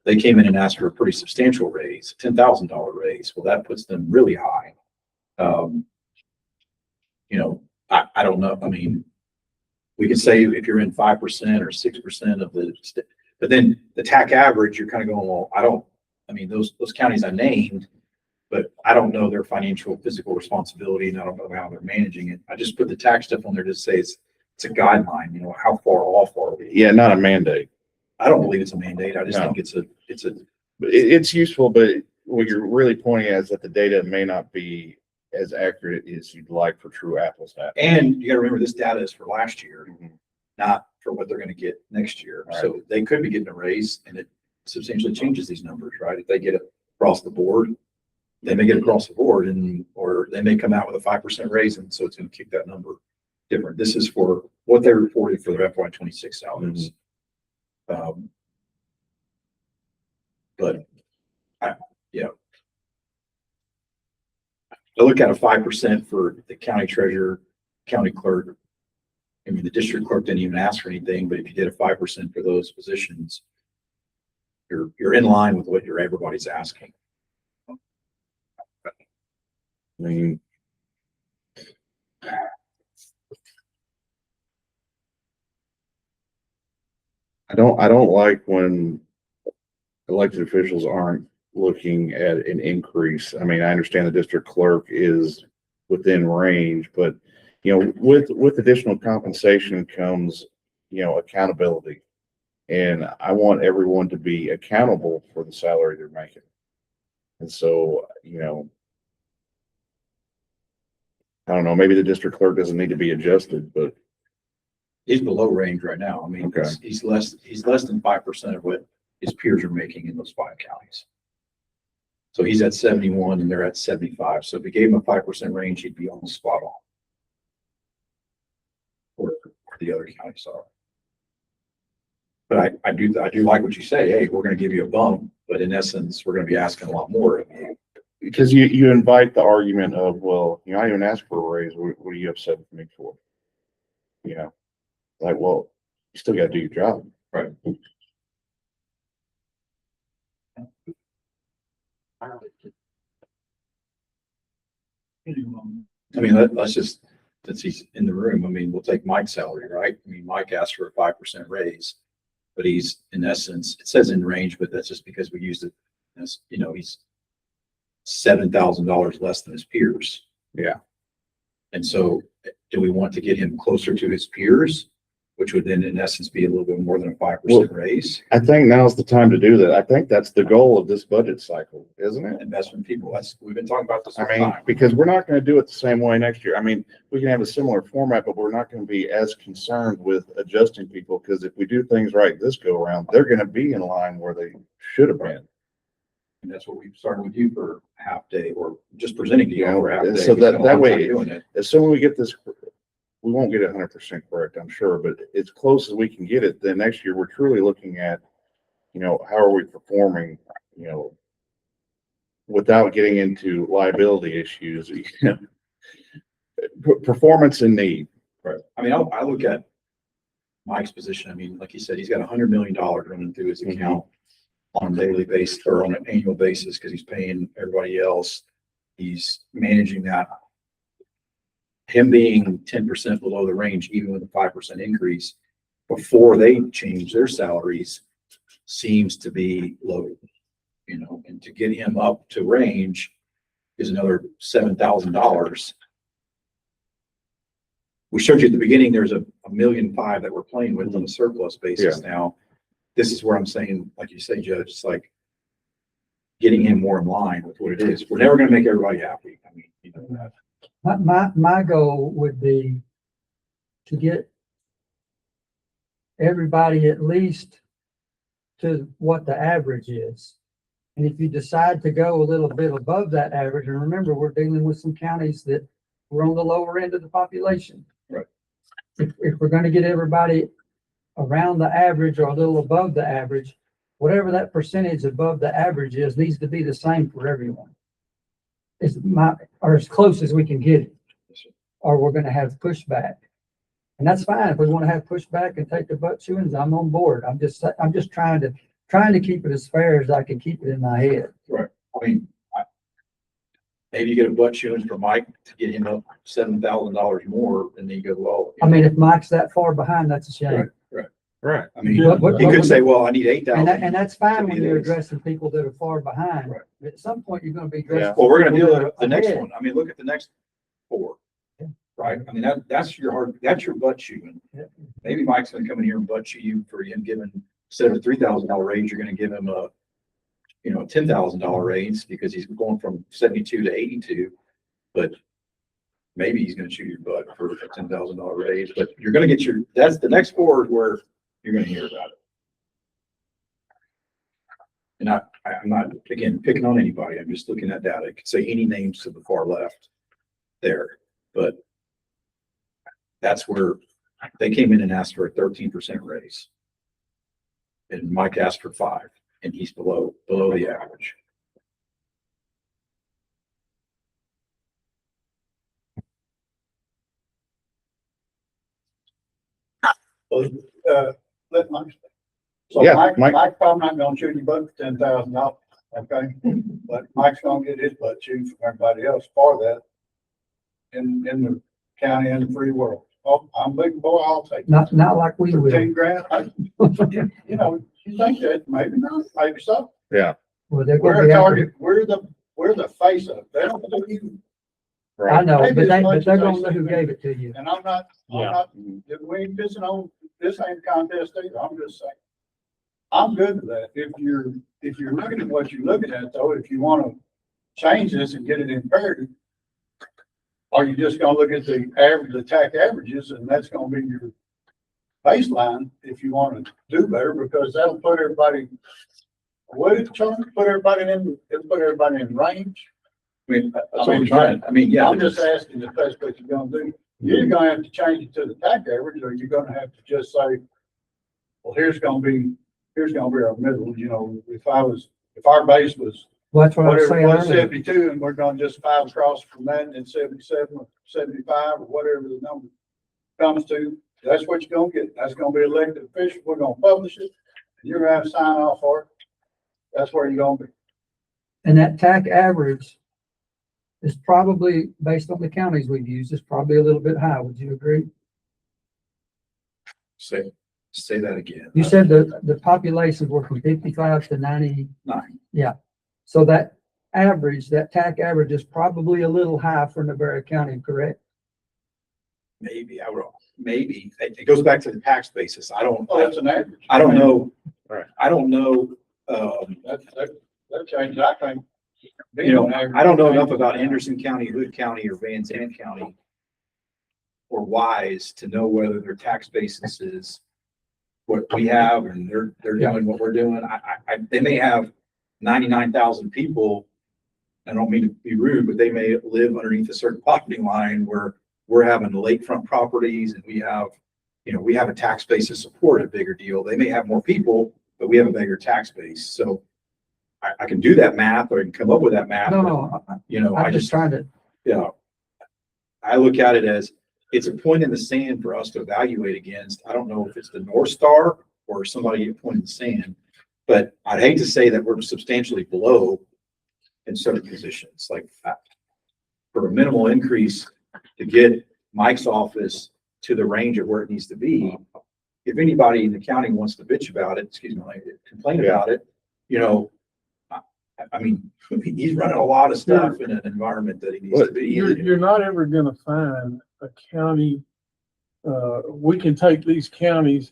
they came in and asked for a pretty substantial raise, $10,000 raise. Well, that puts them really high. I don't know. I mean, we could say if you're in 5% or 6% of but then the TAC average, you're kind of going, well, those counties I named, but I don't know their financial, physical responsibility, and I don't know how they're managing it. I just put the tax stuff on there to say it's a guideline, how far off are we? Yeah, not a mandate. I don't believe it's a mandate. I just No. think It's useful, but what you're really pointing at is that the data may not be as accurate as you'd like for true apples to apples. and you gotta remember, this data is for last year, not for what they're gonna get next year. Right. So they could be getting a raise, and it substantially changes these numbers, right? If they get it across the board, they may get across the board, or they may come out with a 5% raise, and so it's gonna kick that number different. This is for what they reported for their FY26 salaries. But I look at a 5% for the county treasurer, county clerk. I mean, the district clerk didn't even ask for anything, but if you did a 5% for those positions, you're in line with what everybody's asking. I mean, I don't like when elected officials aren't looking at an increase. I mean, I understand the district clerk is within range, but with additional compensation comes, accountability. And I want everyone to be accountable for the salary they're making. And so, I don't know, maybe the district clerk doesn't need to be adjusted, but He's below range right now. I mean, Okay. he's less than 5% of what his peers are making in those 5 counties. So he's at 71 and they're at 75. So if we gave him a 5% range, he'd be almost spot on. Or the other counties are. But I do like what you say. Hey, we're going to give you a bump, but in essence, we're going to be asking a lot more of you. because you invite the argument of, well, I didn't even ask for a raise. What are you upset with me for? You know, like, well, you still got to do your job. Right. I mean, let's just, since he's in the room, I mean, we'll take Mike's salary, right? I mean, Mike asked for a 5% raise, but he's in essence, it says in range, but that's just because we used it as, he's $7,000 less than his peers. Yeah. And so do we want to get him closer to his peers, which would then in essence be a little bit more than a 5% raise? I think now's the time to do that. I think that's the goal of this budget cycle, isn't it? Investment people, we've been talking about this all I the mean, time. because we're not going to do it the same way next year. I mean, we can have a similar format, but we're not going to be as concerned with adjusting people, because if we do things right this go around, they're going to be in line where they should have been. And that's what we started with you for a half day, or just presenting to you for a half day. So We spent a that long way, time doing it. as soon as we get this, we won't get it 100% correct, I'm sure, but as close as we can get it, then next year we're truly looking at, how are we performing, without getting into liability issues, performance and need. Right. I mean, I look at Mike's position. I mean, like he said, he's got $100 million running through his account on a daily basis or on an annual basis because he's paying everybody else. He's managing that. Him being 10% below the range, even with a 5% increase before they change their salaries, seems to be low, and to get him up to range is another $7,000. We showed you at the beginning, there's a $1.5 million that we're playing with on a surplus basis now. This is where I'm saying, like you say, Judge, it's like getting him more in line with what it is. We're never going to make everybody happy. I mean, that. My goal would be to get everybody at least to what the average is. And if you decide to go a little bit above that average, and remember, we're dealing with some counties that were on the lower end of the population. Right. If we're going to get everybody around the average or a little above the average, whatever that percentage above the average is, needs to be the same for everyone. Or as close as we can get it, or we're going to have pushback. And that's fine. If we want to have pushback and take the butt chewings, I'm on board. I'm just trying to keep it as fair as I can keep it in my head. Right. I mean, maybe you get a butt chewing for Mike to get him up $7,000 more, and then you go, well. I mean, if Mike's that far behind, that's a shame. Right. I mean, What- he could say, well, I need 8,000. And that's fine when you're It is. addressing people that are far behind. Right. At some point, you're going to be addressing. Well, we're going to people deal that with are the next ahead. one. I mean, look at the next 4. Yeah. Right? I mean, that's your butt chewing. Yeah. Maybe Mike's going to come in here and butt chew you for him giving, instead of a $3,000 raise, you're going to give him a $10,000 raise because he's going from 72 to 82. But maybe he's going to chew your butt for a $10,000 raise. But you're going to get that's the next 4 where you're going to hear about it. And I'm not, again, picking on anybody. I'm just looking at data. I could say any names to the far left there, but that's where they came in and asked for a 13% raise. And Mike asked for 5, and he's below the average. Let Mike speak. So Yeah, Mike, Mike. Mike's probably not gonna shoot you both for $10,000, okay? But Mike's gonna get his butt chewed from everybody else for that in the county and the free world. Oh, I'm big boy, I'll take it. Not like we For will. 10 grand, you think that, maybe not, maybe so. Yeah. Well, they're We're going a to target, we're the face of it. They don't know you. I know, Maybe but as they're much going as to they know who say gave it to you. And I'm not, we ain't pissing on, this ain't a contest either, I'm just saying. I'm good with that. If you're looking at what you're looking at though, if you wanna change this and get it in parity, Are you just gonna look at the average, the tax averages, and that's gonna be your baseline if you want to do better, because that'll put everybody, what it put everybody it'll put everybody in range. I mean, that's what I'm trying, I mean, yeah. I'm just asking if that's what you're gonna do. You're gonna have to change it to the tax average, or you're gonna have to just say, well, here's gonna be our middle, you know, if our base was Well, that's what I was whatever it saying was, earlier. 72, and we're gonna just 5 across from that, and 77 or 75 or whatever the number comes to, that's what you're gonna get. That's gonna be elected official. We're gonna publish it. You're gonna have to sign off for it. That's where you're gonna be. And that tax average is probably, based on the counties we've used, is probably a little bit high. Would you agree? Say that again. You said the populations were from 55 to 90. 9. Yeah. So that average, that tax average is probably a little high for Navarro County, correct? Maybe, maybe. It goes back to the tax basis. Oh, that's an average. I don't know. Right. I don't know, That changes, I think. you know, I don't know enough about Anderson County, Hood County, or Van Zandt County or Wise to know whether their tax basis is what we have and they're doing what we're doing. They may have 99,000 people. I don't mean to be rude, but they may live underneath a certain poverty line where we're having lakefront properties and we have, you know, we have a tax base to support a bigger deal. They may have more people, but we have a bigger tax base. So I can do that math, or I can come up with that math. No, You know, I'm just trying to, yeah. I look at it as it's a point in the sand for us to evaluate against. I don't know if it's the North Star or somebody at point in the sand, but I'd hate to say that we're substantially below in certain positions, like for a minimal increase to get Mike's office to the range of where it needs to be. If anybody in the county wants to bitch about it, complain about it, you know, I mean, he's running a lot of stuff in an environment that he needs to be. You're not ever gonna find a county, we can take these counties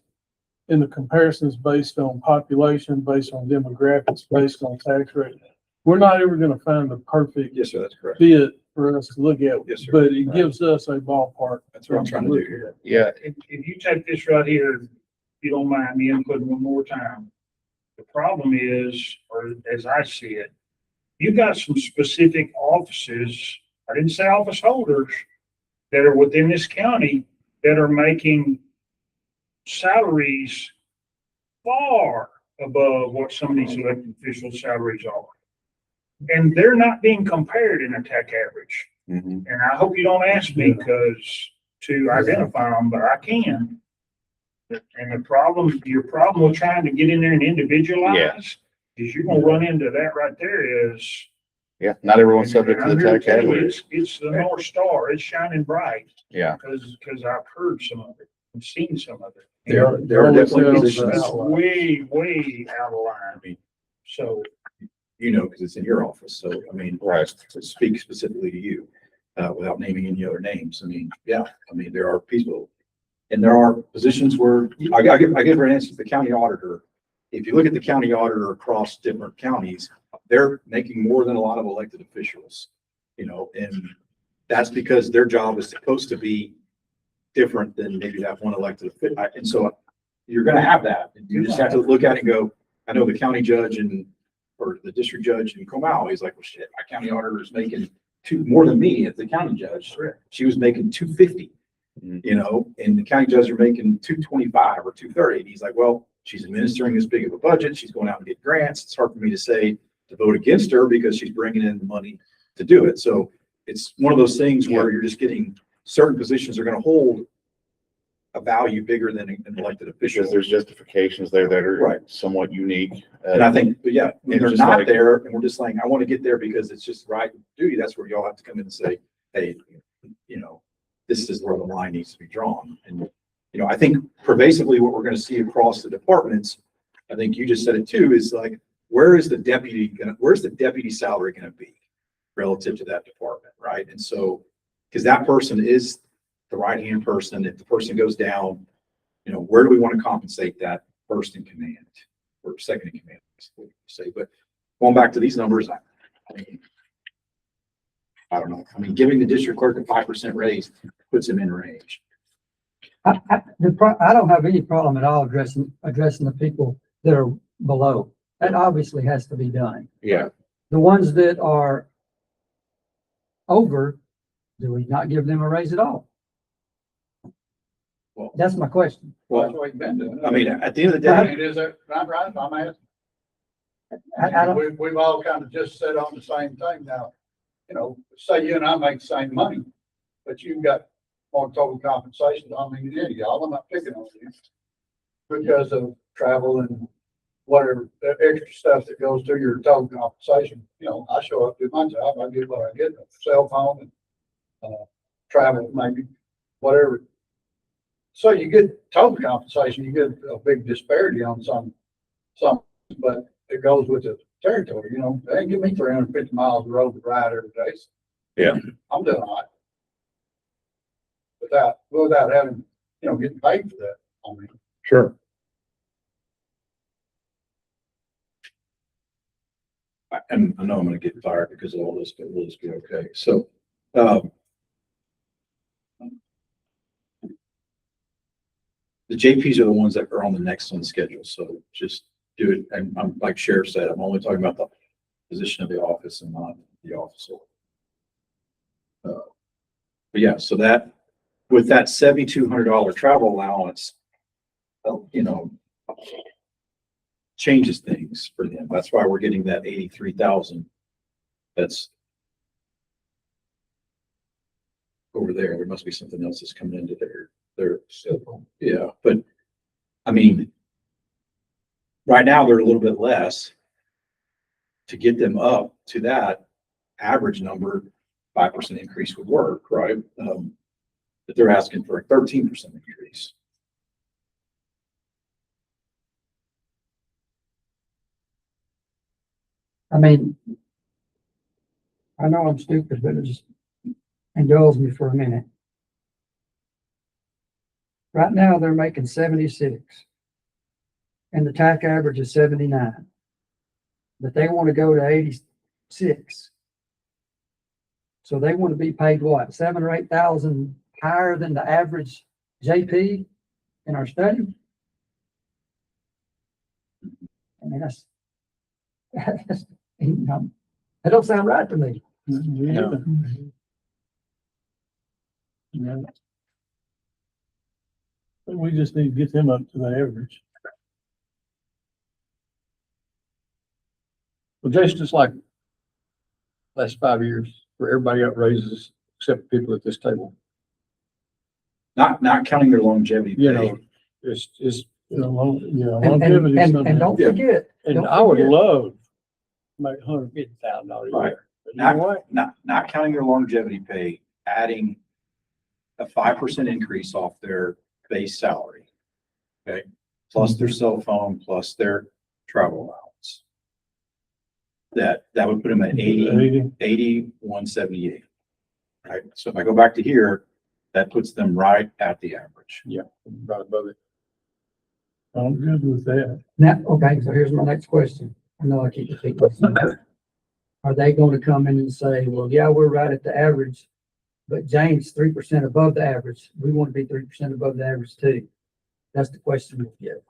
in the comparisons based on population, based on demographics, based on tax rate. We're not ever gonna find the perfect Yes, sir, that's correct. fit for us to look at, Yes, sir. but it gives us a ballpark. That's what I'm trying to do here. Yeah, If you take this right here, if you don't mind me inputting one more time. The problem is, or as I see it, you've got some specific offices, I didn't say office holders, that are within this county that are making salaries far above what some of these elected officials' salaries are. And they're not being compared in a tax average. mhm. And I hope you don't ask me to identify them, but I can. And your problem with trying to get in there and individualize is you're gonna run into that right there is. Yeah, not everyone's subject to I'm the here tax tell you, average. It's the North Star. It's shining bright Yeah, because I've heard some of it and seen some of it. There are definitely Always positions, It's way out of line. So, you know, because it's in your office. So, I mean, right. to speak specifically to you, without naming any other names. I mean, yeah, I mean, there are people, and there are positions where I give for instance, the county auditor. If you look at the county auditor across different counties, they're making more than a lot of elected officials, you know, and that's because their job is supposed to be different than maybe that one elected official. And so you're going to have that. You just have to look at it and go, I know the county judge or the district judge in Comal, he's like, well, shit, my county auditor is making more than me as the county judge. She was making 250, you know, and the county judge are making 225 or 230. And he's like, well, she's administering this big of a budget. She's going out and get grants. It's hard for me to say to vote against her because she's bringing in the money to do it. So it's one of those things where you're just getting certain positions are going to hold a value bigger than an elected official. Because there's justifications there that are Right. somewhat unique. And I think, but yeah, when It's they're just not like- there and we're just like, I want to get there because it's just right duty, that's where y'all have to come in and say, hey, you know, this is where the line needs to be drawn. And, you know, I think pervasively what we're going to see across the departments, I think you just said it too, is like, where's the deputy salary going to be relative to that department, right? And so, because that person is the right-hand person, if the person goes down, you know, where do we want to compensate that first in command or second in command, say, but going back to these numbers, I mean, I don't know. I mean, giving the district clerk a 5% raise puts him in range. I don't have any problem at all addressing the people that are below. That obviously has to be done. Yeah. The ones that are over, do we not give them a raise at all? Well- That's my question. That's what you've been doing. I mean, at the end of the I day, mean, is that not right? I'm asking. I don't, We've all kind of just said on the same thing now. You know, say you and I make the same money, but you've got more total compensation. I mean, yeah, y'all, I'm not picking on you. Because of travel and whatever, the extra stuff that goes to your total compensation. You know, I show up, do my job, I get what I get, a cell phone and, travel, maybe, whatever. So you get total compensation, you get a big disparity on some, but it goes with the territory, you know, they ain't give me 350 miles of road to ride every day. So Yeah. I'm doing all right. Without having, you know, getting paid for that. I mean, Sure. and I know I'm gonna get fired because of all this, but will this be okay? So, the JPs are the ones that are on the next on the schedule, so just do it. And I'm, like Sheriff said, I'm only talking about the position of the office and not the officer. But yeah, so that, with that $7,200 travel allowance, you know, changes things for them. That's why we're getting that 83,000. That's over there. There must be something else that's coming into their yeah, but I mean, right now they're a little bit less. To get them up to that average number, 5% increase would work, right? But they're asking for a 13% increase. I mean, I know I'm stupid, but it just indulge me for a minute. Right now, they're making 76. And the TAC average is 79. But they want to go to 86. So they want to be paid what, 7,000 or 8,000 higher than the average JP in our study? I mean, that don't sound right to me. Yeah. Yeah. But we just need to get them up to the average. Well, Jason, just like last 5 years, where everybody got raises except people at this table. Not counting their longevity You pay. know, it's, Longevity is something. And don't forget. and don't I would forget- love to make $150,000 a Right. year. But you know what? Not counting their longevity pay, adding a 5% increase off their base salary. Okay, plus their cell phone, plus their travel allowance. That would put them at 178. Right, so if I go back to here, that puts them right at the average. Yeah, right above it. I'm good with that. Now, okay, so here's my next question. I know I keep repeating this. Are they going to come in and say, well, yeah, we're right at the average, but Jane's 3% above the average. We want to be 3% above the average too. That's the question we'll get.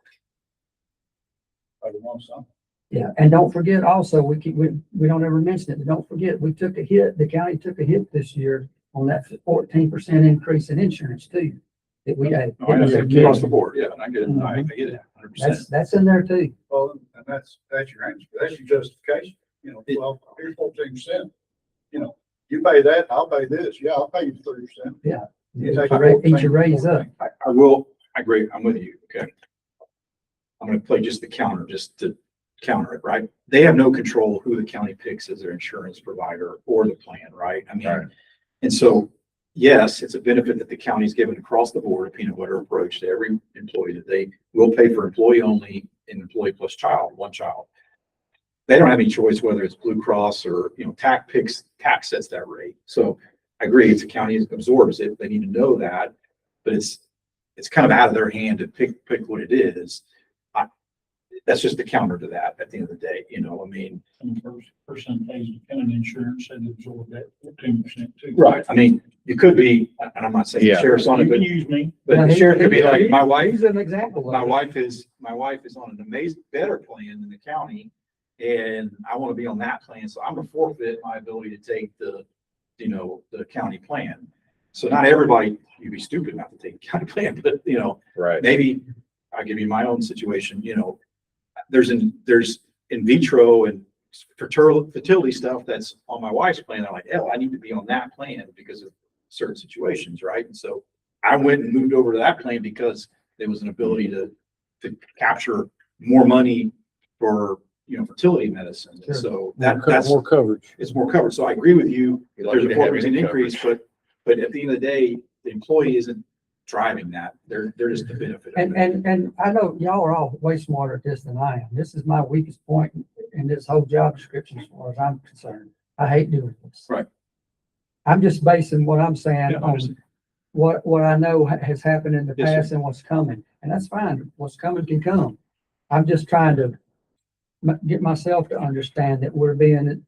I would want something. Yeah, and don't forget also, we don't ever mention it, but don't forget, we took a hit, the county took a hit this year on that 14% increase in insurance too. That we had. Across the board, yeah, and I get it, I get it, 100%. That's in there too. Well, and that's your answer. That's your justification. You know, well, here's 14%. You know, you pay that, I'll pay this. Yeah, I'll pay you 30%. Yeah. You take Each your raise up. I agree, I'm with you, okay. I'm gonna play just the counter, just to counter it, right? They have no control who the county picks as their insurance provider or the plan, right? I mean, and so, yes, it's a benefit that the county's given across the board, a peanut butter approach to every employee, that they will pay for employee only and employee plus child, one child. They don't have any choice whether it's Blue Cross or, you know, TAC sets that rate. So I agree, it's the county absorbs it. They need to know that, but it's kind of out of their hand to pick what it is. that's just the counter to that at the end of the day, you know, I mean. And first person pays dependent insurance and absorb that 14% too. Right. I mean, you could be, and I'm not saying the Yeah. sheriff's on You it, can use me. but the sheriff could be like, my wife, He's an example. of my it. wife is on an amazing, better plan than the county. And I want to be on that plan. So I'm gonna forfeit my ability to take the, you know, the county plan. So not everybody, you'd be stupid not to take the county plan, but you know, Right. maybe I'll give you my own situation, you know, there's in vitro and fertility stuff that's on my wife's plan. I'm like, hell, I need to be on that plan because of certain situations, right? And so I went and moved over to that plan because there was an ability to capture more money for, you know, fertility medicine. And so that's More coverage. it's more covered. So I agree with you. We'd like There's to a have 4% any increase, coverage. but at the end of the day, the employee isn't driving that. They're just the benefit of it. And I know y'all are all way smarter at this than I am. This is my weakest point in this whole job description as far as I'm concerned. I hate doing this. Right. I'm just basing what I'm saying Yeah, I on understand. what I know has happened in the Yes, sir. past and what's coming. And that's fine. What's coming can come. I'm just trying to get myself to understand that we're being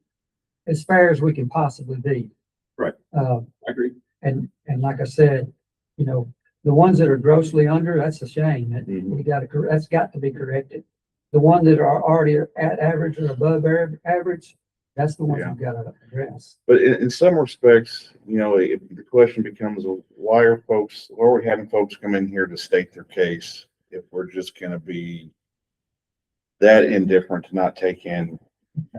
as fair as we can possibly be. Right. I agree. And like I said, you know, the ones that are grossly under, that's a shame. That we gotta, that's got to be corrected. The one that are already at average or above average, that's the one Yeah. you've gotta address. But in some respects, you know, the question becomes, why are we having folks come in here to state their case if we're just gonna be that indifferent to not take in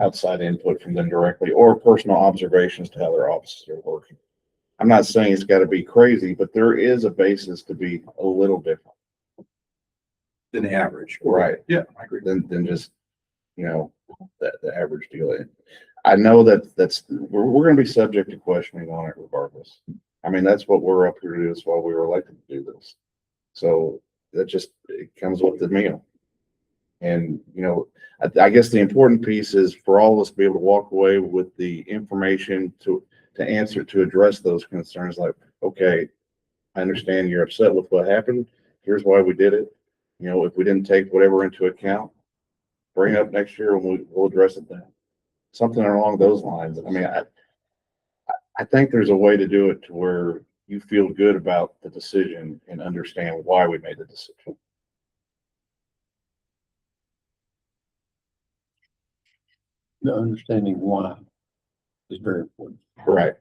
outside input from them directly or personal observations to how their offices are working? I'm not saying it's gotta be crazy, but there is a basis to be a little different. Than the average. Right. Yeah, I agree. Than just, you know, the average deal. I know we're gonna be subject to questioning on it regardless. I mean, that's what we're up here to do. That's why we were elected to do this. So it comes with the meal. And, you know, I guess the important piece is for all of us to be able to walk away with the information to address those concerns. Like, okay, I understand you're upset with what happened. Here's why we did it. You know, if we didn't take whatever into account, bring it up next year and we'll address it then. Something along those lines. I mean, I think there's a way to do it to where you feel good about the decision and understand why we made the decision. The understanding why is very important. Right.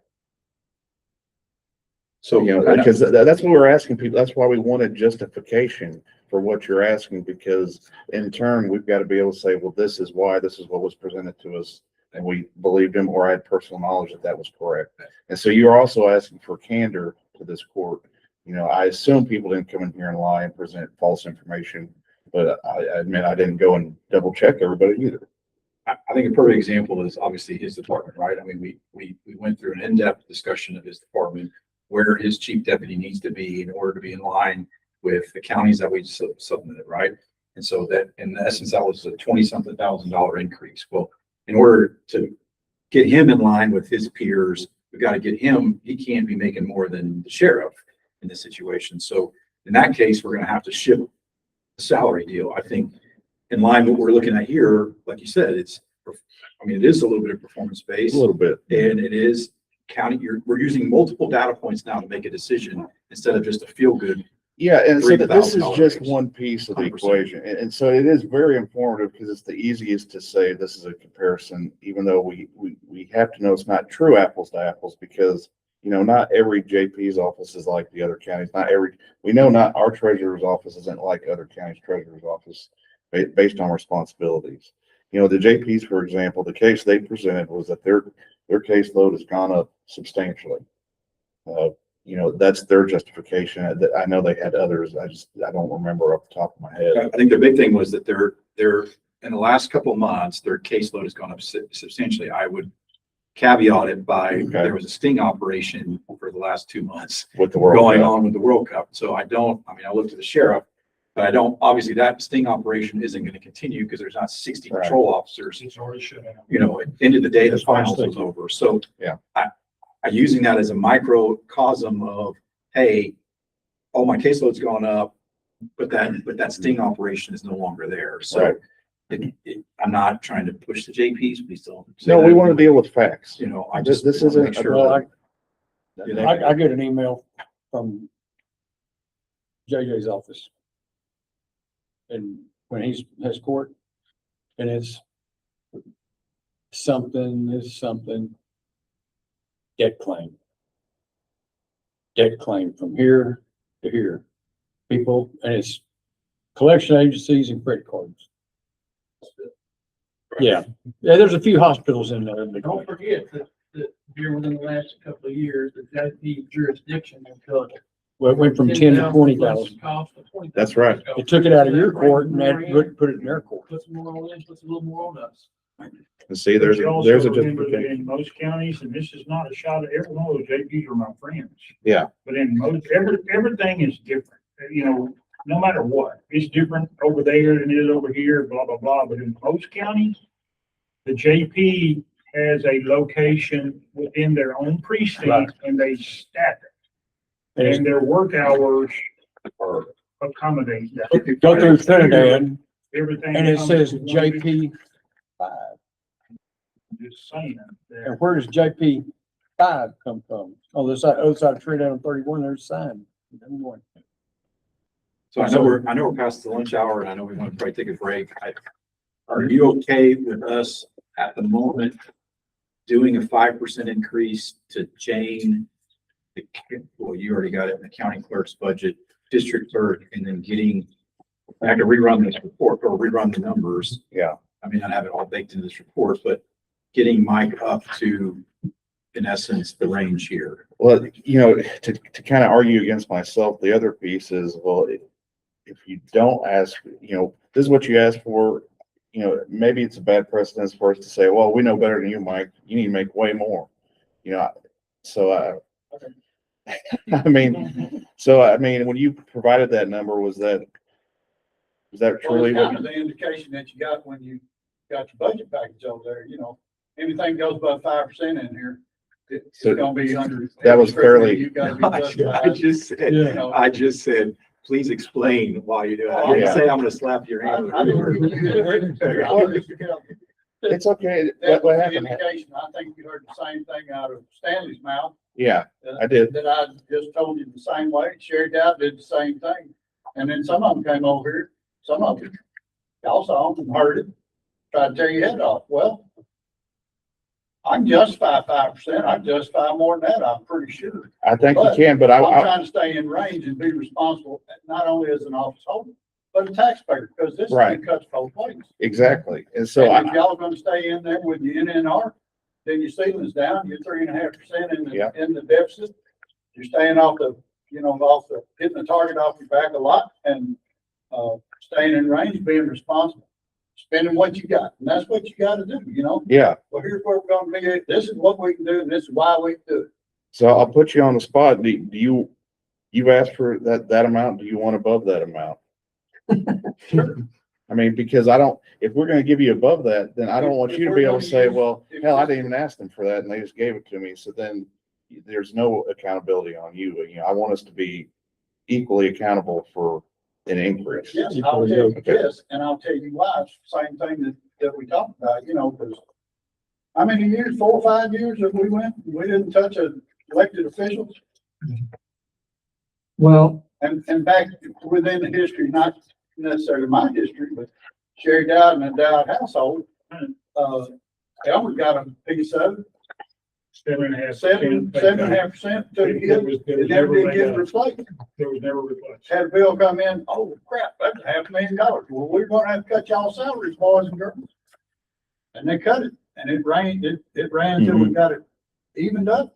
So, You know, because that's what we're asking people. That's why we wanted justification for what you're asking, because in turn, we've got to be able to say, well, this is why, this is what was presented to us. And we believed him or had personal knowledge that was correct. And so you're also asking for candor to this court. You know, I assume people didn't come in here and lie and present false information, but I admit I didn't go and double check everybody either. I think a perfect example is obviously his department, right? I mean, we went through an in-depth discussion of his department, where his chief deputy needs to be in order to be in line with the counties that we submitted, right? And so that, in essence, that was a $20-something thousand increase. Well, in order to get him in line with his peers, we've got to get him, he can't be making more than the sheriff in this situation. So in that case, we're going to have to ship a salary deal. I think in line with what we're looking at here, like you said, it is a little bit of performance based. A little bit. And it is county, we're using multiple data points now to make a decision instead of just a feel good. Yeah, and so this is $3,000 just raise. one piece of the 100%. equation. And so it is very informative because it's the easiest to say this is a comparison, even though we have to know it's not true apples to apples, because, you know, not every JP's office is like the other counties. Not our treasurer's office isn't like other counties' treasurer's office based on responsibilities. You know, the JP's, for example, the case they presented was that their caseload has gone up substantially. You know, that's their justification. I know they had others. I don't remember off the top of my head. I think the big thing was that they're in the last couple of months, their caseload has gone up substantially. I would caveat it by there was a sting operation for the last 2 months With the World going Cup. on with the World Cup. So I looked at the sheriff, but obviously that sting operation isn't going to continue because there's not 60 Right. patrol officers. It's already shut down. You know, at the end of the day, the That's what I'm finals was thinking. over. So Yeah. I using that as a microcosm of, hey, oh, my caseload's gone up, but that sting operation is no longer there. So Right. I'm not trying to push the JPs, please don't. say No, we that. want to deal with facts. You know, I This- just. this wanna isn't- make sure well, that- You know, I get an email from JJ's office. And when he's, has court, and it's something, debt claim. Debt claim from here to here. People, and it's collection agencies and credit cards. Yeah, there's a few hospitals in there. But don't forget that here within the last couple of years, the JP jurisdiction has cut. Well, it went from 10 to 20,000. Cost of 20,000. That's right. It took it out of your court and put it in their court. Puts more on them, puts a little more on us. And see, But there's you a, also there's a remember that justification. in most counties, and this is not a shot at every one of those JPs are my friends. Yeah. But in most, everything is different, you know, no matter what, it's different over there than it is over here, blah, blah, blah. But in most counties, the JP has a location within their own Right. precinct and they staff it. And And their work hours are accommodate that. go through Trinidad Everything. and it comes says to one big- JP 5. Just saying that. And where does JP 5 come from? On the other side of Trinidad on 31, there's a sign. So I know we're past the lunch hour and I know we want to probably take a break. Are you okay with us at the moment doing a 5% increase to Jane? Well, you already got it in the county clerk's budget, district clerk, and then getting, I have to rerun this report or rerun the numbers. Yeah. I may not have it all baked into this report, but getting Mike up to, in essence, the range here. Well, you know, to kind of argue against myself, the other piece is, well, if you don't ask, you know, this is what you asked for, you know, maybe it's a bad precedence for us to say, well, we know better than you, Mike. You need to make way more, you know, so I mean, when you provided that number, was that truly Well, what? it's kind of the indication that you got when you got your budget package over there, you know, anything goes above 5% in here, it's So gonna be under. that was fairly- You gotta be I justified. just said, You know. I just said, please explain why you do it. I didn't Yeah. say I'm gonna slap your hand. I didn't give you the- It's okay. That What was the happened? indication. I think you heard the same thing out of Stanley's mouth. Yeah, I did. That I just told you the same way. Sherry Dow did the same thing. And then some of them came over here, some of them, y'all saw them, heard it, tried to tear your head off. Well, I can justify 5%. I can justify more than that, I'm pretty sure. I think you But can, but I'm I, trying to stay in range and be responsible, not only as an office holder, but a taxpayer, because this Right. thing cuts both ways. exactly. And so And if I, y'all gonna stay in there with your NNR, then your ceiling's down, you're 3.5% Yeah. in the deficit. You're staying off the, hitting the target off your back a lot and, staying in range, being responsible, spending what you got. And that's what you gotta do, you know? yeah. Well, here's where we're gonna be. This is what we can do and this is why we can do it. So I'll put you on the spot. You've asked for that amount. Do you want above that amount? I mean, because if we're gonna give you above that, then I don't want you to be able to say, well, hell, I didn't even ask them for that and they just gave it to me. So then there's no accountability on you. You know, I want us to be equally accountable for an increase. Yes, I'll tell you this, and I'll tell you why. It's the same thing that we talked about, because how many years, 4 or 5 years that we didn't touch elected officials? Well, And back within the history, not necessarily my history, but Sherry Dowd and the Dowd household, Elmer got a piece of it, 7.5%. 7.5% to It him. was It never did made get up. replaced. It was never replaced. Had a bill come in, oh crap, that's $500,000. Well, we're gonna have to cut y'all salaries, boys and girls. And they cut it, and it ran until we got it evened up.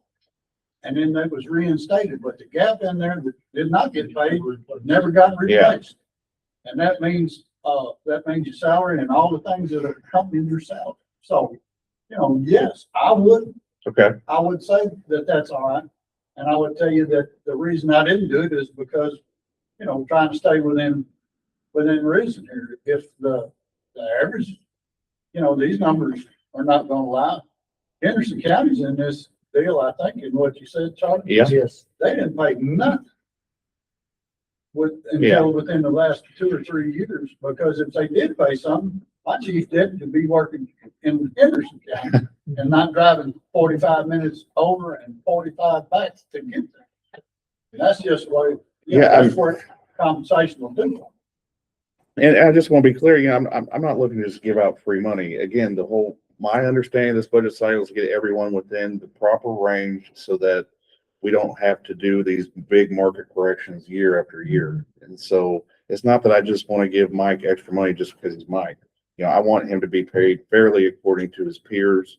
And then that was reinstated, but the gap in there that did not get paid, never got replaced. And that means your salary and all the things that accompany your salary. So, yes, I would say that that's all right. And I would tell you that the reason I didn't do it is because, trying to stay within reason here. If the average, these numbers are not gonna lie. Henderson County's in this deal, I think, in what you said, Charlie. Yeah. yes, They didn't pay nothing until within the last 2 or 3 years, because if they did pay something, my chief deputy to be working in Henderson County and not driving 45 minutes over and 45 back to get there. And that's just the way, you know, Yeah, that's where compensation will do. And I just want to be clear, you know, I'm not looking to just give out free money. Again, my understanding of this budget cycle is to get everyone within the proper range so that we don't have to do these big market corrections year after year. And so it's not that I just want to give Mike extra money just because he's Mike. You know, I want him to be paid fairly according to his peers.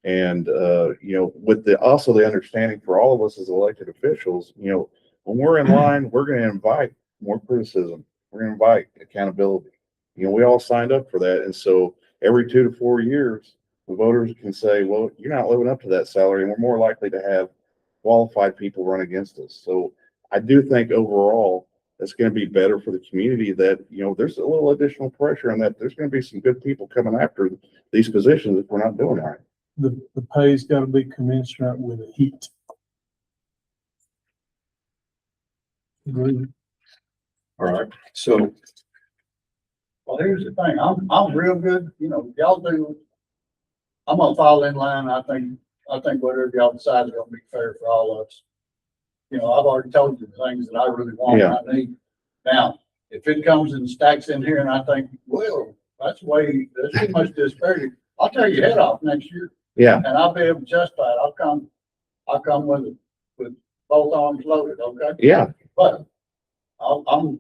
And, you know, with also the understanding for all of us as elected officials, you know, when we're in line, we're going to invite more criticism. We're going to invite accountability. You know, we all signed up for that. And so every 2 to 4 years, the voters can say, well, you're not living up to that salary. And we're more likely to have qualified people run against us. So I do think overall, it's going to be better for the community that, you know, there's a little additional pressure and that there's going to be some good people coming after these positions if we're not doing it right. The pay's gotta be commensurate with the heat. Agreed. All right, so Well, here's the thing, I'm real good, you know, y'all do, I'm gonna fall in line, I think whatever y'all decide is gonna be fair for all of us. You know, I've already told you the things that I really want, and I need. Now, if it comes and stacks in here and I think, well, there's too much disparity, I'll tell you head off next year. Yeah. And I'll be able to justify it, I'll come with both arms loaded, okay? Yeah. But I'm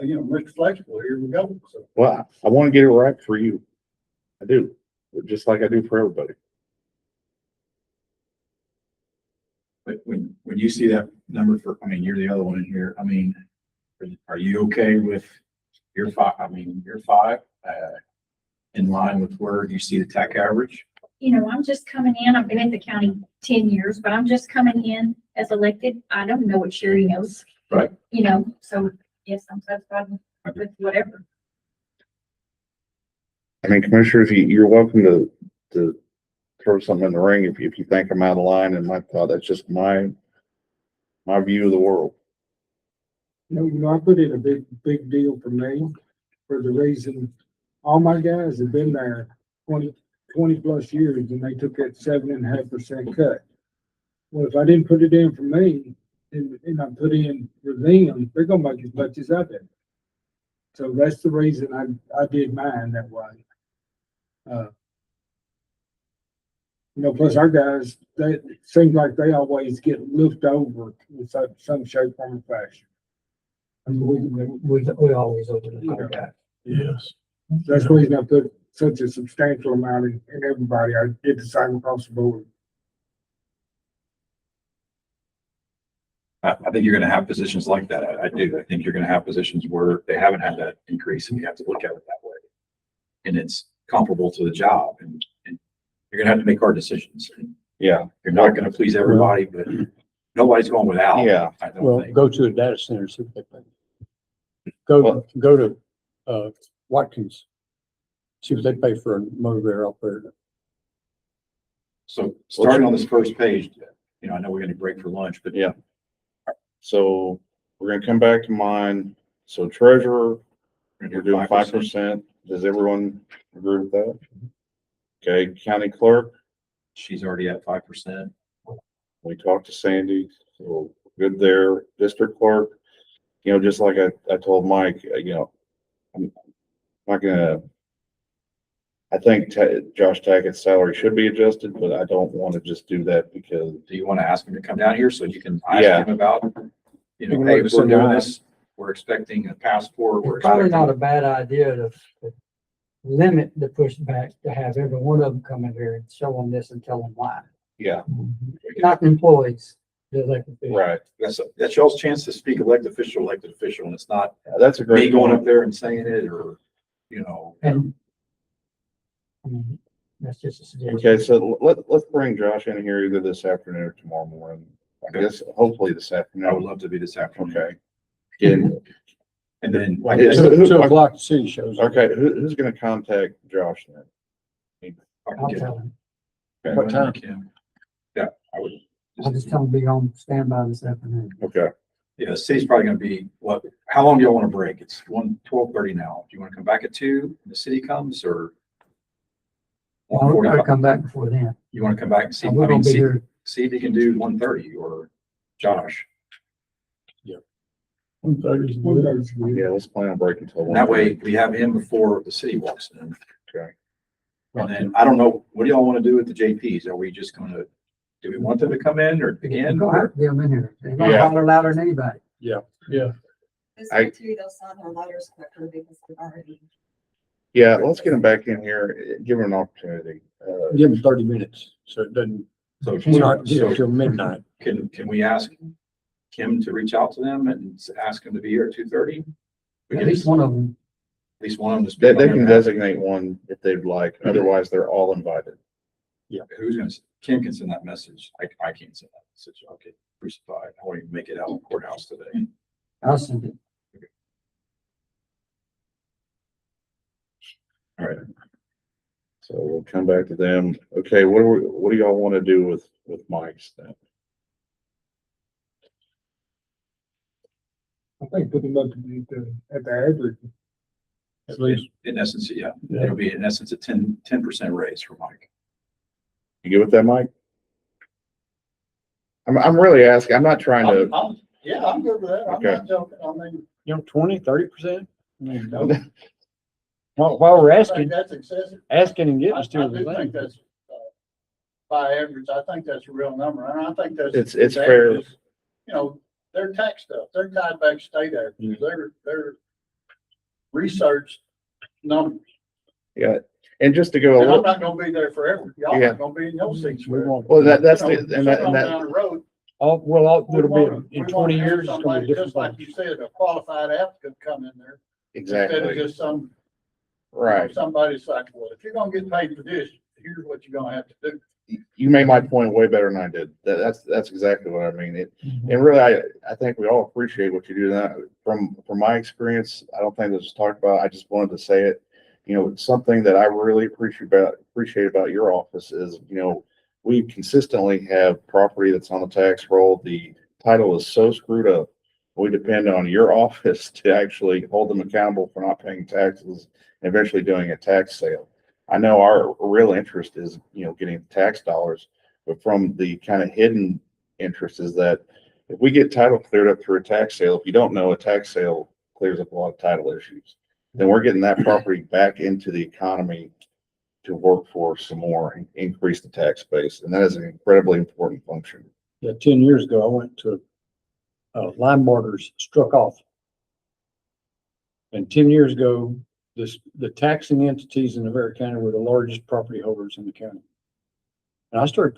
you know, Mr. Flexible, here we go, so. Well, I want to get it right for you. I do, just like I do for everybody. but when you see that number for, I mean, you're the other one in here, I mean, are you okay with your five, in line with where you see the TAC average? You know, I'm just coming in. I've been at the county 10 years, but I'm just coming in as elected. I don't know what Sherry knows. Right. You know, so yes, I'm satisfied with whatever. I mean, commissioners, you're welcome to throw something in the ring if you think I'm out of line. And my thought, that's just my view of the world. No, you know, I put in a big deal for me for the reason all my guys have been there 20 plus years and they took that 7.5% cut. Well, if I didn't put it in for me and I put in for them, they're gonna make as much as I did. So that's the reason I did mine that way. You know, plus our guys, they seem like they always get looked over in some shape, form, or fashion. And we always overlook our guys. Yes. That's the reason I put such a substantial amount in everybody. I did the same across the board. I think you're gonna have positions like that. I do. I think you're gonna have positions where they haven't had that increase and you have to look at it that way. And it's comparable to the job and you're gonna have to make hard decisions. Yeah. You're not gonna please everybody, but nobody's going without. Yeah. I don't Well, think. go to a data center, see what they pay. Go to Watkins. See what they pay for a motor grader operator. So starting on this first page, you know, I know we're gonna break for lunch, but Yeah. So we're gonna come back to mine. So treasurer, you're doing 5%. Does everyone agree with that? Okay, county clerk, she's already at 5%. we talked to Sandy, so good there. District clerk, you know, just like I told Mike, you know, I'm not gonna, I think Josh Tackett's salary should be adjusted, but I don't want to just do that because. Do you want to ask him to come down here so you can ask Yeah. him about, you know, You can hey, look us we're in the doing eye. this, we're expecting a passport, we're Probably not a expecting. bad idea to limit the pushback, to have every one of them come in here and show them this and tell them why. Yeah, Not the employees, the elected officials. right. That's y'all's chance to speak elected official, and it's not That's a me great going point. up there and saying it or, you know. And I mean, that's just a suggestion. Okay, so let's bring Josh in here either this afternoon or tomorrow morning. I guess hopefully this I would afternoon. love to be this afternoon. Okay. And, And then, I Like guess, 2 o'clock, the city shows up. okay, who's gonna contact Josh then? I can I'll get- tell them. What time? Kim. Yeah, I would. I'll just tell them to be on standby this afternoon. Okay, Yeah, the city's probably gonna be, what, how long do y'all want to break? It's 12:30 now. Do you want to come back at 2 when the city comes, or? Well, we're gonna 1:45? come back before then. You want to come back and see, We're I gonna mean, be see, here. see if you can do 1:30, or Josh. Yeah, let's plan on breaking till And that 1:30. way we have him before the city walks in. Okay. And then, I don't know, what do y'all want to do with the JPs? Are we just gonna, do we want them to come in or You're begin? gonna have to get them in here. They're gonna Yeah. holler louder than anybody. This I- way too, they'll sign their letters quicker because they've already. Yeah, let's get them back in here, give them an opportunity. Give them 30 minutes, so it doesn't, So, we're not here so till midnight. can we ask Kim to reach out to them and ask them to be here at 2:30? At least one of them. At least one of them to They, speak they on can their behalf. designate one if they'd like, otherwise they're all invited. Who's gonna, Kim can send that message. I can't send that message. I'll get crucified. I won't even make it out of the courthouse today. I'll send it. All right. So we'll come back to them. Okay, what do y'all want to do with Mike's then? I think put them up at the average. At least, In essence, yeah, it'll be in essence a 10% raise for Mike. You good with that, Mike? I'm really asking, I'm not trying to, Yeah, I'm good with that. I'm Okay. not joking. I mean, 20, 30%? I mean, while we're I think asking, that's excessive. asking and I getting I still do the think same. that's, by average, I think that's a real number. And I think that's. It's fair. You know, their tax stuff, they're tied back to state averages. They're researched numbers. yeah, and just to go a And I'm little, not gonna be there forever. Y'all Yeah. not gonna be in your seats We forever. won't, well, that's You know, the, and somewhere that, on down the road, it'll we be, in wanna 20 have years, it's gonna somebody, be different. just like you said, a qualified applicant come in there. Instead of exactly, just some, right. somebody's like, well, if you're gonna get paid for this, here's what you're gonna have to do. You made my point way better than I did. That's exactly what I mean. And really, I think we all appreciate what you do. That from my experience, I don't think this was talked about. I just wanted to say it. You know, something that I really appreciate about your office is, you know, we consistently have property that's on the tax roll. The title is so screwed up. We depend on your office to actually hold them accountable for not paying taxes and eventually doing a tax sale. I know our real interest is, you know, getting tax dollars, but from the kind of hidden interest is that if we get title cleared up through a tax sale, if you don't know, a tax sale clears up a lot of title issues. Then we're getting that property back into the economy to work for some more and increase the tax base. And that is an incredibly important function. Yeah, 10 years ago, I went to, line markers struck off. And 10 years ago, the taxing entities in Navarro County were the largest property holders in the county. And I started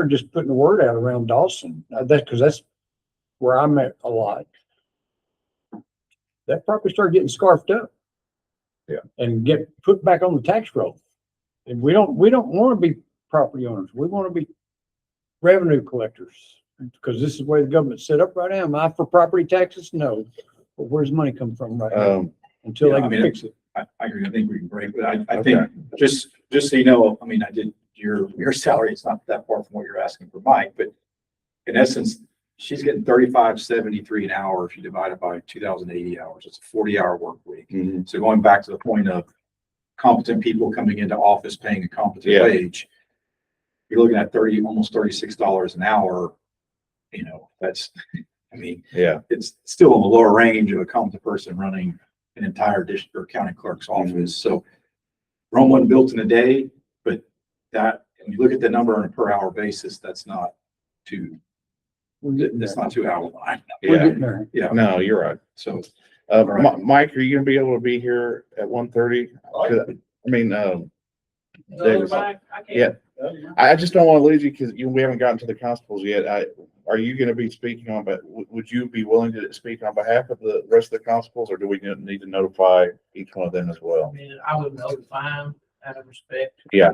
just putting the word out around Dawson. That's where I'm at a lot. That property started getting scarfed up. Yeah. And get put back on the tax roll. And we don't want to be property owners. We want to be revenue collectors. Because this is the way the government's set up right now. Am I for property taxes? No. But where's the money come from right now? Until they Yeah, I can mean, fix it. I agree. I think we can break, but I Okay. think just so you know, I mean, I did your salary. It's not that far from what you're asking for Mike, but in essence, she's getting 35.73 an hour. If you divide it by 2,080 hours, it's a 40-hour work week. Mhm. So going back to the point of competent people coming into office paying a competent Yeah. wage, you're looking at almost $36 an hour. You know, that's, I mean, Yeah. it's still in the lower range of a competent person running an entire district or county clerk's office. So Rome wasn't built in a day, but that, when you look at the number on a per hour basis, that's not too out of line. We're Yeah. getting there. Yeah. No, you're right. So Mi- Mike, are you gonna be able to be here at 1:30? I mean, Davis. Yeah. I just don't want to lose you because we haven't gotten to the constables yet. Are you going to be speaking on, but would you be willing to speak on behalf of the rest of the constables, or do we need to notify each one of them as I well? mean, I would notify them out of respect. Yeah.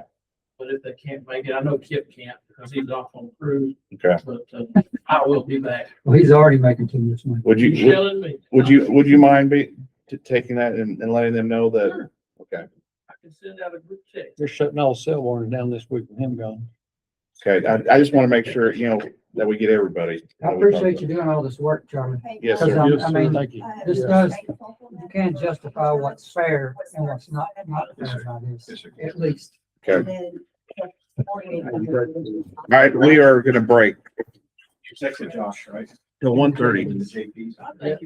But if they can't make it, I know Kip can't because he's off on cruise, Okay. but I will be back. Well, he's already making too much money. Would He's you, telling me. would you mind taking that and letting them know that? Sure. Okay. I can send out a group text. They're shutting all cell warrants down this week with him gone. Okay, I just want to make sure, that we get everybody. I appreciate you doing all this work, Charlie. Yes, Because, sir. I mean, Thank you. this does, you can't justify what's fair and what's not fair about this, at least. Okay, all right, we are gonna break You're texting Josh, right? till 1:30. The JPs.